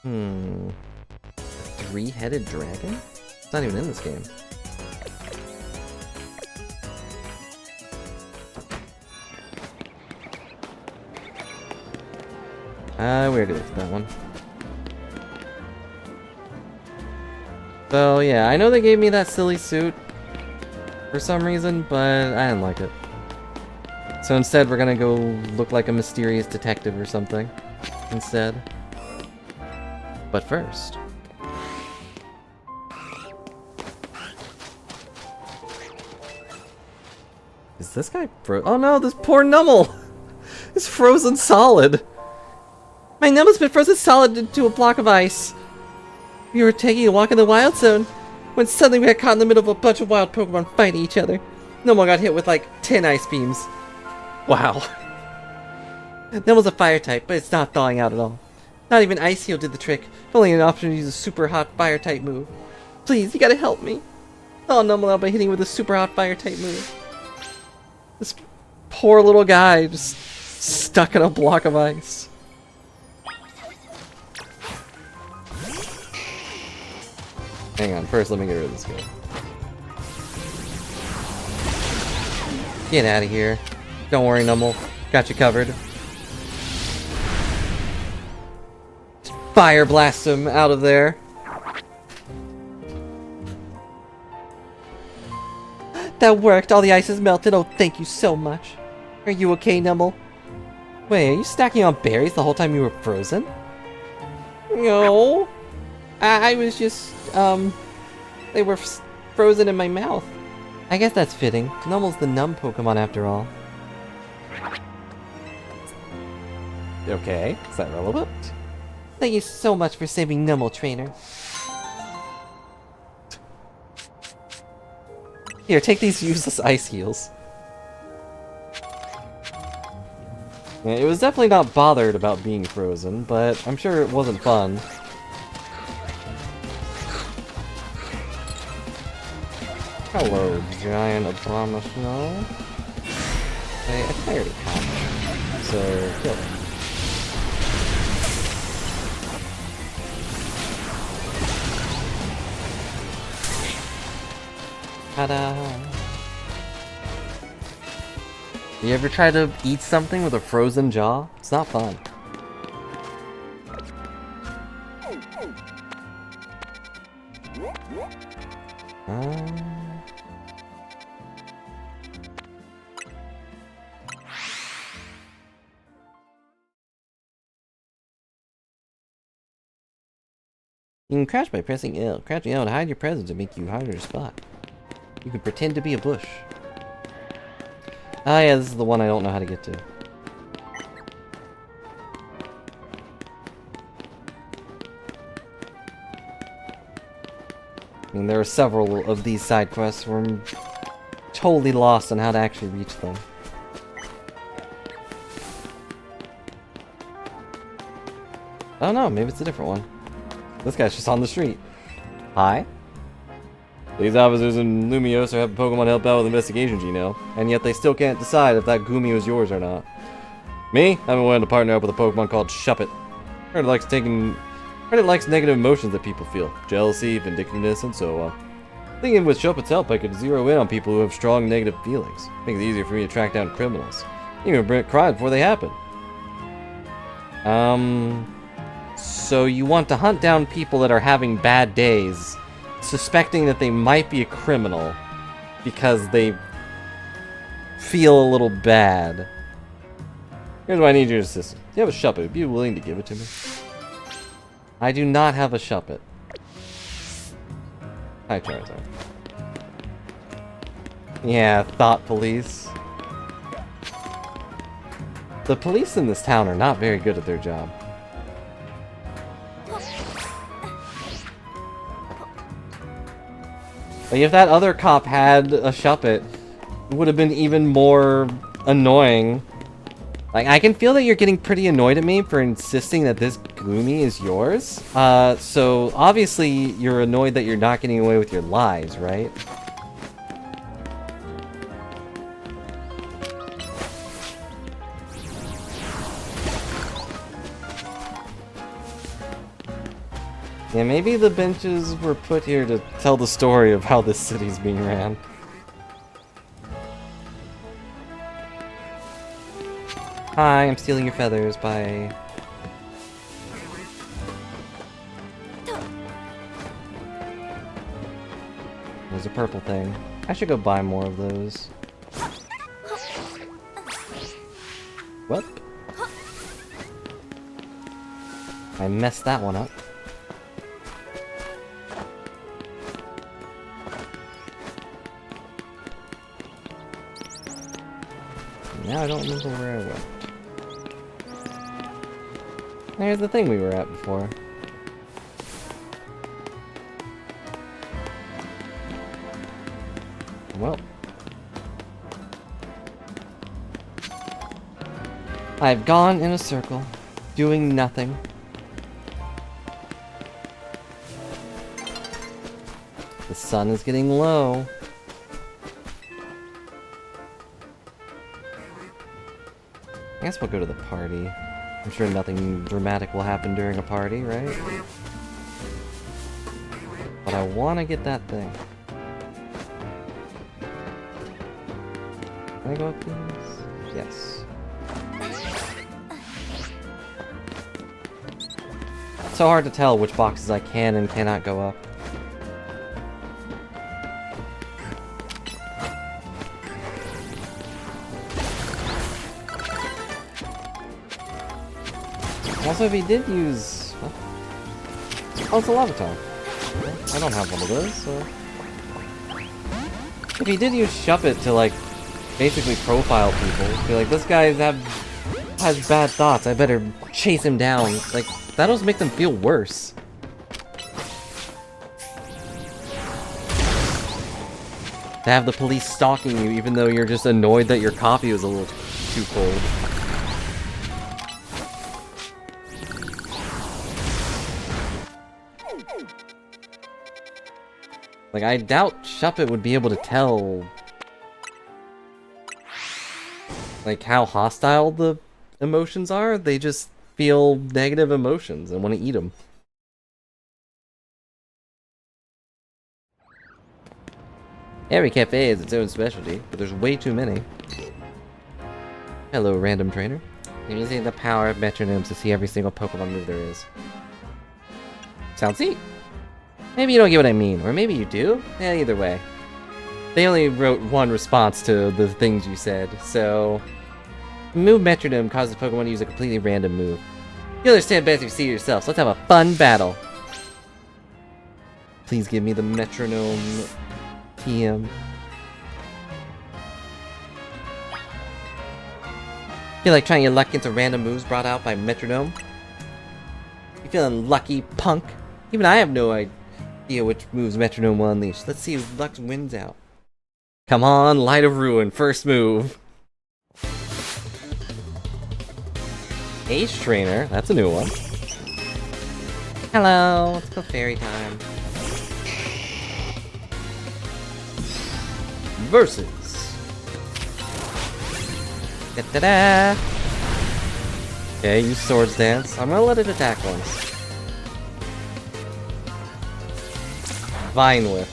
S5: a three-headed dragon? It's not even in this game. We already looked at that one. So yeah, I know they gave me that silly suit for some reason, but I didn't like it. So instead we're gonna go look like a mysterious detective or something instead. But first... Is this guy oh no, this poor Nummel! It's frozen solid! My Nummel's been frozen solid into a block of ice. We were taking a walk in the wild zone when suddenly we got caught in the middle of a bunch of wild Pokemon fighting each other. Nummel got hit with like 10 ice beams. Wow. Nummel's a fire type, but it's not thawing out at all. Not even Ice Heal did the trick. Only an option to use a super hot fire type move. Please, you gotta help me. Thaw Nummel out by hitting with a super hot fire type move. This poor little guy just stuck in a block of ice. Hang on, first let me get rid of this guy. Get out of here. Don't worry, Nummel. Got you covered.
S1: fire blast him out of there. That worked. All the ice is melted. Oh, thank you so much. Are you okay, Numble? Wait, are you snacking on berries the whole time you were frozen? No. I was just, they were frozen in my mouth. I guess that's fitting. Numble's the numb Pokemon after all. Okay, is that relevant? Thank you so much for saving Numble, trainer. Here, take these useless ice heals. Yeah, it was definitely not bothered about being frozen, but I'm sure it wasn't fun. Hello, giant Abomasnow. I think I already have it, so kill it. Ta-da! You ever try to eat something with a frozen jaw? It's not fun. You can crouch by pressing L. Crouching L to hide your presence and make you harder to spot. You can pretend to be a bush. Ah, yeah, this is the one I don't know how to get to. I mean, there are several of these side quests where I'm totally lost on how to actually reach them. I don't know, maybe it's a different one. This guy's just on the street. Hi? These officers in Lumiose are having Pokemon help out with investigations, you know, and yet they still can't decide if that Gumi was yours or not. Me? I've been wanting to partner up with a Pokemon called Shuppet. Heard it likes negative emotions that people feel. Jealousy, vindictiveness, and so on. Thinking with Shuppet's help, I could zero in on people who have strong negative feelings. Makes it easier for me to track down criminals. Even prevent crime before they happen. So you want to hunt down people that are having bad days, suspecting that they might be a criminal because they feel a little bad. Here's why I need your assistance. Do you have a Shuppet? Would you be willing to give it to me? I do not have a Shuppet. Hi, Charizard. Yeah, thought police. The police in this town are not very good at their job. Like, if that other cop had a Shuppet, it would have been even more annoying. Like, I can feel that you're getting pretty annoyed at me for insisting that this Gloomy is yours. So obviously you're annoyed that you're not getting away with your lies, right? Yeah, maybe the benches were put here to tell the story of how this city's being ran. Hi, I'm stealing your feathers by... There's a purple thing. I should go buy more of those. Whoop. I messed that one up. Now I don't remember where I went. There's the thing we were at before. Well. I've gone in a circle, doing nothing. The sun is getting low. I guess we'll go to the party. I'm sure nothing dramatic will happen during a party, right? But I want to get that thing. Can I go up these? Yes. so hard to tell which boxes I can and cannot go up. Also, if he did use... Oh, it's a lava tile. I don't have one of those, so... If he did use Shuppet to, like, basically profile people, be like, this guy has bad thoughts, I better chase him down. Like, that'll just make them feel worse. To have the police stalking you even though you're just annoyed that your coffee was a little too cold. Like, I doubt Shuppet would be able to tell, like, how hostile the emotions are. They just feel negative emotions and want to eat them. Every cafe has its own specialty, but there's way too many. Hello, random trainer. I'm using the power of metronomes to see every single Pokemon move there is. Sounds neat. Maybe you don't get what I mean, or maybe you do? Yeah, either way. They only wrote one response to the things you said, so... Move metronome causes Pokemon to use a completely random move. You'll understand best if you see it yourself, so let's have a fun battle. Please give me the metronome TM. Feel like trying your luck into random moves brought out by metronome? You feeling lucky, punk? Even I have no idea which moves metronome will unleash. Let's see who luck wins out. Come on, Light of Ruin, first move. Ace Trainer, that's a new one. Hello, let's go fairy time. Versus. Da-da-da! Okay, use Swords Dance. I'm gonna let it attack once. Vine Whip.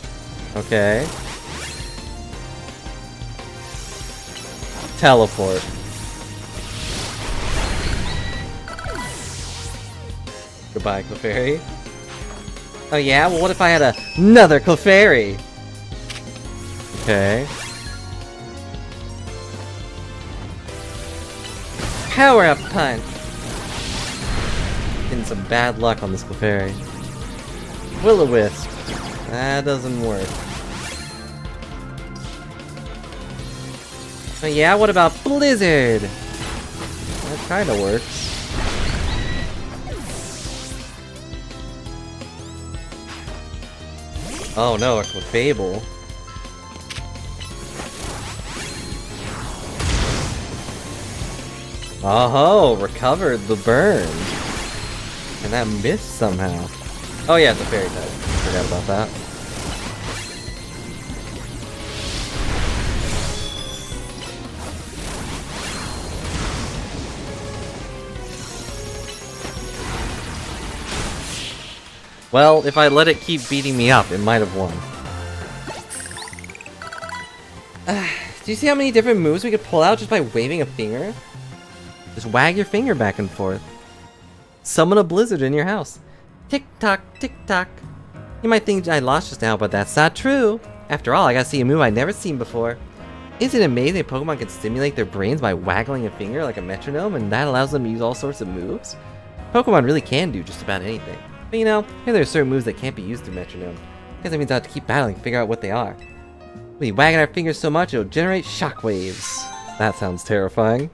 S1: Okay. Teleport. Goodbye, Clefairy. Oh yeah? Well, what if I had another Clefairy? Okay. Power Up Punch! Getting some bad luck on this Clefairy. Will-O-Wisp. That doesn't work. Oh yeah, what about Blizzard? That kinda works. Oh no, a Clefable. Oh, recovered the burn. And that missed somehow. Oh yeah, it's a fairy type. Forgot about that. Well, if I let it keep beating me up, it might have won. Do you see how many different moves we could pull out just by waving a finger? Just wag your finger back and forth. Summon a blizzard in your house. Tick-tock, tick-tock. You might think I lost just now, but that's not true. After all, I gotta see a move I've never seen before. Isn't it amazing Pokemon can stimulate their brains by waggling a finger like a metronome, and that allows them to use all sorts of moves? Pokemon really can do just about anything. But you know, here there are certain moves that can't be used through metronome. I guess that means I have to keep battling to figure out what they are. We'll be wagging our fingers so much it'll generate shockwaves. That sounds terrifying.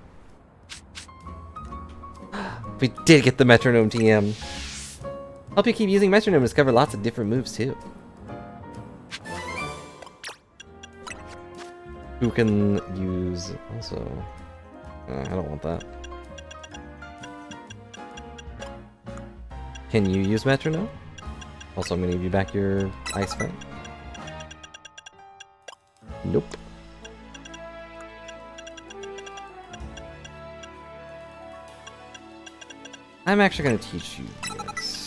S1: We did get the metronome TM. Hope you keep using metronome to discover lots of different moves too. Who can use also? I don't want that. Can you use metronome? Also, I'm gonna give you back your ice fight. Nope. I'm actually gonna teach you this.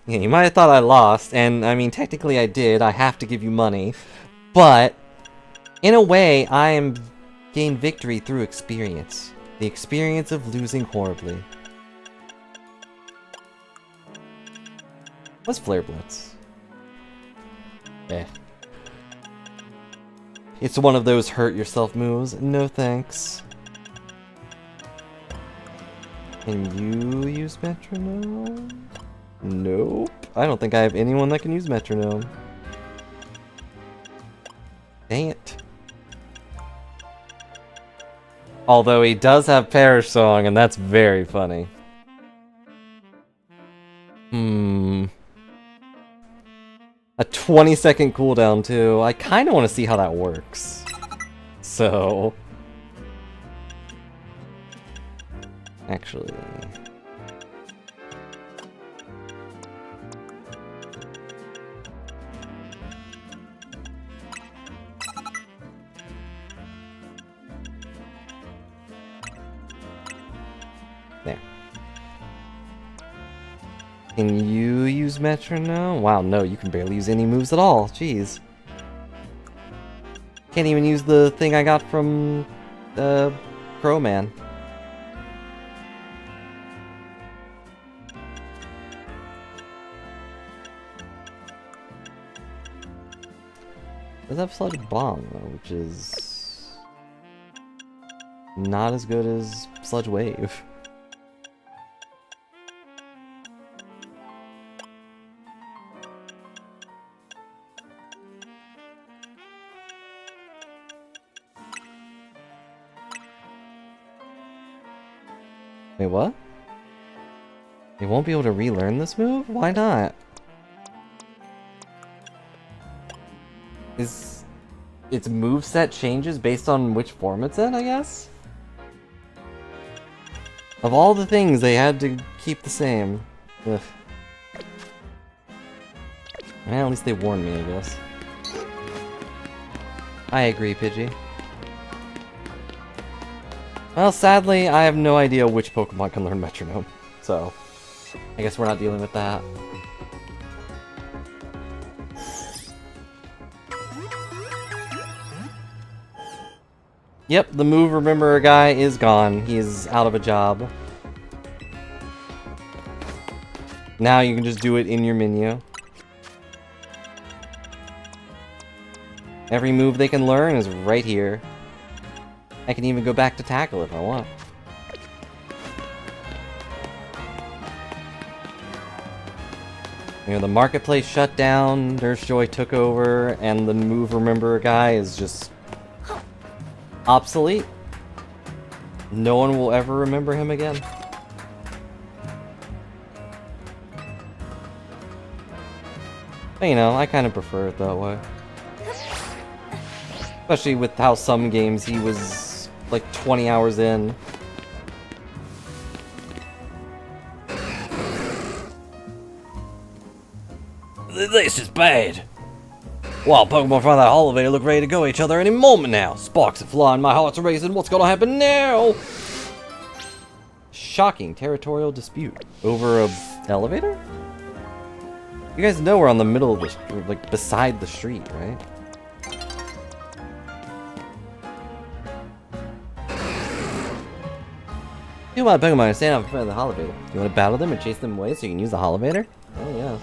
S1: Yeah, you might have thought I lost, and I mean, technically I did. I have to give you money. But, in a way, I am
S5: Gain victory through experience. The experience of losing horribly. What's Flare Blitz? Eh. It's one of those hurt yourself moves. No thanks. Can you use Metronome? Nope. I don't think I have anyone that can use Metronome. Dang it. Although he does have Perish Song, and that's very funny. A 20-second cooldown, too. I kind of want to see how that works. So... Actually... There. Can you use Metronome? Wow, no, you can barely use any moves at all. Jeez. Can't even use the thing I got from Crowman. Does have Sludge Bomb though, which is not as good as Sludge Wave. Wait, what? You won't be able to relearn this move? Why not? Is its moveset changes based on which form it's in, I guess? Of all the things they had to keep the same. Ugh. Well, at least they warned me, I guess. I agree, Pidgey. Well, sadly, I have no idea which Pokemon can learn Metronome, so I guess we're not dealing with that. Yep, the Move Rememberer guy is gone. He is out of a job. Now you can just do it in your menu. Every move they can learn is right here. I can even go back to Tackle if I want. You know, the marketplace shut down, Nurse Joy took over, and the Move Rememberer guy is just obsolete. No one will ever remember him again. But, you know, I kind of prefer it that way. Especially with how some games he was like 20 hours in.
S3: This is bad. Wild Pokemon from that holiday look ready to go at each other any moment now. Sparks are flying, my heart's racing. What's gonna happen now?
S5: Shocking territorial dispute over a elevator? You guys know we're on the middle of the like beside the street, right? Two wild Pokemon are standing up in front of the Holovator. You want to battle them and chase them away so you can use the Holovator? Oh yes.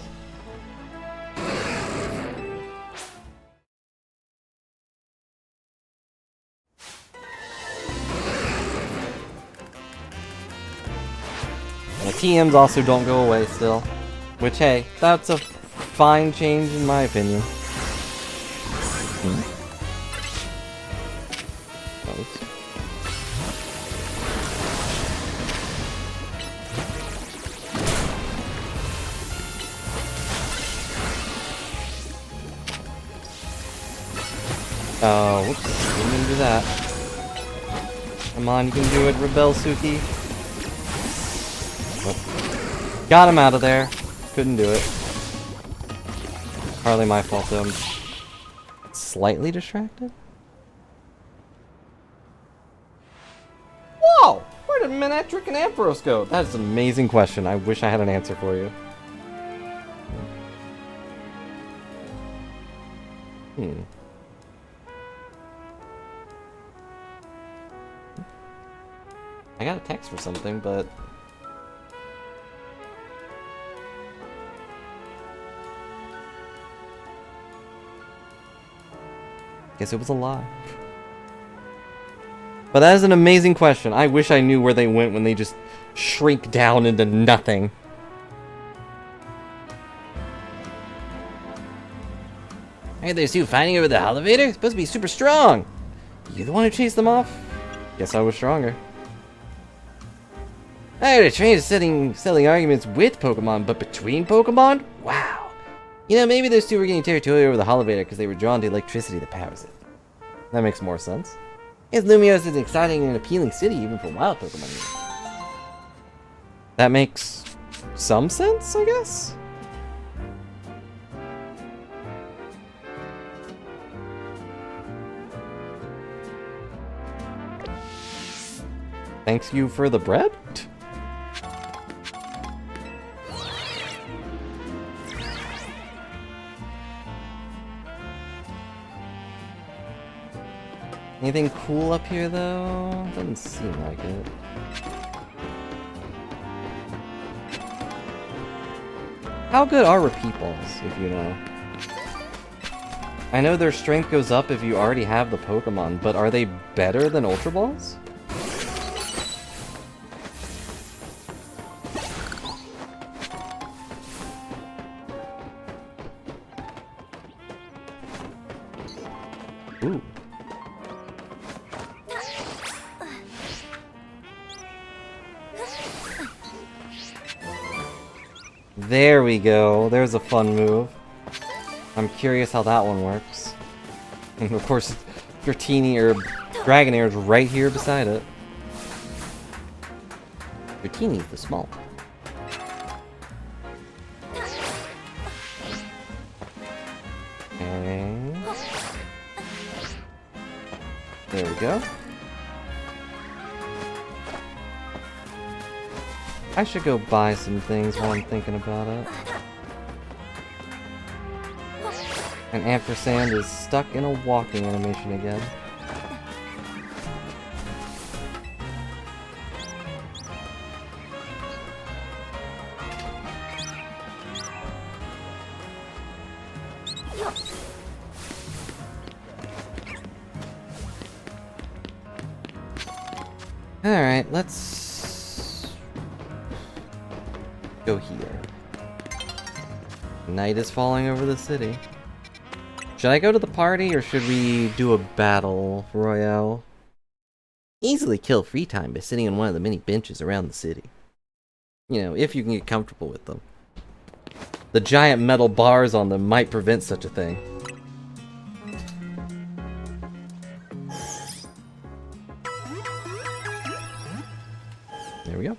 S5: And the TMs also don't go away still. Which, hey, that's a fine change in my opinion. Oops. Oh, whoops, didn't mean to do that. Come on, you can do it, Rebel Suki. Oh. Got him out of there. Couldn't do it. Hardly my fault, though. I'm slightly distracted? Whoa! Where did Manectric and Ampharos go? That is an amazing question. I wish I had an answer for you.
S1: I got a text for something, but... Guess it was a lie. But that is an amazing question. I wish I knew where they went when they just shrink down into nothing.
S4: Hey, there's you fighting over the elevator? Supposed to be super strong.
S1: You the one who chased them off? Guess I was stronger.
S4: I heard a train is selling arguments with Pokemon, but between Pokemon? Wow. You know, maybe those two were getting territorial over the elevator because they were drawn to electricity that powers it.
S1: That makes more sense.
S4: Yes, Lumiose is an exciting and appealing city even for wild Pokemon.
S1: That makes some sense, I guess? Thanks you for the bread? Anything cool up here, though? Doesn't seem like it. How good are repeat balls, if you know? I know their strength goes up if you already have the Pokemon, but are they better than Ultra Balls? Ooh. There we go. There's a fun move. I'm curious how that one works. And of course, Dratini or Dragonair is right here beside it. Dratini's the small. Okay. There we go. I should go buy some things while I'm thinking about it. And Ampersand is stuck in a walking animation again. Alright, let's go here. Night is falling over the city. Should I go to the party or should we do a battle royale?
S4: Easily kill free time by sitting on one of the many benches around the city.
S1: You know, if you can get comfortable with them. The giant metal bars on them might prevent such a thing. There we go.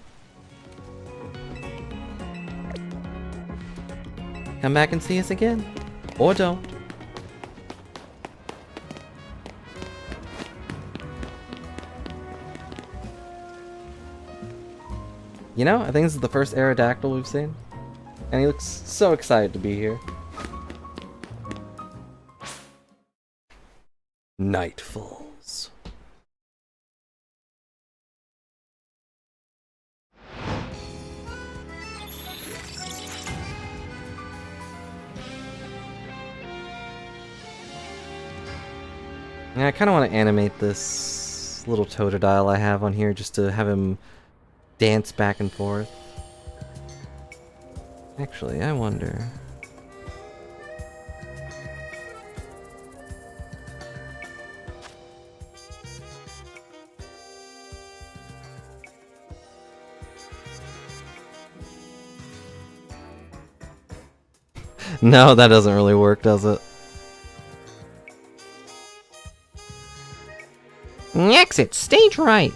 S1: Come back and see us again. Or don't. You know, I think this is the first Aerodactyl we've seen. And he looks so excited to be here. Night falls. Yeah, I kind of want to animate this little Totodile I have on here just to have him dance back and forth. Actually, I wonder. No, that doesn't really work, does it?
S4: Exit stage right.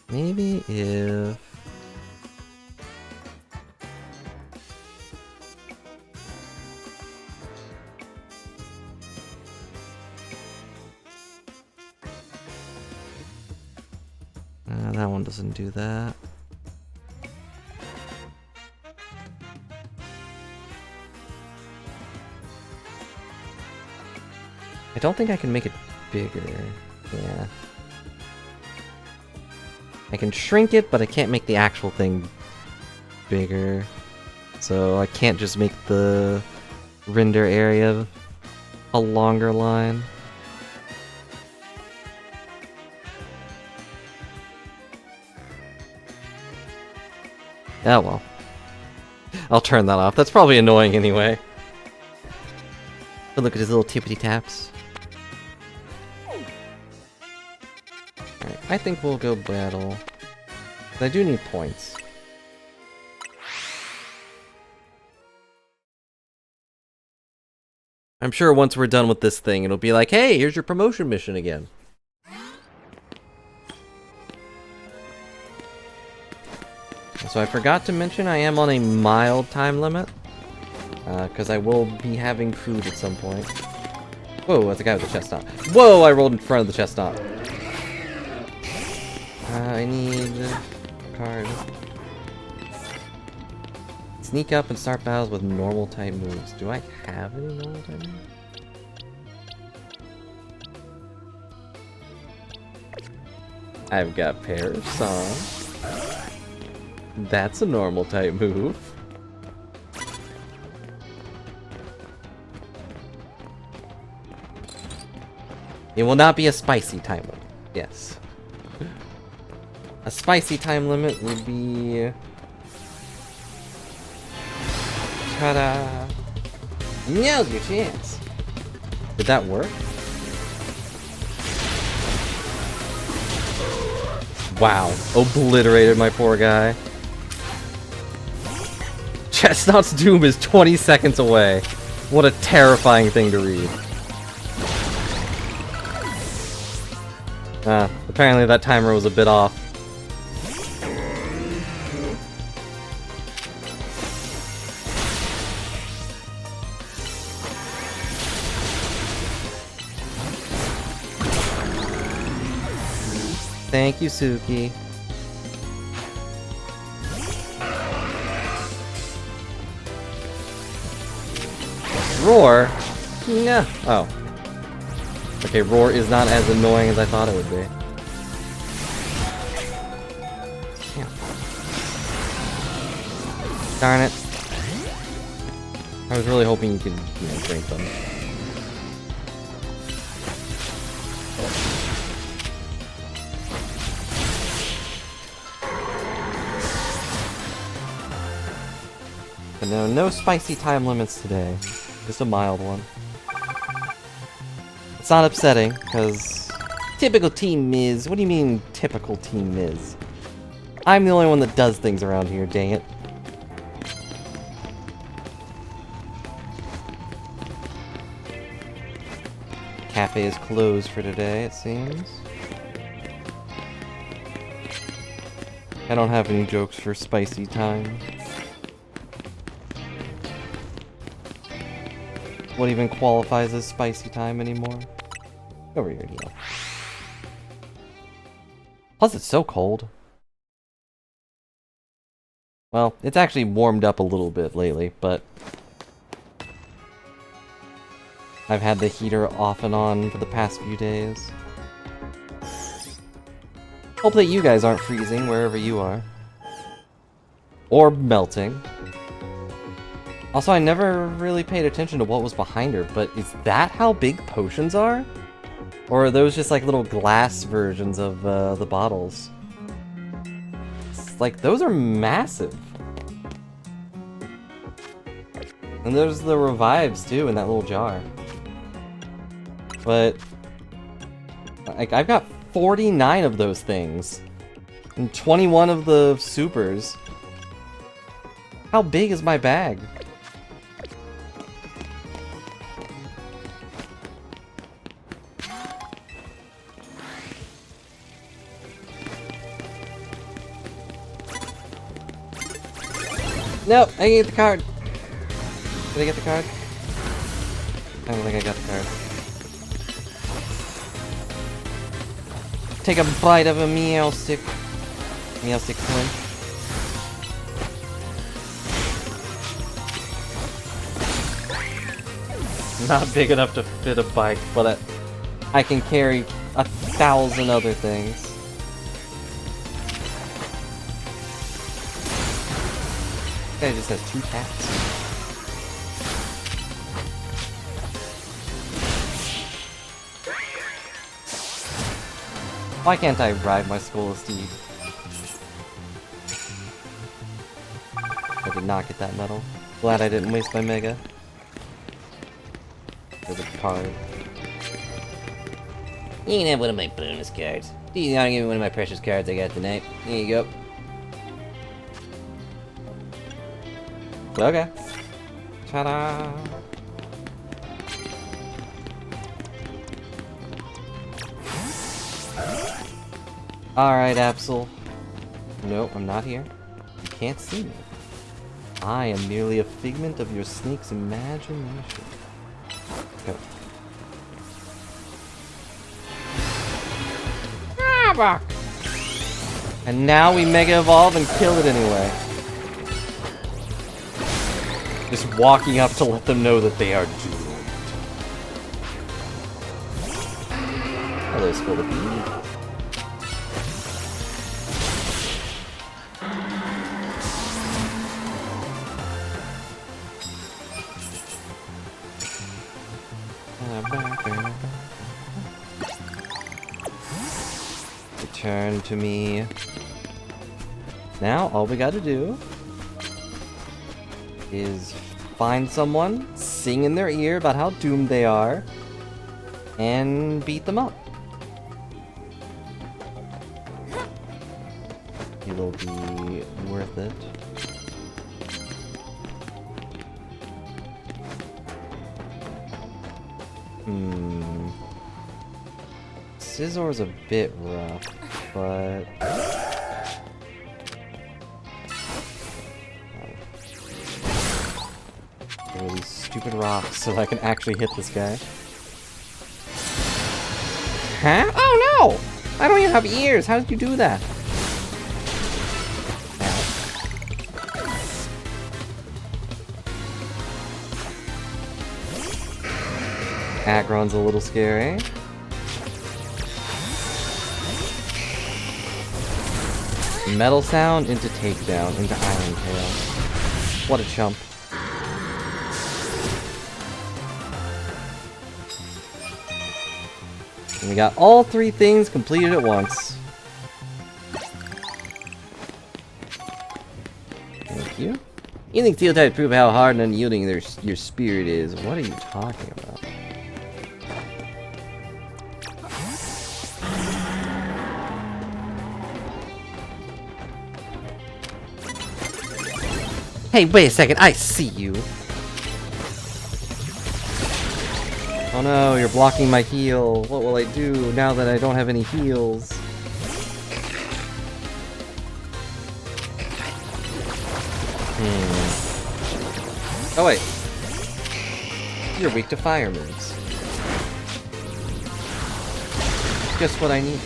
S1: Maybe if... that one doesn't do that. I don't think I can make it bigger. Yeah. I can shrink it, but I can't make the actual thing bigger. So I can't just make the render area a longer line. Oh well. I'll turn that off. That's probably annoying anyway. But look at his little tippity taps. Alright, I think we'll go battle. But I do need points. I'm sure once we're done with this thing, it'll be like, hey, here's your promotion mission again. So I forgot to mention I am on a mild time limit. Because I will be having food at some point. Whoa, that's a guy with a chest knot. Whoa, I rolled in front of the chest knot. I need a card. Sneak up and start battles with normal type moves. Do I have any normal type moves? I've got Pair of Song. That's a normal type move. It will not be a spicy time limit. Yes. A spicy time limit would be... Ta-da! Now's your chance! Did that work? Wow. Obliterated my poor guy. Chestnut's doom is 20 seconds away. What a terrifying thing to read. Apparently that timer was a bit off. Thank you, Suki. Roar? No. Oh. Okay, Roar is not as annoying as I thought it would be. Damn. Darn it. I was really hoping you could, drink them. But no spicy time limits today. Just a mild one. It's not upsetting, because typical Team Miz. What do you mean, typical Team Miz? I'm the only one that does things around here, dang it. Cafe is closed for today, it seems. I don't have any jokes for spicy time. What even qualifies as spicy time anymore? Over here, Neil. Plus, it's so cold. Well, it's actually warmed up a little bit lately, but I've had the heater off and on for the past few days. Hope that you guys aren't freezing wherever you are. Or melting. Also, I never really paid attention to what was behind her, but is that how big potions are? Or are those just like little glass versions of the bottles? It's like, those are massive. And there's the revives too in that little jar. But like, I've got 49 of those things. And 21 of the supers. How big is my bag? Nope, I didn't get the card. Did I get the card? I don't think I got the card. Take a bite of a meow stick. Meow stick coin. not big enough to fit a bike, but I can carry 1,000 other things. This guy just has 2 cats. Why can't I ride my skull steed? I did not get that medal. Glad I didn't waste my mega. For the card.
S4: You can have one of my bonus cards. Do you want to give me one of my precious cards I got tonight? Here you go.
S1: Okay. Ta-da! Alright, Absol. No, I'm not here. You can't see me. I am merely a figment of your snake's imagination. Go. And now we Mega Evolve and kill it anyway. Just walking up to let them know that they are doomed. Hello, Squirtle. Return to me. Now, all we gotta do is find someone, sing in their ear about how doomed they are, and beat them up. It'll be worth it. Scissor's a bit rough, but... There are these stupid rocks so I can actually hit this guy. Huh? Oh no! I don't even have ears! How did you do that? Aggron's a little scary. Metal Sound into Takedown into Iron Tail. What a chump. And we got all 3 things completed at once. Thank you. You think Steel types prove how hard and unyielding your spirit is? What are you talking about? Hey, wait a second, I see you! Oh no, you're blocking my heal. What will I do now that I don't have any heals? Oh wait. You're weak to fire moves. Just what I need.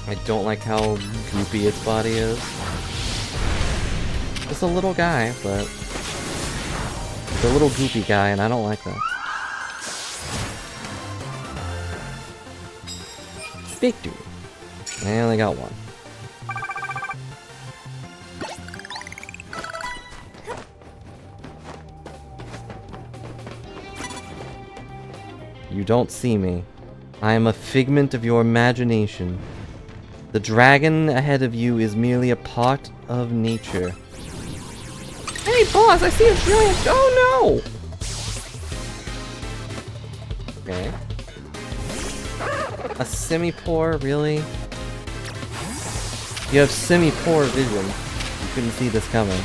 S1: I don't like how goopy its body is. It's a little guy, but it's a little goopy guy, and I don't like that. Big dude. I only got one. You don't see me. I am a figment of your imagination. The dragon ahead of you is merely a part of nature. Hey boss, I see a giant— oh no! Okay. A semi-poor, really? You have semi-poor vision. You couldn't see this coming.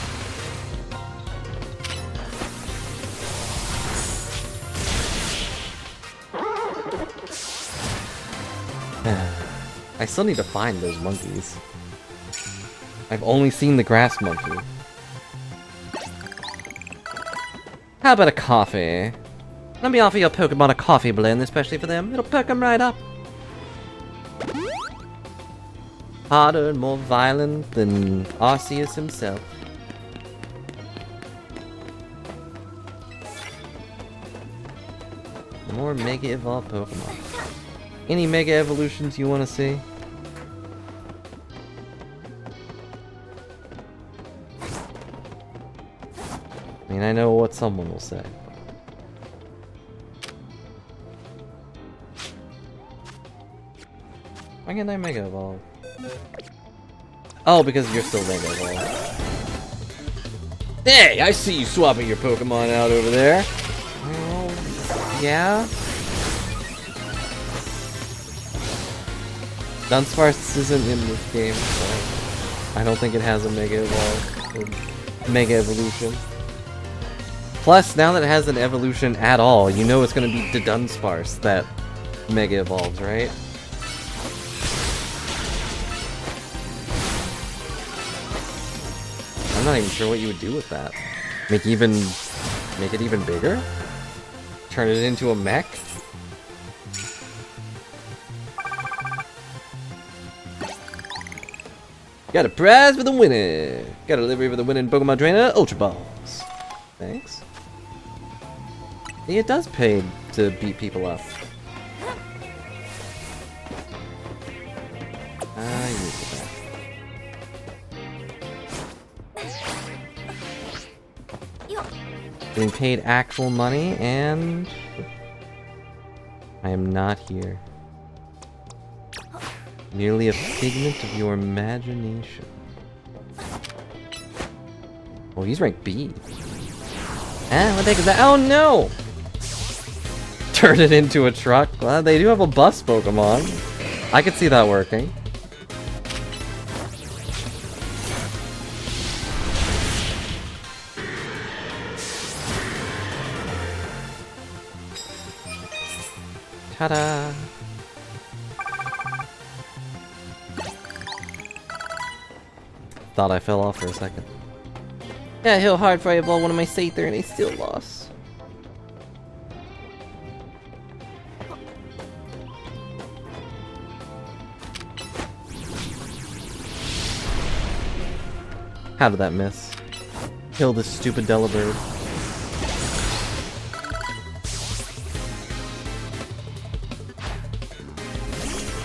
S1: I still need to find those monkeys. I've only seen the grass monkey. How about a coffee? Let me offer your Pokemon a coffee blend, especially for them. It'll perk them right up. harder and more violent than Arceus himself. More Mega Evolved Pokemon. Any Mega Evolutions you want to see? I mean, I know what someone will say. Why can't I Mega Evolve? Oh, because you're still Mega Evolved. Hey, I see you swapping your Pokemon out over there. Oh, yeah? Dunsparce isn't in this game, so I don't think it has a Mega Evolve. Or Mega Evolution. Plus, now that it has an evolution at all, you know it's gonna be the Dunsparce that Mega Evolves, right? I'm not even sure what you would do with that. Make it even bigger? Turn it into a mech? Got a prize for the winner! Got a delivery for the winning Pokemon Trainer, Ultra Balls. Thanks. Yeah, it does pay to beat people up. I use it back. Getting paid actual money, and I am not here. Merely a figment of your imagination. Oh, he's rank B. Ah, what the heck is that? Oh no! Turn it into a truck. Well, they do have a bus Pokemon. I could see that working. Ta-da! Thought I fell off for a second. Yeah, he'll hard fireball one of my Sather and he still lost. How did that miss? Kill this stupid Delibird.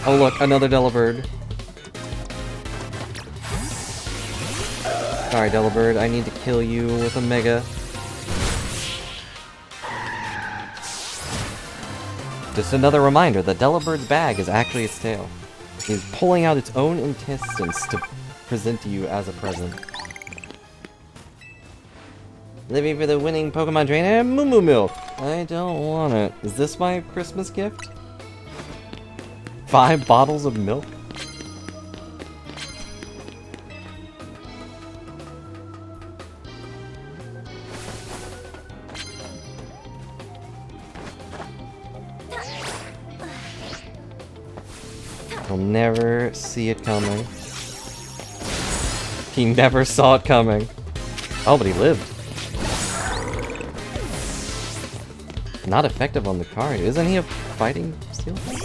S1: Oh look, another Delibird. Sorry, Delibird, I need to kill you with a Mega. Just another reminder that Delibird's bag is actually its tail. It's pulling out its own intestines to present to you as a present. Living for the winning Pokemon Trainer, Moo Moo Milk. I don't want it. Is this my Christmas gift? 5 bottles of milk? He'll never see it coming. He never saw it coming. Oh, but he lived. Not effective on the card. Isn't he a fighting steel type?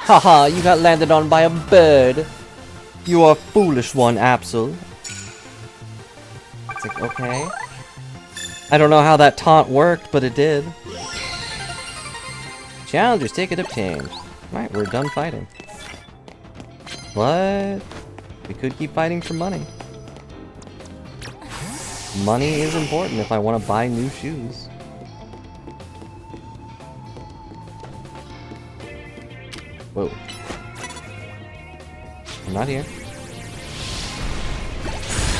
S1: Haha, you got landed on by a bird. You are a foolish one, Absol. It's like, okay. I don't know how that taunt worked, but it did. Challenger's ticket obtained. Alright, we're done fighting. But we could keep fighting for money. Money is important if I want to buy new shoes. Whoa. I'm not here.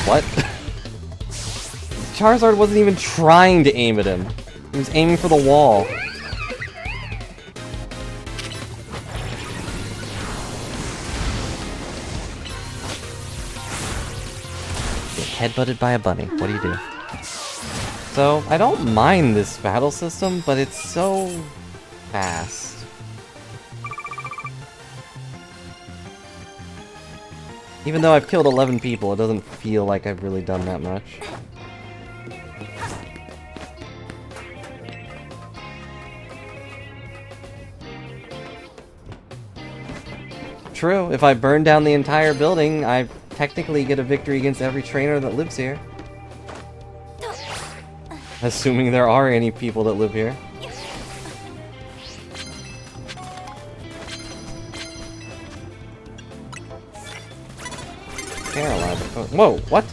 S1: What? Charizard wasn't even trying to aim at him. He was aiming for the wall. Get headbutted by a bunny. What do you do? So, I don't mind this battle system, but it's so fast. Even though I've killed 11 people, it doesn't feel like I've really done that much.
S5: True, if I burn down the entire building, I technically get a victory against every trainer that lives here. Assuming there are any people that live here. Caroline. Whoa, what?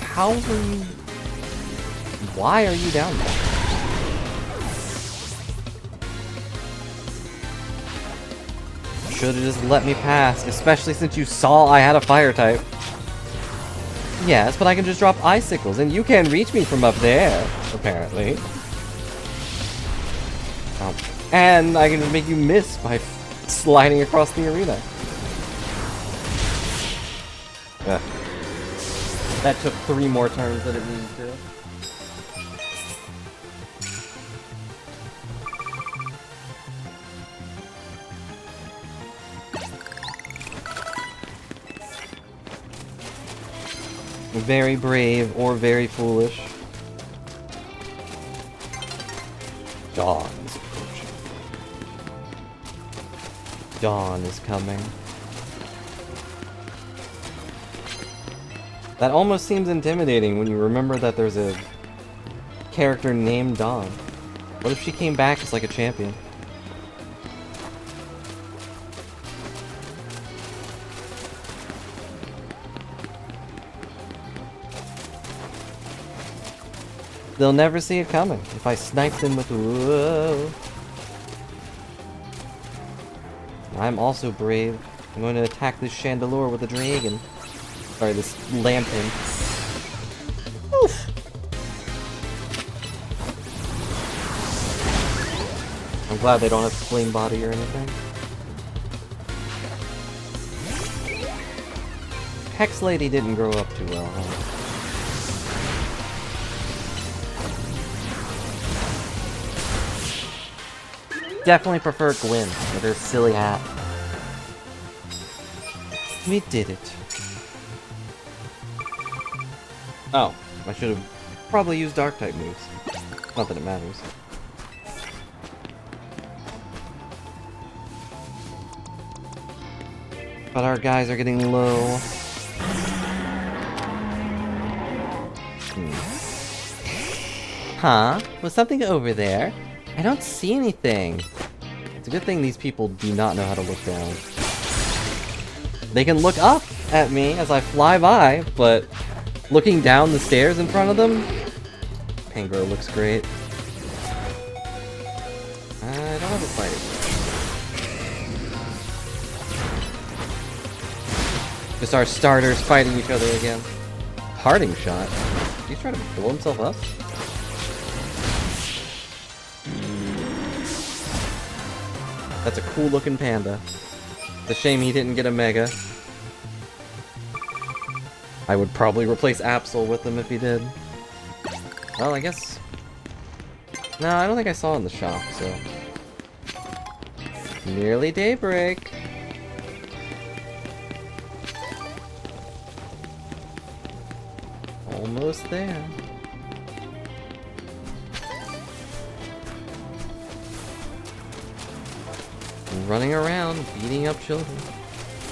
S5: How are you... Why are you down there? Should've just let me pass, especially since you saw I had a fire type. Yes, but I can just drop icicles, and you can't reach me from up there, apparently. Oh. And I can just make you miss by sliding across the arena. Ugh. That took 3 more turns than it needed to. Very brave or very foolish. Dawn is approaching. Dawn is coming. That almost seems intimidating when you remember that there's a character named Dawn. What if she came back as like a champion? They'll never see it coming if I snipe them with whoa. I'm also brave. I'm going to attack this chandelier with a dragon. Sorry, this lantern. Oof. I'm glad they don't have flame body or anything. Hex Lady didn't grow up too well, huh? Definitely prefer Gwen with her silly hat. We did it. Oh, I should have probably used dark type moves. Not that it matters. But our guys are getting low. Huh? Was something over there? I don't see anything. It's a good thing these people do not know how to look down. They can look up at me as I fly by, but looking down the stairs in front of them, Pangro looks great. I don't have a fighting. Just our starters fighting each other again. Parting shot? He's trying to blow himself up? That's a cool looking panda. It's a shame he didn't get a mega. I would probably replace Absol with him if he did. Well, I guess... No, I don't think I saw it in the shop, so... Nearly daybreak. Almost there. Running around, beating up children.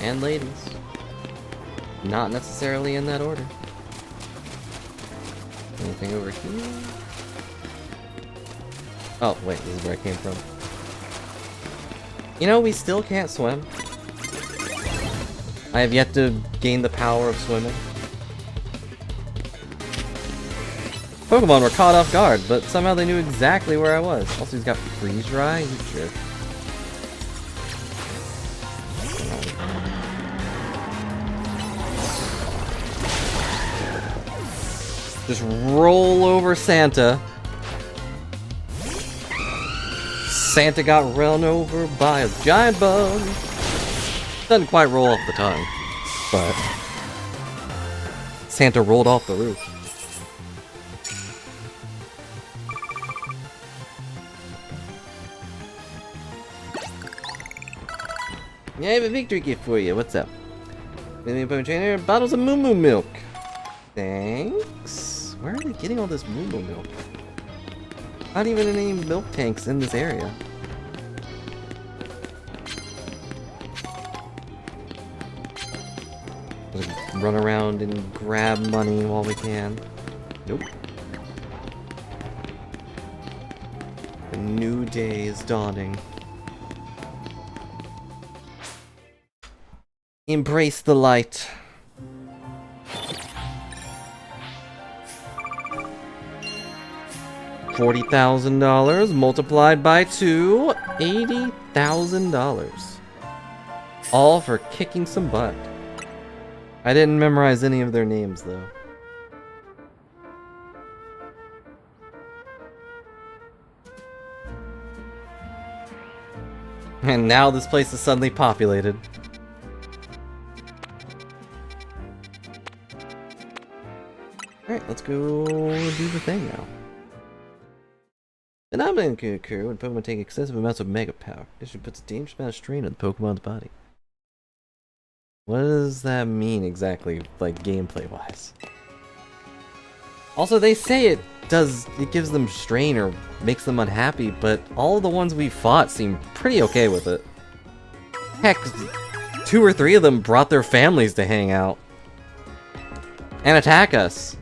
S5: And ladies. Not necessarily in that order. Anything over here? Oh, wait, this is where I came from. You know, we still can't swim. I have yet to gain the power of swimming. Pokemon were caught off guard, but somehow they knew exactly where I was. Also, he's got freeze dry? You jerk. Just roll over Santa. Santa got run over by a giant bug. Doesn't quite roll off the tongue, but Santa rolled off the roof. Yeah, I have a victory gift for you. What's up? Trainer, bottles of Moo Moo milk. Thanks. Where are they getting all this Moo Moo milk? Not even any milk tanks in this area.
S1: run around and grab money while we can. Nope. A new day is dawning. Embrace the light. $40,000 multiplied by 2, $80,000. All for kicking some butt. I didn't memorize any of their names though. And now this place is suddenly populated. Alright, let's go do the thing now. Phenomenon can occur when Pokemon take excessive amounts of Mega Power. This puts a dangerous amount of strain on the Pokemon's body. What does that mean exactly, like gameplay-wise? Also, they say it gives them strain or makes them unhappy, but all the ones we fought seem pretty okay with it. Heck, 2 or 3 of them brought their families to hang out. And attack us.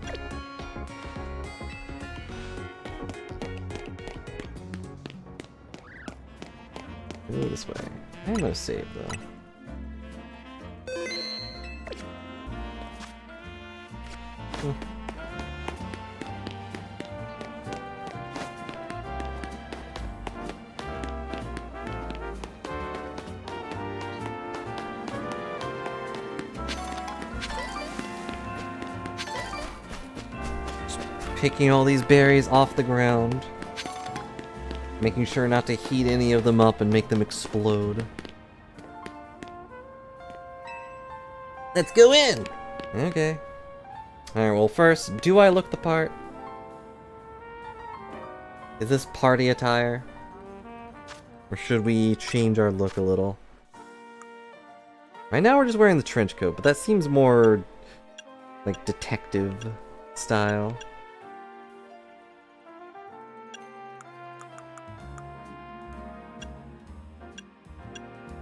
S1: Go this way. I'm gonna save though. Just picking all these berries off the ground. Making sure not to heat any of them up and make them explode.
S4: Let's go in!
S1: Okay. Alright, well first, do I look the part? Is this party attire? Or should we change our look a little? Right now we're just wearing the trench coat, but that seems more like detective style.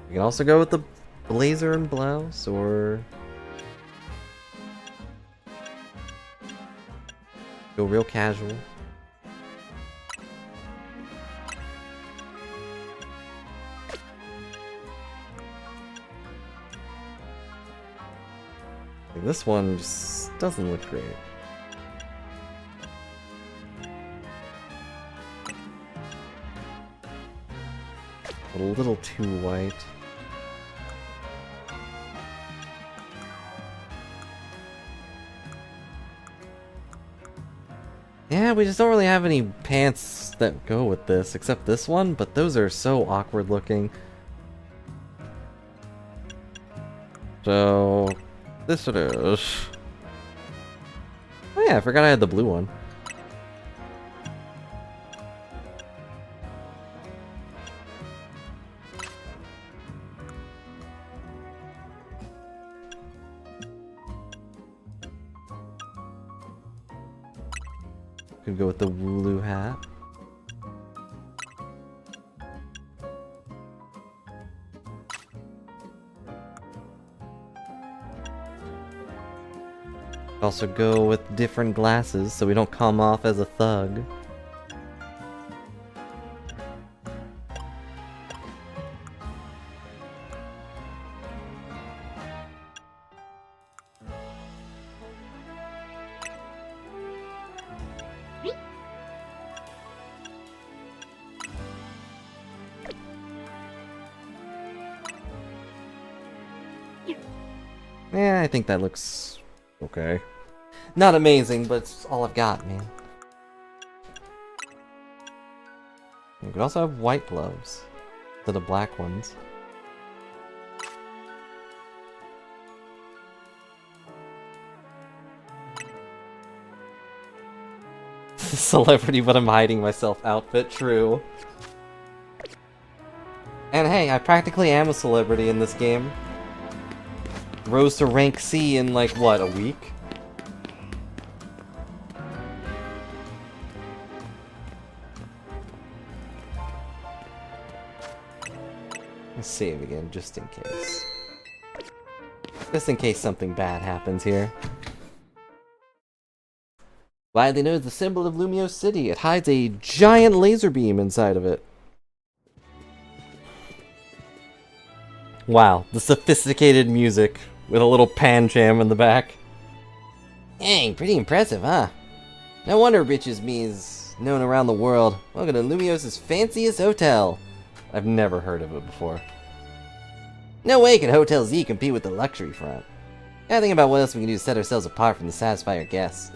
S1: We can also go with the blazer and blouse, or go real casual. Like, this one just doesn't look great. A little too white. Yeah, we just don't really have any pants that go with this, except this one, but those are so awkward looking. So, this it is. Oh yeah, I forgot I had the blue one. Could go with the Wooloo hat. Also go with different glasses so we don't come off as a thug. Yeah, I think that looks okay. Not amazing, but it's all I've got, man. You could also have white gloves instead of black ones. Celebrity, but I'm hiding myself outfit, true. And hey, I practically am a celebrity in this game. Rose to rank C in like, what, a week? Let's save again, just in case.
S5: Just in case something bad happens here. Widely known as the symbol of Lumio City, it hides a giant laser beam inside of it. Wow, the sophisticated music with a little pan-jam in the back.
S4: Dang, pretty impressive, huh? No wonder Riches Me is known around the world. Welcome to Lumios' fanciest hotel.
S5: I've never heard of it before.
S4: No way can Hotel Z compete with the luxury front. Gotta think about what else we can do to set ourselves apart from the satisfy our guests.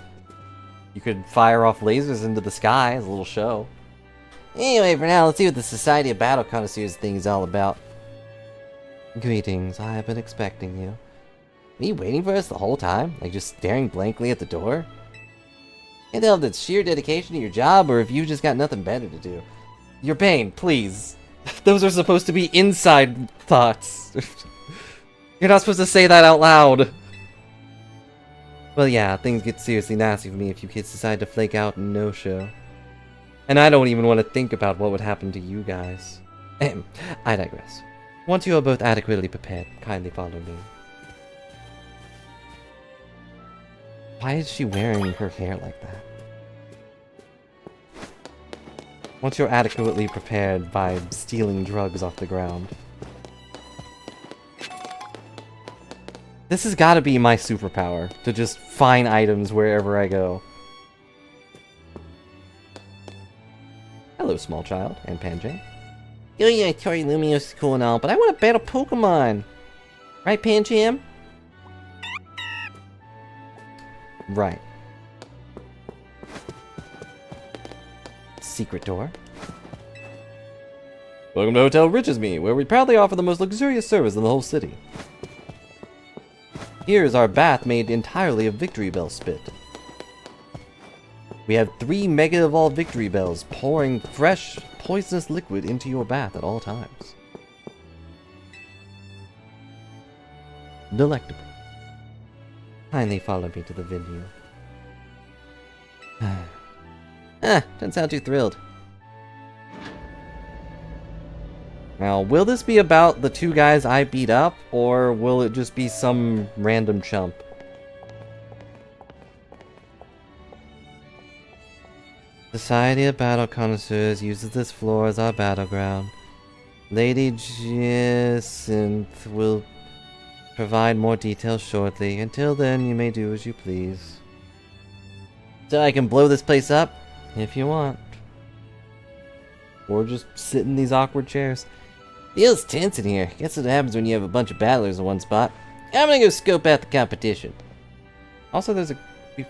S5: You could fire off lasers into the sky as a little show.
S4: Anyway, for now, let's see what the Society of Battle Connoisseurs thing is all about.
S5: Greetings, I have been expecting you.
S4: Were you waiting for us the whole time? Like just staring blankly at the door? Can't tell if it's sheer dedication to your job or if you just got nothing better to do.
S5: Your Bane, please. Those are supposed to be inside thoughts. You're not supposed to say that out loud. Well, yeah, things get seriously nasty for me if you kids decide to flake out and no-show. And I don't even want to think about what would happen to you guys. I digress. Once you are both adequately prepared, kindly follow me. Why is she wearing her hair like that? Once you're adequately prepared by stealing drugs off the ground. This has got to be my superpower, to just find items wherever I go. Hello, small child, and Panjay.
S4: Oh yeah, Tori Lumios is cool and all, but I want to battle Pokemon! Right, Pancham?
S5: Right. Secret door. Welcome to Hotel Riches Me, where we proudly offer the most luxurious service in the whole city. Here is our bath made entirely of Victory Bell spit. We have 3 Mega Evolved Victory Bells pouring fresh, poisonous liquid into your bath at all times. Delectable. Kindly follow me to the venue.
S4: Don't sound too thrilled.
S5: Now, will this be about the 2 guys I beat up, or will it just be some random chump? Society of Battle Connoisseurs uses this floor as our battleground. Lady Jacinth will provide more details shortly. Until then, you may do as you please.
S4: So I can blow this place up?
S5: If you want. Or just sit in these awkward chairs.
S4: Feels tense in here. Guess what happens when you have a bunch of battlers in one spot. I'm gonna go scope out the competition.
S5: Also, there's a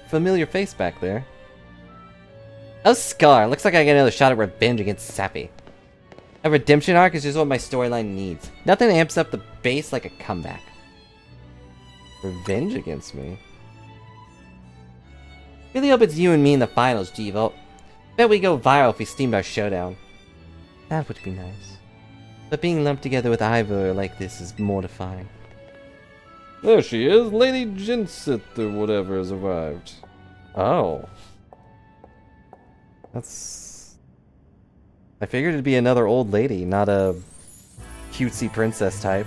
S5: familiar face back there.
S4: Oh, Scar. Looks like I get another shot at revenge against Sappy. A redemption arc is just what my storyline needs. Nothing amps up the base like a comeback.
S5: Revenge against me?
S4: Really hope it's you and me in the finals, G-Volt. Bet we go viral if we steamed our showdown.
S5: That would be nice. But being lumped together with Ivor like this is mortifying. There she is! Lady Jinsith or whatever has arrived. Oh. That's... I figured it'd be another old lady, not a cutesy princess type.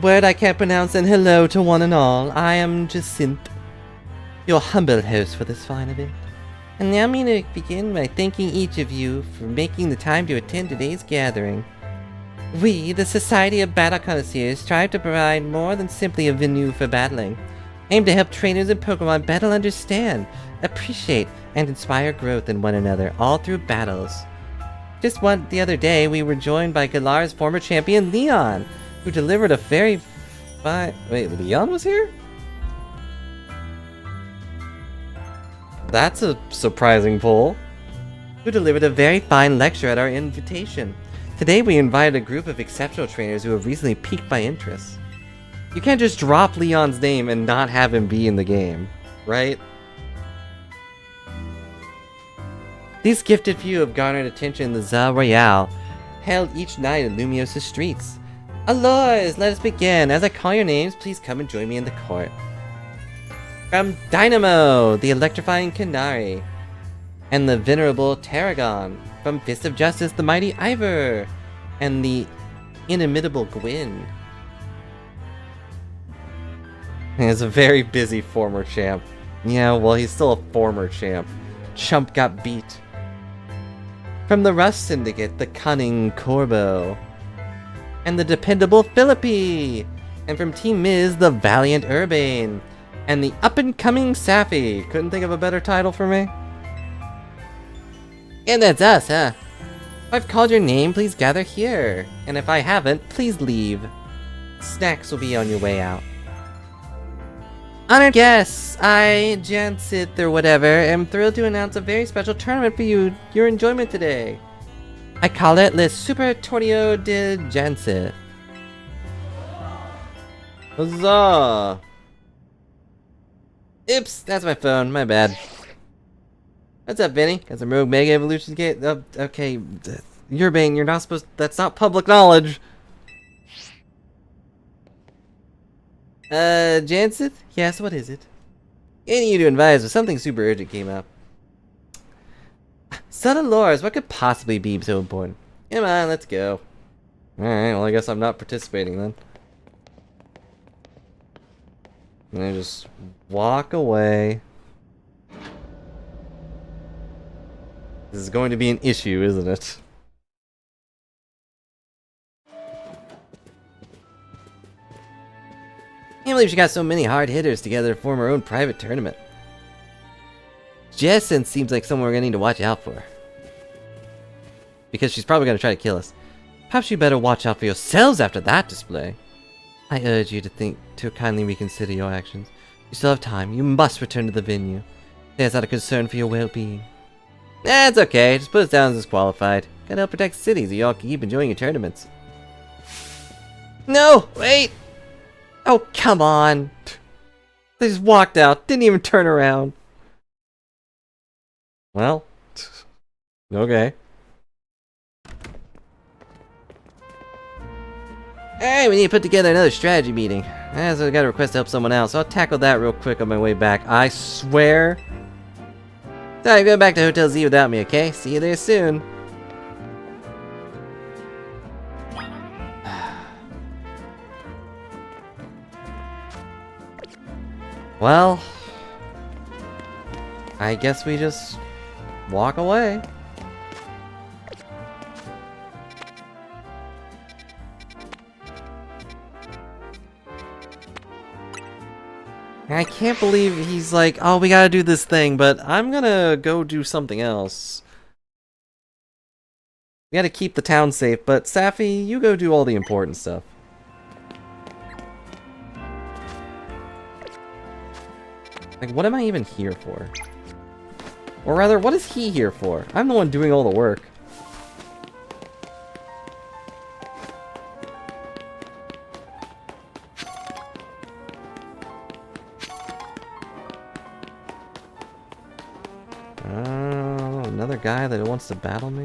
S5: Word I can't pronounce, and hello to one and all. I am Jacinth, your humble host for this fine event.
S4: And now I'm going to begin by thanking each of you for making the time to attend today's gathering. We, the Society of Battle Connoisseurs, strive to provide more than simply a venue for battling. Aim to help trainers in Pokemon better understand, appreciate, and inspire growth in one another, all through battles. Just the other day, we were joined by Galar's former champion, Leon, who delivered a very fine... Wait, Leon was here? That's a surprising pull. Who delivered a very fine lecture at our invitation. Today we invited a group of exceptional trainers who have recently piqued my interest. You can't just drop Leon's name and not have him be in the game, right? These gifted few have garnered attention in the Za Royale, held each night in Lumios' streets. Aloys, let us begin. As I call your names, please come and join me in the court. From Dynamo, the electrifying Canary, and the venerable Tarragon. From Fist of Justice, the mighty Ivor,
S5: and the inimitable Gwyn. He's a very busy former champ. Yeah, well, he's still a former champ. Chump got beat. From the Rust Syndicate, the cunning Corbo. And the dependable Philippi. And from Team Miz, the valiant Urbane. And the up-and-coming Safi. Couldn't think of a better title for me. And that's us, huh? If I've called your name, please gather here. And if I haven't, please leave. Snacks will be on your way out. Honored guests, I, Jansith or whatever, am thrilled to announce a very special tournament for your enjoyment today. I call it Le Super Torneo de Jansith. Huzzah! Oops, that's my phone, my bad. What's up, Vinny? Got some Rogue Mega Evolution Gate? Oh, okay, Urbane, you're not supposed. That's not public knowledge. Jansith? Yes, what is it? Getting you to advise if something super urgent came up. Subtle lores, what could possibly be so important? Come on, let's go. Alright, well I guess I'm not participating then. And I just walk away. This is going to be an issue, isn't it? Can't believe she got so many hard hitters together to form her own private tournament. Jessen seems like someone we're gonna need to watch out for. Because she's probably gonna try to kill us. Perhaps you better watch out for yourselves after that display. I urge you to kindly reconsider your actions. You still have time. You must return to the venue. There's not a concern for your well-being. It's okay. Just put us down as disqualified. Gotta help protect cities so y'all can keep enjoying your tournaments. No! Wait! Oh, come on! They just walked out, didn't even turn around. Well, okay. Alright, we need to put together another strategy meeting. So I got a request to help someone else, so I'll tackle that real quick on my way back. I swear. Sorry, going back to Hotel Z without me, okay? See you there soon. Well, I guess we just walk away. I can't believe he's like, oh, we gotta do this thing, but I'm gonna go do something else. We gotta keep the town safe, but Safi, you go do all the important stuff. Like, what am I even here for? Or rather, what is he here for? I'm the one doing all the work. Another guy that wants to battle me?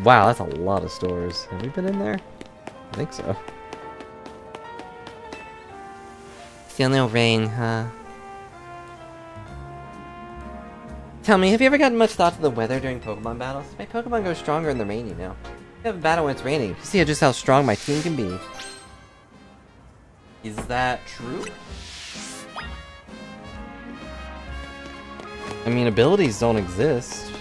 S5: Wow, that's a lot of stores. Have we been in there? I think so. Still no rain, huh? Tell me, have you ever gotten much thought to the weather during Pokemon battles? My Pokemon go stronger in the rain, you know. I have a battle when it's raining. You see just how strong my team can be. Is that true? I mean, abilities don't exist.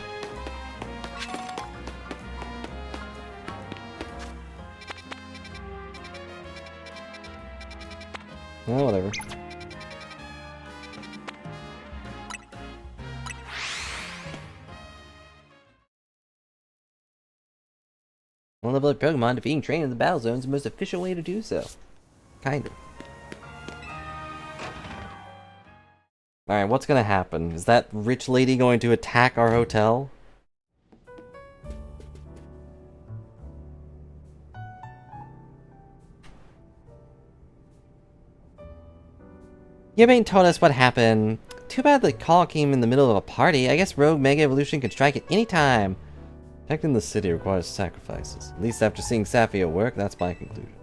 S5: Oh, whatever. One level of Pokemon defeating train in the battle zone is the most efficient way to do so. Kind of. Alright, what's gonna happen? Is that rich lady going to attack our hotel? Yubane told us what happened. Too bad the call came in the middle of a party. I guess Rogue Mega Evolution can strike at any time. Protecting the city requires sacrifices. At least after seeing Safi at work, that's my conclusion.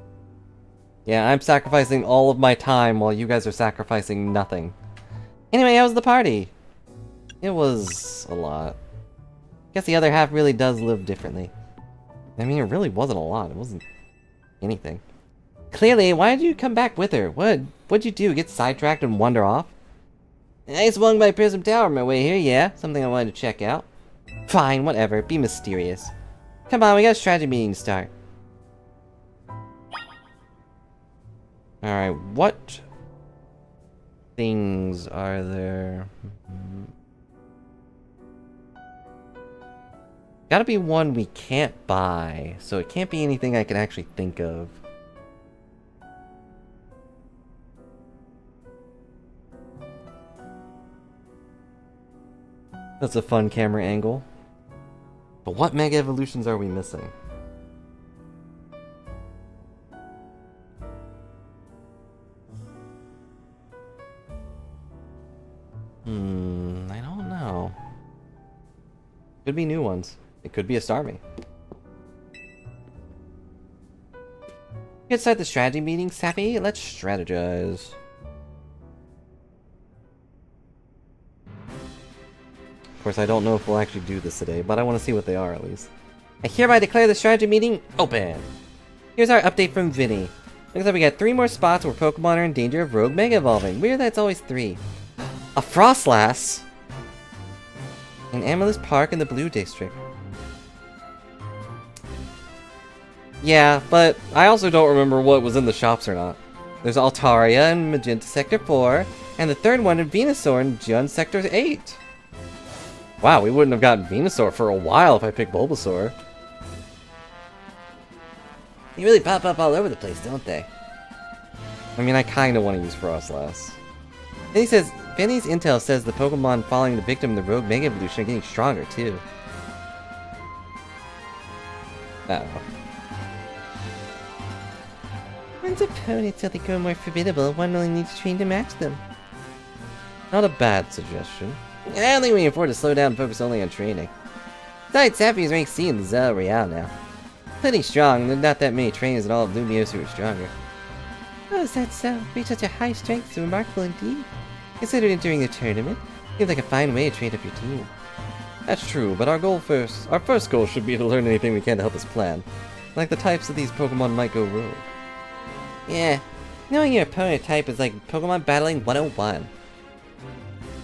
S5: Yeah, I'm sacrificing all of my time while you guys are sacrificing nothing. Anyway, how was the party? It was a lot. Guess the other half really does live differently. I mean, it really wasn't a lot. It wasn't anything. Clearly, why did you come back with her? What'd you do? Get sidetracked and wander off? I swung by Prism Tower on my way here, yeah. Something I wanted to check out. Fine, whatever. Be mysterious. Come on, we got a strategy meeting to start. Alright, what things are there? Gotta be one we can't buy, so it can't be anything I can actually think of. That's a fun camera angle. But what Mega Evolutions are we missing? I don't know. Could be new ones. It could be a Starmie. Get start the strategy meeting, Sappy. Let's strategize. Of course, I don't know if we'll actually do this today, but I want to see what they are at least. I hereby declare the strategy meeting open. Here's our update from Vinny. Looks like we got 3 more spots where Pokemon are in danger of Rogue Mega Evolving. Weird that it's always 3. A Frostlass! In Amaryllis Park in the Blue District. Yeah, but I also don't remember what was in the shops or not. There's Altaria in Magenta Sector 4, and the third one in Venusaur in Jun Sector 8. Wow, we wouldn't have gotten Venusaur for a while if I picked Bulbasaur.
S4: They really pop up all over the place, don't they?
S5: I mean, I kinda want to use Frostlass. Then he says, Vinny's intel says the Pokemon falling the victim of the Rogue Mega Evolution are getting stronger, too. I don't know.
S4: Once opponents till they grow more formidable, one only needs to train to match them.
S5: Not a bad suggestion.
S4: I don't think we can afford to slow down and focus only on training. Besides, Sappy is ranked C in the Zell Royale now. Plenty strong, there's not that many trainers in all of Lumiose who are stronger. Oh, is that so? Reach such a high strength is remarkable indeed. Consider entering the tournament. Seems like a fine way to train up your team.
S5: That's true, but our first goal should be to learn anything we can to help us plan. Like the types of these Pokemon might go rogue.
S4: Yeah, knowing your opponent type is like Pokemon battling 101.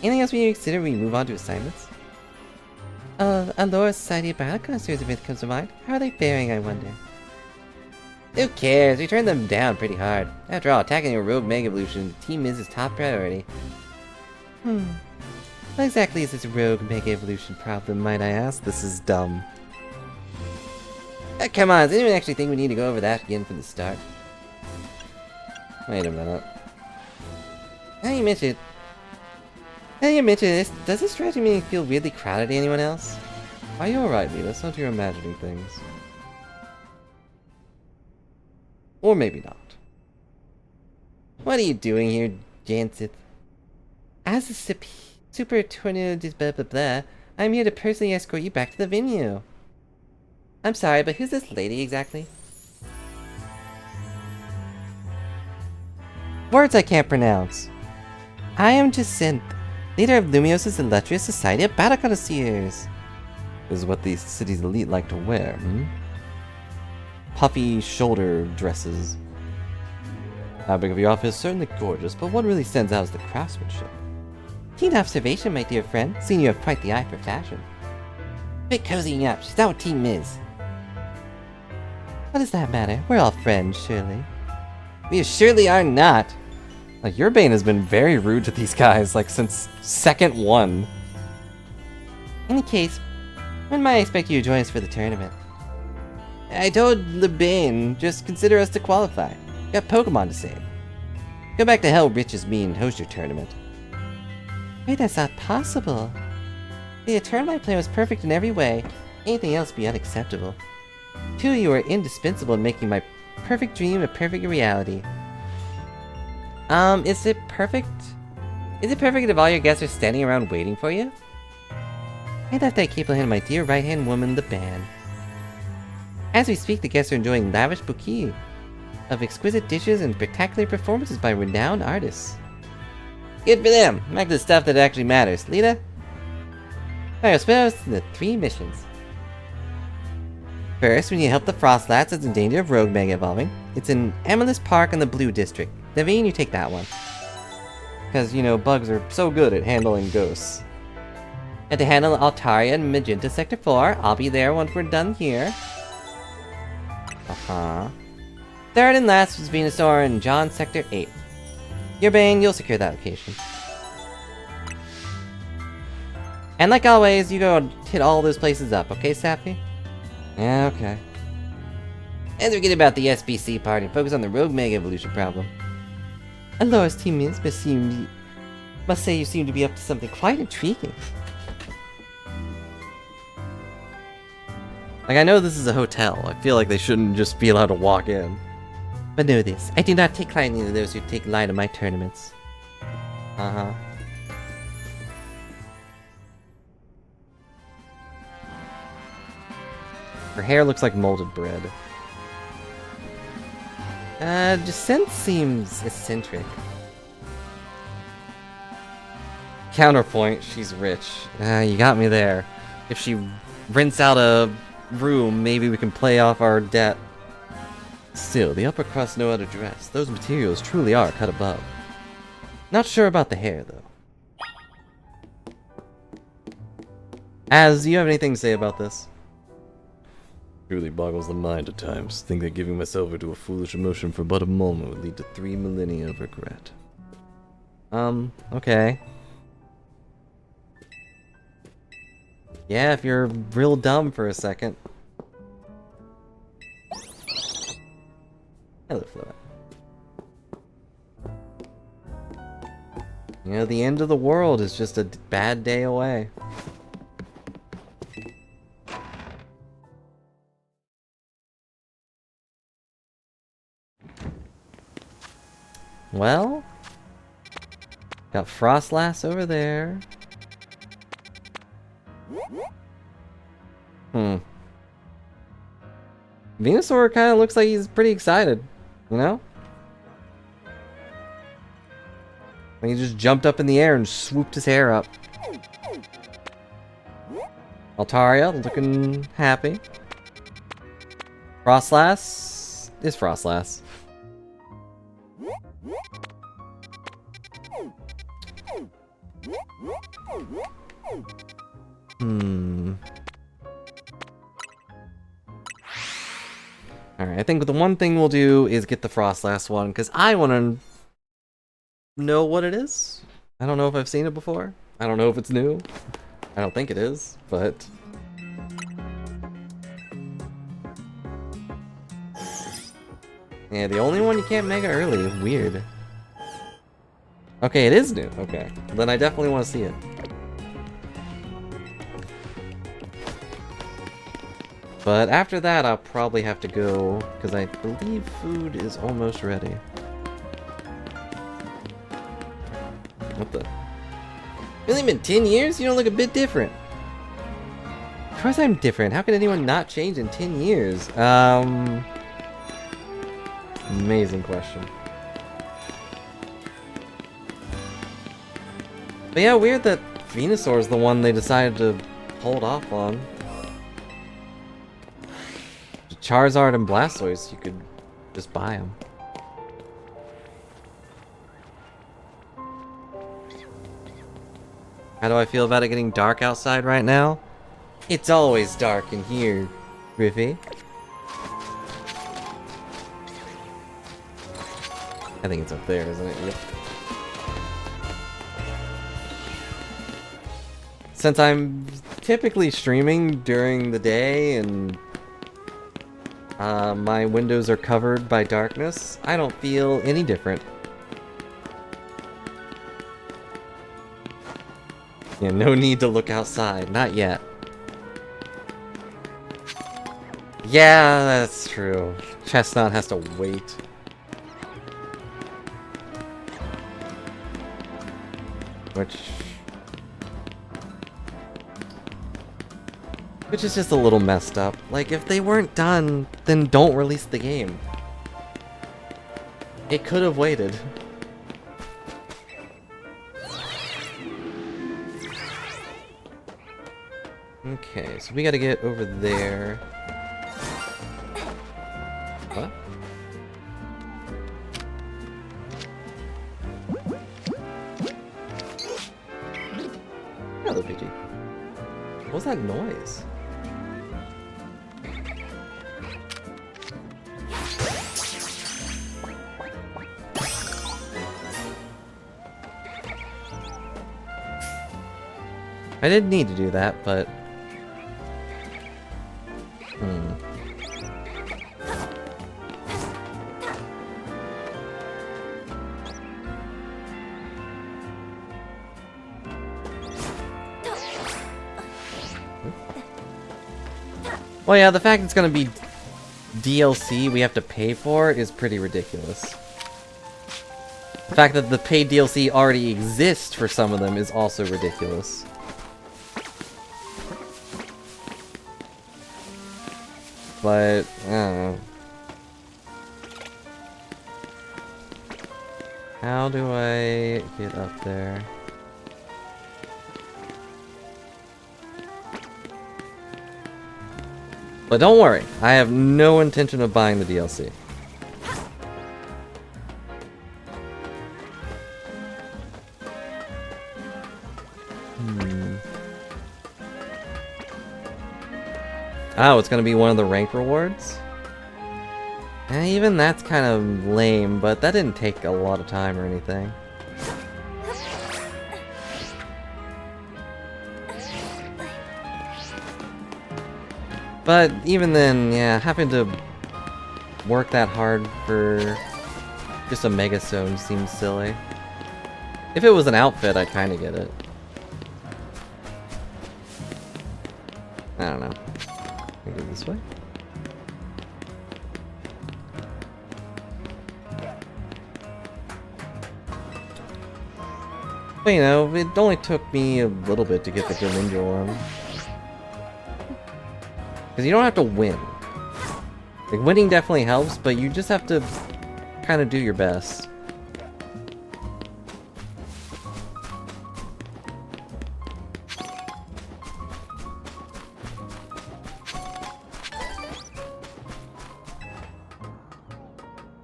S4: Anything else we need to consider when we move on to assignments? Allura Society of Battleconsters event comes to mind. How are they faring, I wonder? Who cares? We turned them down pretty hard. After all, attacking a rogue Mega Evolution, Team Miz's top priority. What exactly is this rogue Mega Evolution problem, might I ask?
S5: This is dumb.
S4: Come on, does anyone actually think we need to go over that again from the start?
S5: Wait a minute.
S4: Now you mention this, does this strategy meeting feel weirdly crowded to anyone else?
S5: Are you alright, Lita? Sounds like you're imagining things. Or maybe not.
S4: What are you doing here, Jansith? As a super tornado blah blah blah, I'm here to personally escort you back to the venue. I'm sorry, but who's this lady exactly?
S5: Words I can't pronounce.
S4: I am Jacinth, leader of Lumiose's illustrious Society of Battle Connoisseurs.
S5: This is what the city's elite like to wear, Puffy shoulder dresses. Fabric of your outfit is certainly gorgeous, but what really stands out is the craftsmanship.
S4: Keen observation, my dear friend. Seeing you have quite the eye for fashion. Bit cozying up. She's not with Team Miz. What does that matter? We're all friends, surely. We surely are not.
S5: Like, your Bane has been very rude to these guys, like, since second 1.
S4: In any case, when might I expect you to join us for the tournament? I told Lebane, just consider us to qualify. Got Pokemon to save. Go back to hell rich as me and host your tournament. Wait, that's not possible. The tournament plan was perfect in every way. Anything else would be unacceptable. Two of you are indispensable in making my perfect dream a perfect reality. Is it perfect? Is it perfect if all your guests are standing around waiting for you? I left that capable hand of my dear right-hand woman, the band. As we speak, the guests are enjoying lavish bouquet of exquisite dishes and spectacular performances by renowned artists. Good for them! Back to the stuff that actually matters. Lita? Alright, split us into 3 missions. First, we need to help the Frostlats that's in danger of rogue mega evolving. It's in Amethyst Park in the Blue District. Naveen, you take that one. Because, you know, bugs are so good at handling ghosts. And to handle Altaria and Magenta Sector 4, I'll be there once we're done here. Third and last was Venusaur and John Sector 8. Your Bane, you'll secure that location. And like always, you go hit all those places up, okay, Sappy? Yeah, okay. And forget about the SBC part and focus on the Rogue Mega Evolution problem. Alora's teammates must say you seem to be up to something quite intriguing.
S5: Like, I know this is a hotel. I feel like they shouldn't just be allowed to walk in.
S4: But know this, I do not take kindly to those who take light of my tournaments.
S5: Uh-huh. Her hair looks like molded bread.
S4: Descent seems eccentric.
S5: Counterpoint, she's rich. You got me there. If she rents out a room, maybe we can play off our debt. Still, the upper crust know how to dress. Those materials truly are cut above. Not sure about the hair, though. Az, do you have anything to say about this?
S3: Truly boggles the mind at times. Think that giving myself over to a foolish emotion for but a moment would lead to 3 millennia of regret.
S5: Okay. Yeah, if you're real dumb for a second. Hello, Fluid. You know, the end of the world is just a bad day away. Well, got Frostlass over there. Venusaur kind of looks like he's pretty excited, you know? He just jumped up in the air and swooped his hair up. Altaria looking happy. Frostlass is Frostlass. Alright, I think the one thing we'll do is get the Frostlass one, because I want to know what it is. I don't know if I've seen it before. I don't know if it's new. I don't think it is, but... yeah, the only one you can't mega early. Weird. Okay, it is new. Okay. Then I definitely want to see it. But after that, I'll probably have to go, because I believe food is almost ready. What the? It's only been 10 years? You don't look a bit different. Of course I'm different. How can anyone not change in 10 years? Amazing question. But yeah, weird that Venusaur is the one they decided to hold off on. Charizard and Blastoise, you could just buy them. How do I feel about it getting dark outside right now? It's always dark in here, Griffy. I think it's up there, isn't it? Yep. Since I'm typically streaming during the day and my windows are covered by darkness, I don't feel any different. Yeah, no need to look outside. Not yet. Yeah, that's true. Chestnut has to wait. Which is just a little messed up. Like, if they weren't done, then don't release the game. It could have waited. Okay, so we gotta get over there.
S1: Hello, PG. What was that noise? I didn't need to do that, but... Well, yeah, the fact it's gonna be DLC we have to pay for is pretty ridiculous. The fact that the paid DLC already exists for some of them is also ridiculous. But, I don't know. How do I get up there? But don't worry, I have no intention of buying the DLC. Oh, it's gonna be one of the rank rewards? And even that's kind of lame, but that didn't take a lot of time or anything. But even then, yeah, having to work that hard for just a Mega Zone seems silly. If it was an outfit, I'd kind of get it. I don't know. Can I go this way? But you know, it only took me a little bit to get the Greninja one. Because you don't have to win. Like, winning definitely helps, but you just have to kind of do your best.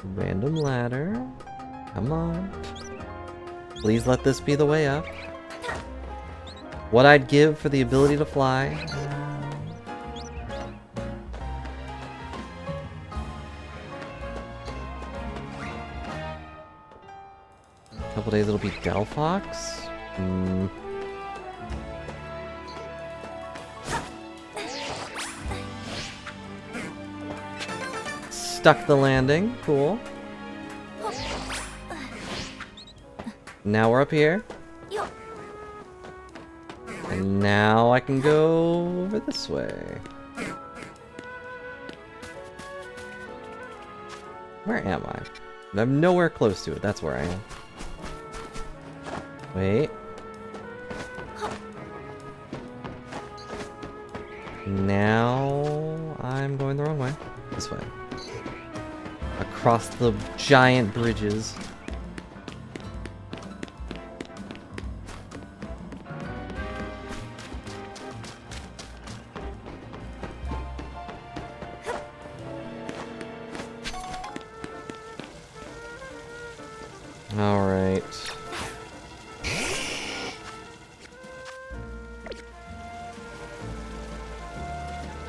S1: Random ladder. Come on. Please let this be the way up. What I'd give for the ability to fly. Couple days it'll be Delphox? Stuck the landing, cool. Now we're up here. And now I can go over this way. Where am I? I'm nowhere close to it, that's where I am. Wait. Now I'm going the wrong way. This way. Across the giant bridges. Alright.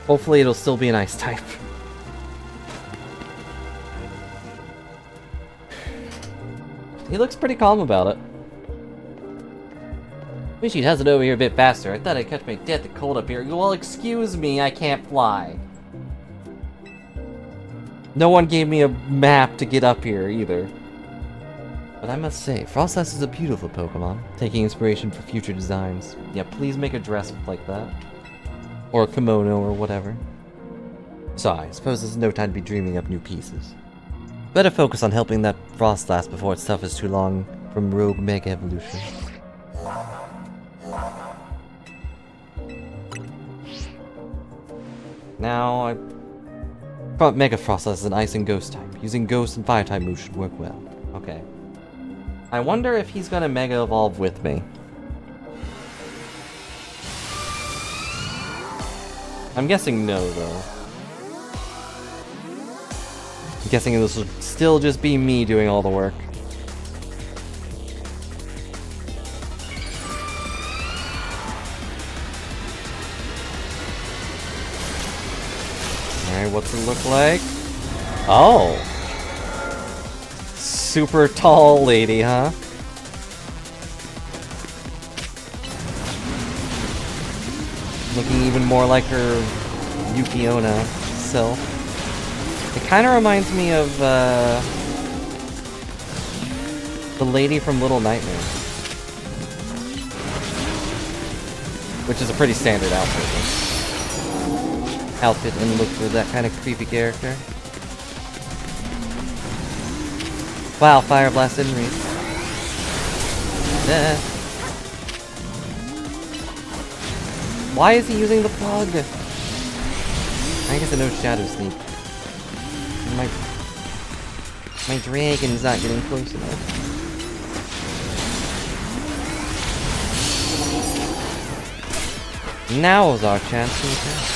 S1: Hopefully it'll still be an ice type. He looks pretty calm about it. Wish you'd hustle over here a bit faster. I thought I'd catch my death of cold up here. Well, excuse me, I can't fly. No one gave me a map to get up here either. But I must say, Frostlass is a beautiful Pokemon, taking inspiration for future designs. Yeah, please make a dress like that. Or a kimono or whatever. So I suppose there's no time to be dreaming up new pieces. Better focus on helping that Frostlass before it suffers too long from rogue Mega Evolution. Now, Mega Frostlass is an Ice and Ghost type. Using Ghost and Fire type moves should work well. Okay. I wonder if he's gonna Mega Evolve with me. I'm guessing no, though. I'm guessing this will still just be me doing all the work. what's it look like? Oh. Super tall lady, huh? Looking even more like her Yuki Onna self. It kind of reminds me of the lady from Little Nightmares. Which is a pretty standard outfit and look for that kind of creepy character. Wow, Fire Blast didn't reach. Why is he using the plug? I guess I know Shadow Sneak. My dragon's not getting close enough. Now's our chance to attack.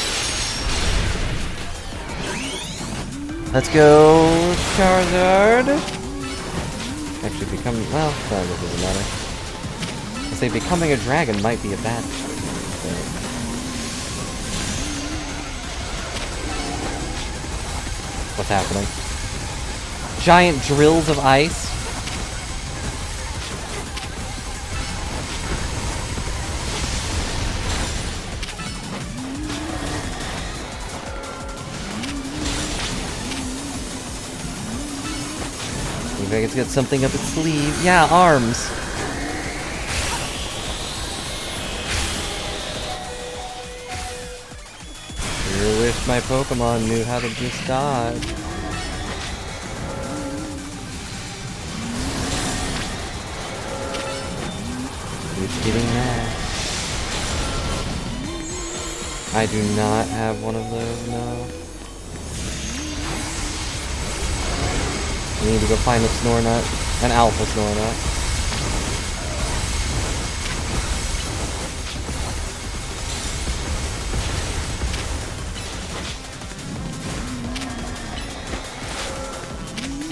S1: Let's go, Charizard! Actually becoming, well, that doesn't matter. I say becoming a dragon might be a bad thing. What's happening? Giant drills of ice. Maybe it's got something up its sleeve. Yeah, arms. Sure wish my Pokemon knew how to just dodge. It's getting mad. I do not have one of those, no. We need to go find a Snornut, an alpha Snornut.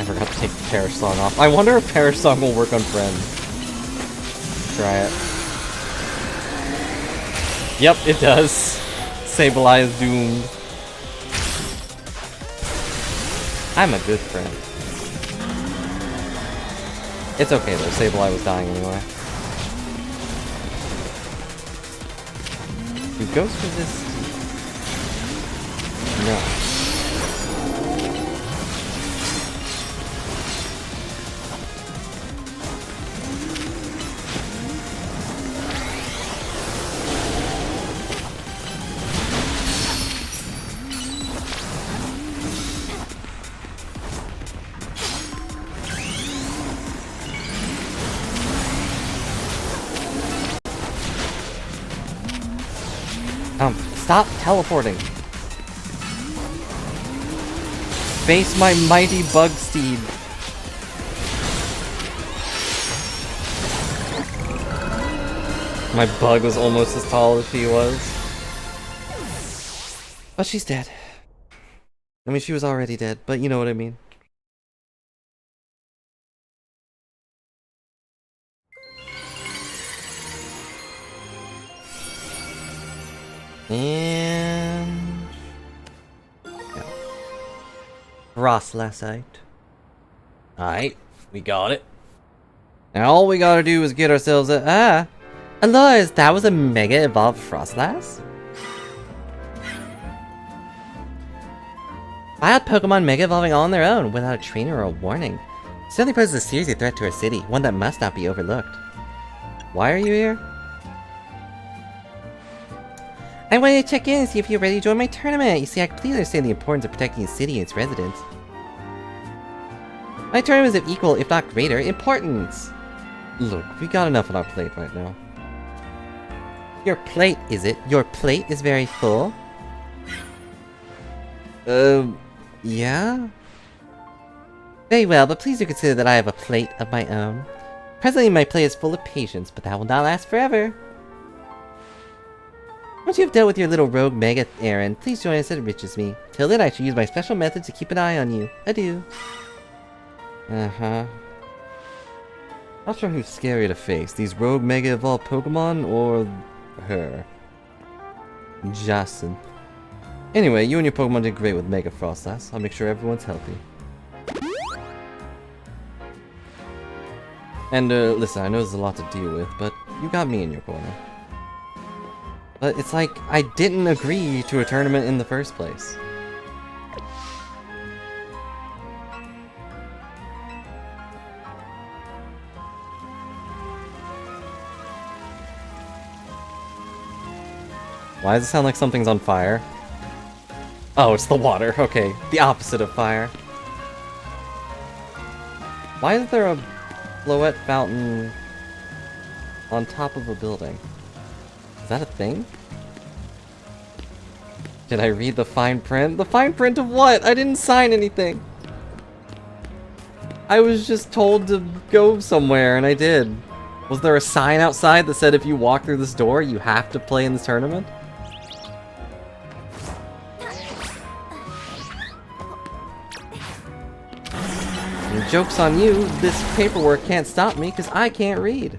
S1: I forgot to take the Perish Song off. I wonder if Perish Song will work on Friends. Try it. Yep, it does. Sableye is doomed. I'm a good friend. It's okay though, Sableye was dying anyway. Do ghosts resist? No. Stop teleporting. Face my mighty bug steed. My bug was almost as tall as she was. But she's dead. I mean, she was already dead, but you know what I mean. And yeah. Frostlassite. Alright, we got it. Now all we gotta do is get ourselves a Alois, that was a mega evolved Frostlass? Wild Pokemon mega evolving all on their own without a trainer or a warning. Certainly poses a serious threat to our city, one that must not be overlooked. Why are you here? I wanted to check in and see if you're ready to join my tournament. You see, I completely understand the importance of protecting the city and its residents. My tournament is of equal, if not greater, importance. Look, we got enough on our plate right now. Your plate, is it? Your plate is very full? Yeah? Very well, but please do consider that I have a plate of my own. Presently, my plate is full of patience, but that will not last forever. Once you have dealt with your little rogue mega errand, please join us, it enriches me. Till then, I shall use my special method to keep an eye on you. Adieu. Uh-huh. Not sure who's scarier to face, these rogue mega evolved Pokemon or her. Jason. Anyway, you and your Pokemon did great with Mega Froslass. I'll make sure everyone's healthy. And, listen, I know there's a lot to deal with, but you got me in your corner. But it's like, I didn't agree to a tournament in the first place. Why does it sound like something's on fire? Oh, it's the water. Okay, the opposite of fire. Why is there a Floette fountain on top of a building? Is that a thing? Did I read the fine print? The fine print of what? I didn't sign anything. I was just told to go somewhere, and I did. Was there a sign outside that said if you walk through this door, you have to play in this tournament? And joke's on you, this paperwork can't stop me because I can't read.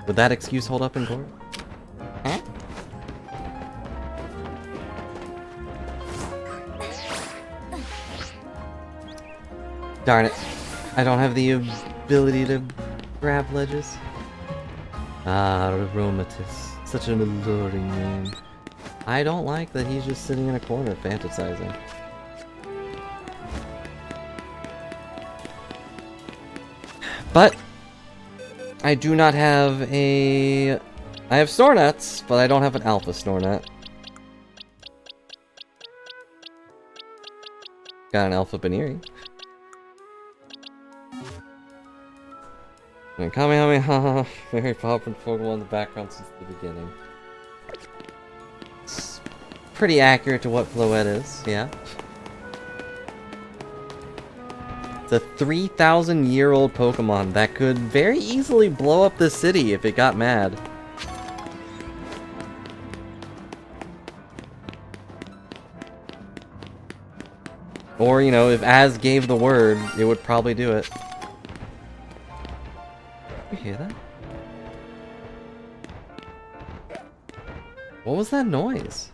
S1: Would that excuse hold up in court? Huh? Darn it. I don't have the ability to grab ledges. Ah, Aromatus. Such an alluring name. I don't like that he's just sitting in a corner fantasizing. But I do not have a... I have Snornuts, but I don't have an Alpha Snornut. Got an Alpha Baneri. And Kamehameha, very popular Pokemon in the background since the beginning. It's pretty accurate to what Floette is, yeah. It's a 3,000-year-old Pokemon that could very easily blow up the city if it got mad. Or, you know, if Az gave the word, it would probably do it. You hear that? What was that noise?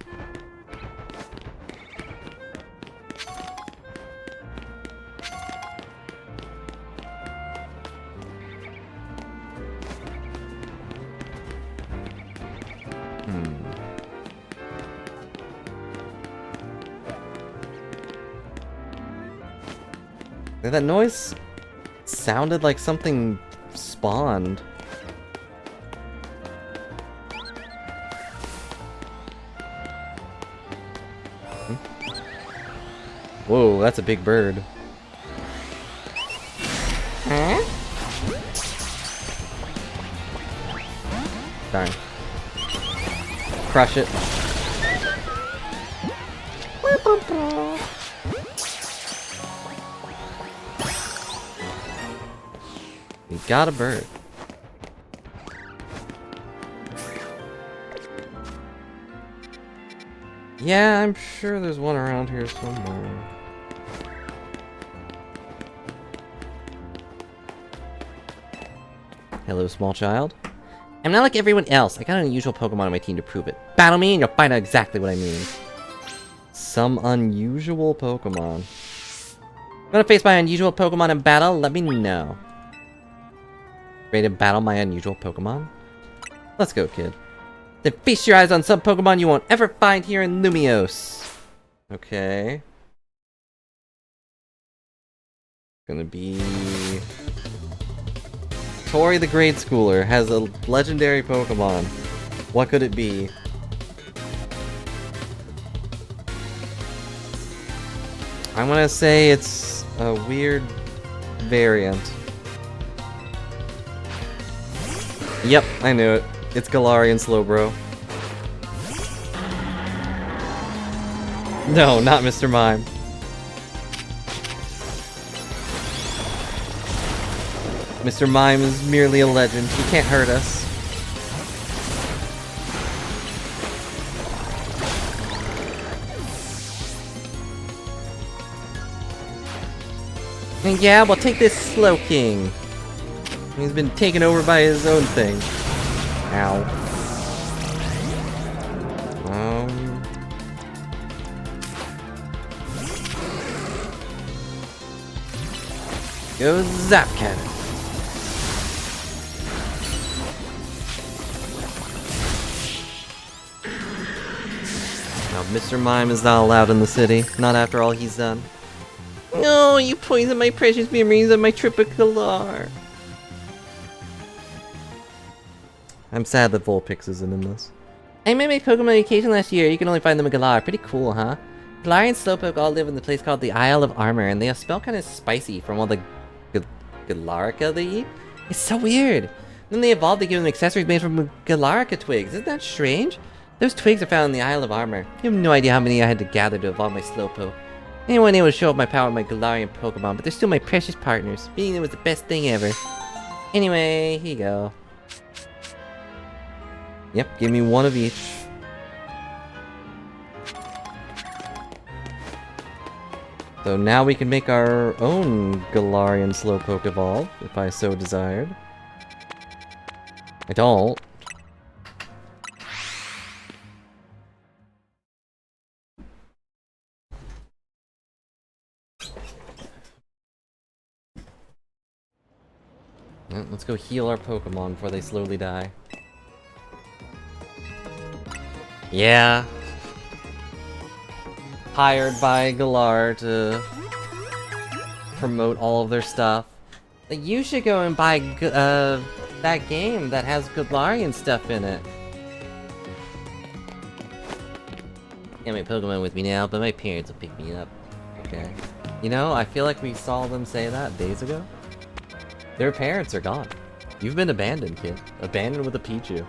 S1: That noise sounded like something spawned. Whoa, that's a big bird. Huh? Darn. Crush it. We got a bird. Yeah, I'm sure there's one around here somewhere. Hello, small child. I'm not like everyone else. I got an unusual Pokemon on my team to prove it. Battle me and you'll find out exactly what I mean. Some unusual Pokemon. Wanna face my unusual Pokemon in battle? Let me know. Ready to battle my unusual Pokemon? Let's go, kid. Then feast your eyes on some Pokemon you won't ever find here in Lumiose. Okay. Gonna be... Tori the Grade Schooler has a legendary Pokemon. What could it be? I'm gonna say it's a weird variant. Yep, I knew it. It's Galarian Slowbro. No, not Mr. Mime. Mr. Mime is merely a legend. He can't hurt us. And yeah, we'll take this Slowking. He's been taken over by his own thing. Ow. Go Zap Cannon. Now, Mr. Mime is not allowed in the city. Not after all he's done. No, you poisoned my precious memories of my trip with Galar. I'm sad that Vulpix isn't in this. I made my Pokemon vacation last year. You can only find them in Galar. Pretty cool, huh? Galar and Slowpoke all live in the place called the Isle of Armor, and they smell kind of spicy from all the Galarica they eat. It's so weird. Then they evolved to give them accessories made from Galarica twigs. Isn't that strange? Those twigs are found in the Isle of Armor. You have no idea how many I had to gather to evolve my Slowpoke. Anyone able to show up my power with my Galarian Pokemon, but they're still my precious partners. Being them was the best thing ever. Anyway, here you go. Yep, give me one of each. So now we can make our own Galarian Slowpoke evolve, if I so desired. I don't. Yeah, let's go heal our Pokemon before they slowly die. Yeah. Hired by Galar to promote all of their stuff. Like, you should go and buy that game that has Galarian stuff in it. Yeah, my Pokemon with me now, but my parents will pick me up. Okay. You know, I feel like we saw them say that days ago. Their parents are gone. You've been abandoned, kid. Abandoned with a Pichu.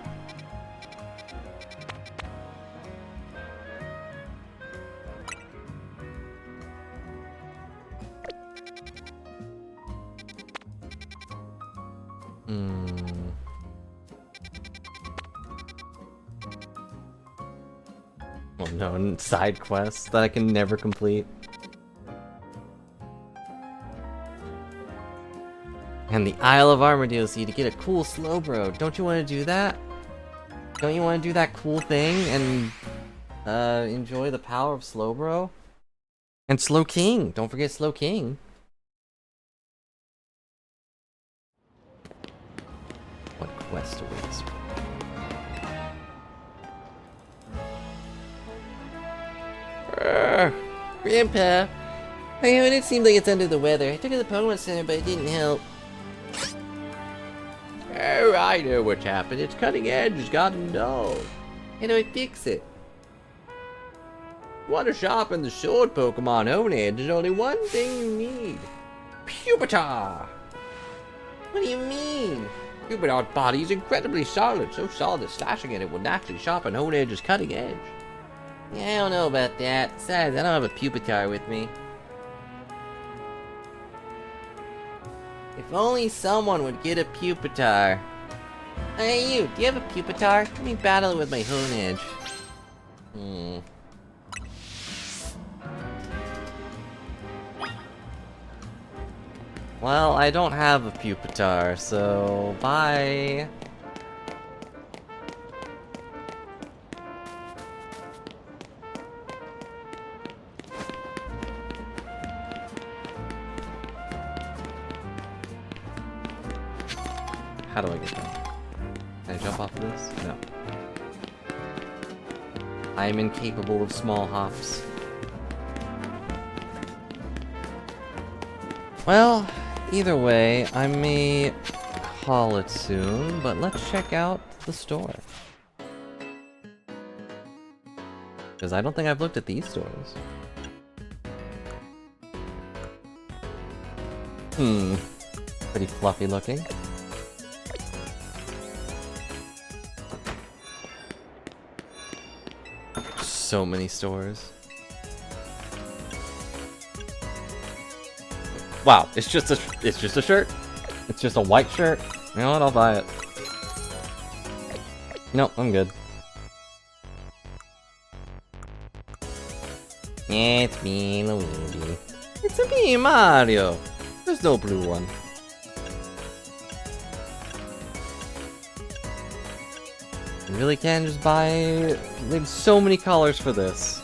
S1: Oh no, side quests that I can never complete. And the Isle of Armor DLC to get a cool Slowbro. Don't you want to do that? Don't you want to do that cool thing and enjoy the power of Slowbro? And Slowking! Don't forget Slowking. What quest awaits? Grandpa, my unit seems like it's under the weather. I took it to the Pokemon Center, but it didn't help. Oh, I know what's happened. Its cutting edge has gotten dull. How do I fix it? Want to sharpen the sword Pokemon Honed, there's only one thing you need. Pupitar! What do you mean? Pupitar's body is incredibly solid, so solid that slashing at it will naturally sharpen Honed's cutting edge. Yeah, I don't know about that. Besides, I don't have a Pupitar with me. If only someone would get a Pupitar. Hey you, do you have a Pupitar? Let me battle it with my Honedge. Well, I don't have a Pupitar, so bye. How do I get that? Can I jump off of this? No. I am incapable of small hops. Well, either way, I may call it soon, but let's check out the store. Because I don't think I've looked at these stores. Pretty fluffy looking. So many stores. Wow, it's just a shirt. It's just a white shirt. You know what? I'll buy it. Nope, I'm good. Yeah, it's me, Luigi. It's me, Mario. There's no blue one. really can just buy like so many colors for this.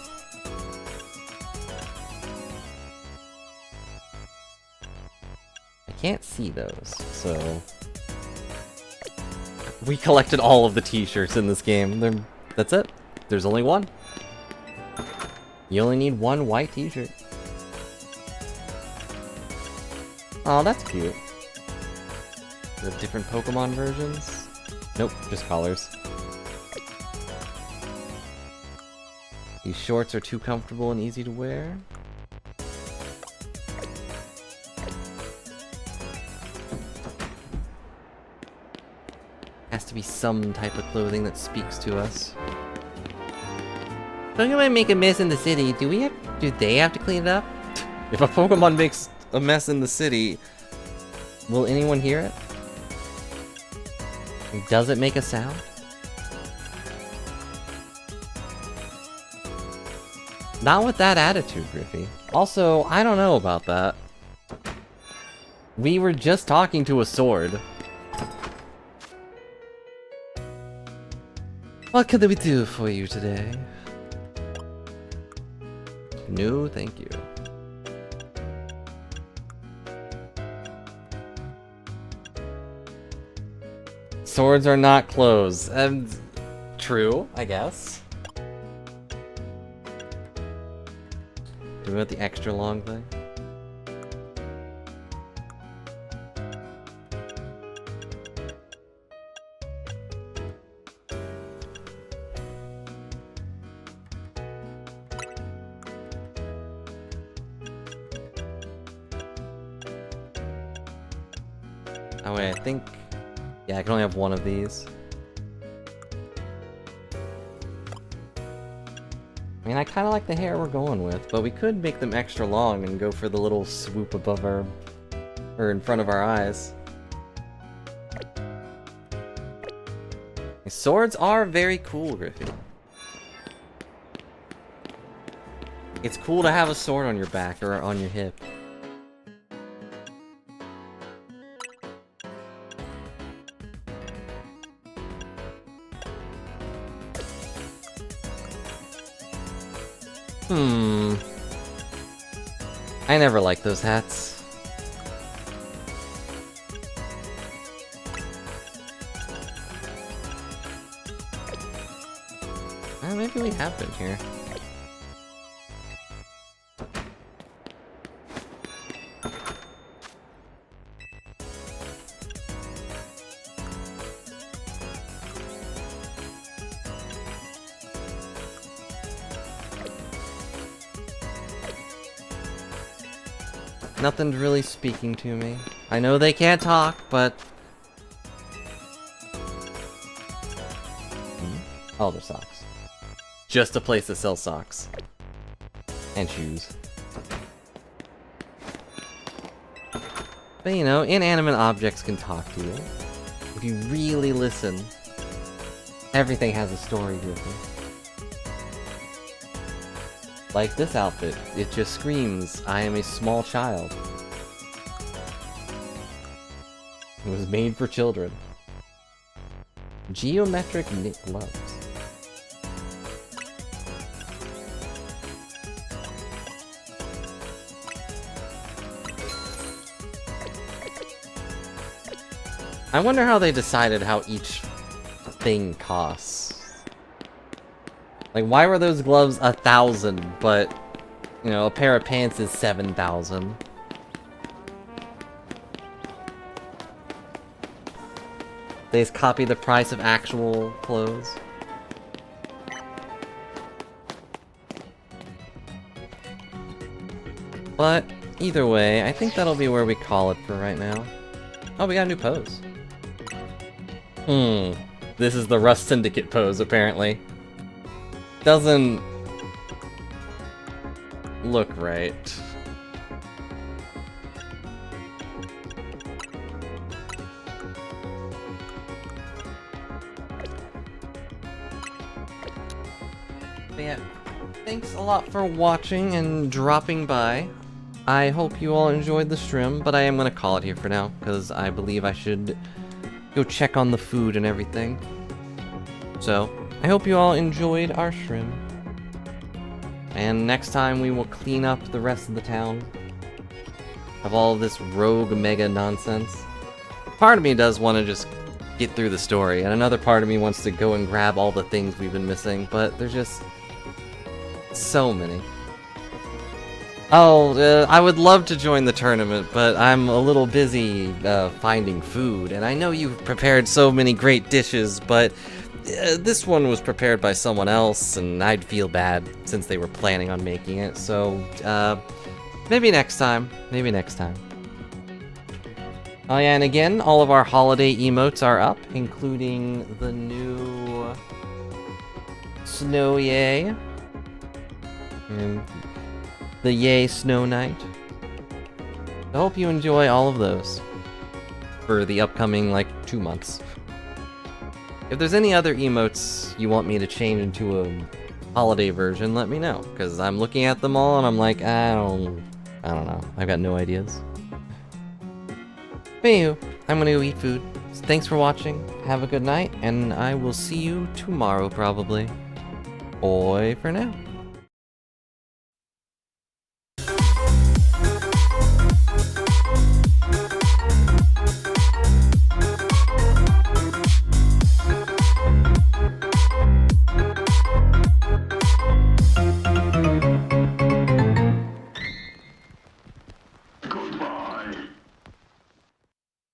S1: I can't see those, so we collected all of the t-shirts in this game. That's it. There's only one. You only need one white t-shirt. Oh, that's cute. The different Pokemon versions? Nope, just collars. These shorts are too comfortable and easy to wear. Has to be some type of clothing that speaks to us.
S4: Pokemon make a mess in the city. Do they have to clean it up?
S1: If a Pokemon makes a mess in the city, will anyone hear it? Does it make a sound? Not with that attitude, Griffey. Also, I don't know about that. We were just talking to a sword. What could we do for you today? No, thank you. Swords are not clothes. True, I guess. Do we want the extra long thing? Oh wait, I think... Yeah, I can only have one of these. I mean, I kind of like the hair we're going with, but we could make them extra long and go for the little swoop above our... or in front of our eyes. Swords are very cool, Griffey. It's cool to have a sword on your back or on your hip. I never liked those hats. Maybe we have been here. Nothing's really speaking to me. I know they can't talk, but... Oh, they're socks. Just a place that sells socks. And shoes. But you know, inanimate objects can talk to you. If you really listen. Everything has a story, Griffin. Like this outfit, it just screams, I am a small child. It was made for children. Geometric knit gloves. I wonder how they decided how each thing costs. Like, why were those gloves 1,000, but, you know, a pair of pants is 7,000? They just copy the price of actual clothes. But, either way, I think that'll be where we call it for right now. Oh, we got a new pose. This is the Rust Syndicate pose, apparently. Doesn't look right. But yeah, thanks a lot for watching and dropping by. I hope you all enjoyed the stream, but I am going to call it here for now, because I believe I should go check on the food and everything. So, I hope you all enjoyed our shrimp. And next time we will clean up the rest of the town of all of this rogue mega nonsense. Part of me does want to just get through the story, and another part of me wants to go and grab all the things we've been missing, but there's just so many. Oh, I would love to join the tournament, but I'm a little busy finding food, and I know you've prepared so many great dishes, but this one was prepared by someone else, and I'd feel bad since they were planning on making it, so maybe next time. Maybe next time. Oh yeah, and again, all of our holiday emotes are up, including the new Snow Yay. And the Yay Snow Knight. I hope you enjoy all of those for the upcoming, 2 months. If there's any other emotes you want me to change into a holiday version, let me know, because I'm looking at them all and I'm like, I don't know. I've got no ideas. Anywho, I'm gonna go eat food. So thanks for watching, have a good night, and I will see you tomorrow probably. Bye for now.